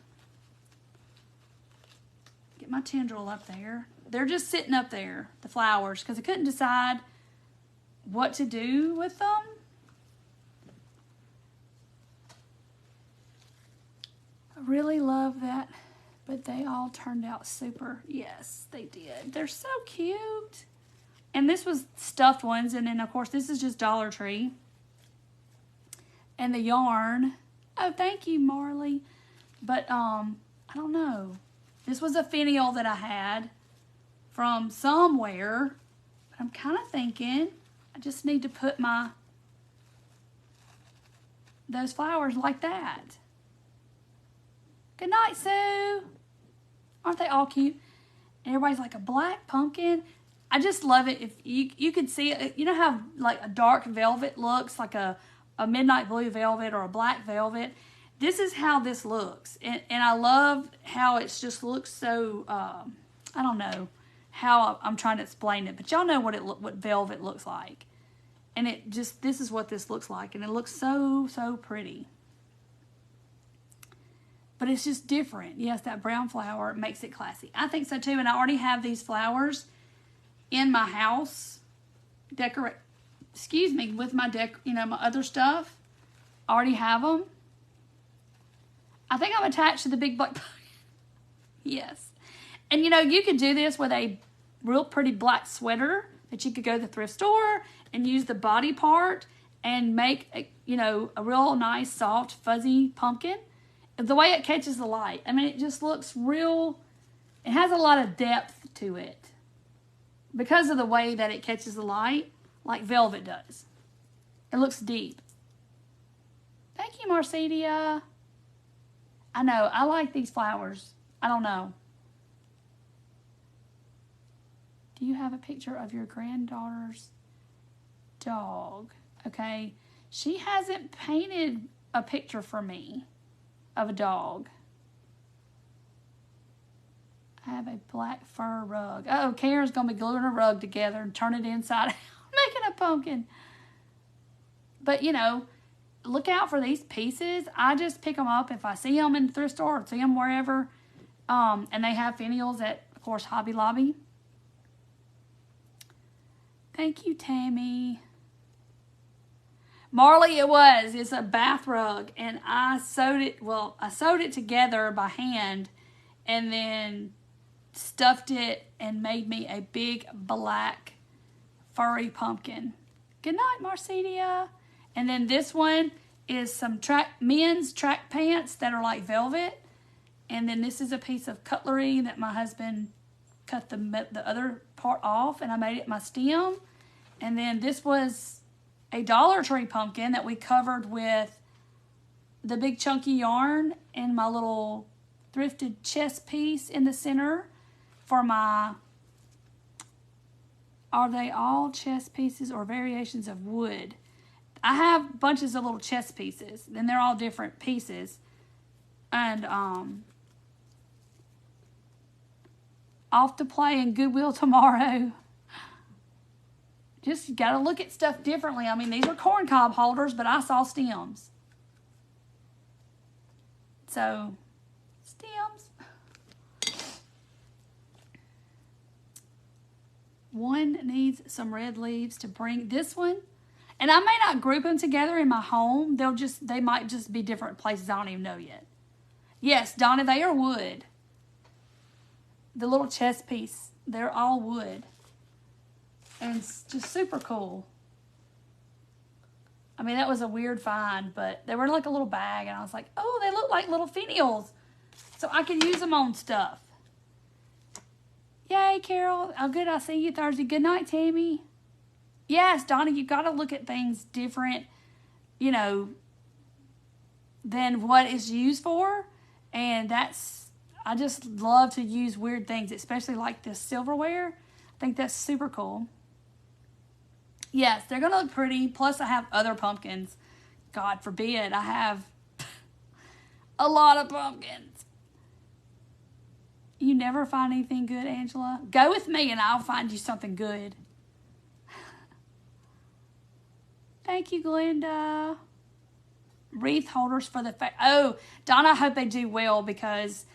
Get my tendril up there. They're just sitting up there, the flowers, because I couldn't decide what to do with them. I really love that, but they all turned out super. Yes, they did. They're so cute. And this was stuffed ones, and then of course this is just Dollar Tree. And the yarn. Oh, thank you, Marley. But I don't know. This was a finial that I had from somewhere. But I'm kind of thinking I just need to put those flowers like that. Good night, Sue. Aren't they all cute? And everybody's like, a black pumpkin. I just love it. If you could see it, you know how like a dark velvet looks, like a midnight blue velvet or a black velvet. This is how this looks. And I love how it just looks so, I don't know how I'm trying to explain it, but y'all know what velvet looks like. And this is what this looks like. And it looks so, so pretty. But it's just different. Yes, that brown flower makes it classy. I think so too. And I already have these flowers in my house. With my my other stuff. I already have them. I think I'm attached to the big black. Yes. And you could do this with a real pretty black sweater that you could go to the thrift store and use the body part and make a real nice, soft, fuzzy pumpkin. The way it catches the light. I mean, it just looks real. It has a lot of depth to it because of the way that it catches the light, like velvet does. It looks deep. Thank you, Marcedia. I know. I like these flowers. I don't know. Do you have a picture of your granddaughter's dog? Okay. She hasn't painted a picture for me of a dog. I have a black fur rug. Oh, Karen's going to be gluing a rug together and turn it inside out, making a pumpkin. But, look out for these pieces. I just pick them up if I see them in the thrift store or see them wherever. And they have finials at, of course, Hobby Lobby. Thank you, Tammy. Marley, it was. It's a bath rug, and I sewed it. Well, I sewed it together by hand, and then stuffed it and made me a big black furry pumpkin. Good night, Marcedia. And then this one is some men's track pants that are like velvet, and then this is a piece of cutlery that my husband cut the other part off, and I made it my stem. And then this was a Dollar Tree pumpkin that we covered with the big chunky yarn and my little thrifted chest piece in the center for my, are they all chest pieces or variations of wood? I have bunches of little chest pieces, and they're all different pieces. And off to play in Goodwill tomorrow. Just got to look at stuff differently. I mean, these are corn cob holders, but I saw stems. So, stems. One needs some red leaves to bring this one. And I may not group them together in my home. They might just be different places I don't even know yet. Yes, Donna, they are wood. The little chest piece, they're all wood. And it's just super cool. I mean, that was a weird find, but they were in like a little bag, and I was like, oh, they look like little finials. So I could use them on stuff. Yay, Carol. Oh, good. I'll see you Thursday. Good night, Tammy. Yes, Donna, you got to look at things different, you know, than what it's used for. And I just love to use weird things, especially like this silverware. I think that's super cool. Yes, they're going to look pretty. Plus, I have other pumpkins. God forbid, I have a lot of pumpkins. You never find anything good, Angela? Go with me and I'll find you something good. Thank you, Glenda. Wreath holders for the oh, Donna, I hope they do well, because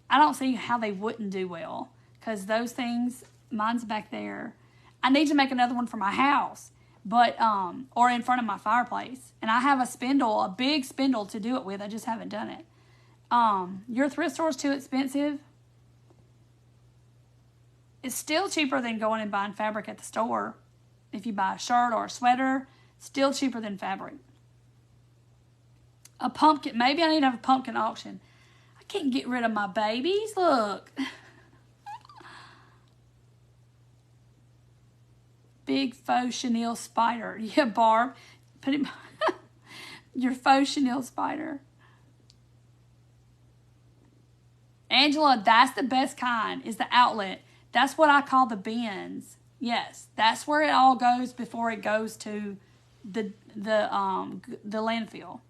I don't see how they wouldn't do well. Because those things, mine's back there. I need to make another one for my house, but or in front of my fireplace. And I have a big spindle to do it with. I just haven't done it. Your thrift store is too expensive. It's still cheaper than going and buying fabric at the store. If you buy a shirt or a sweater, still cheaper than fabric. A pumpkin. Maybe I need to have a pumpkin auction. I can't get rid of my babies. Look. Big faux chenille spider. Yeah, Barb. Put it. Your faux chenille spider. Angela, that's the best kind, is the outlet. That's what I call the bins. Yes, that's where it all goes before it goes to the landfill.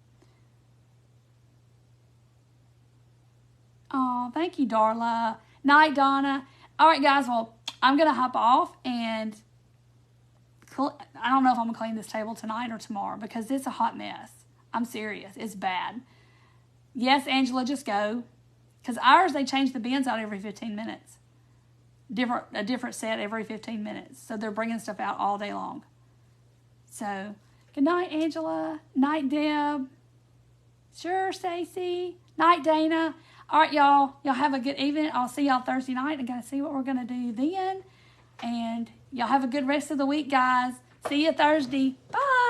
Oh, thank you, Darla. Night, Donna. All right, guys. Well, I'm going to hop off, and I don't know if I'm going to clean this table tonight or tomorrow, because it's a hot mess. I'm serious. It's bad. Yes, Angela, just go. Because ours, they change the bins out every 15 minutes. A different set every 15 minutes. So they're bringing stuff out all day long. So, good night, Angela. Night, Deb. Sure, Stacy. Night, Dana. All right, y'all. Y'all have a good evening. I'll see y'all Thursday night. I'm going to see what we're going to do then. And y'all have a good rest of the week, guys. See you Thursday. Bye.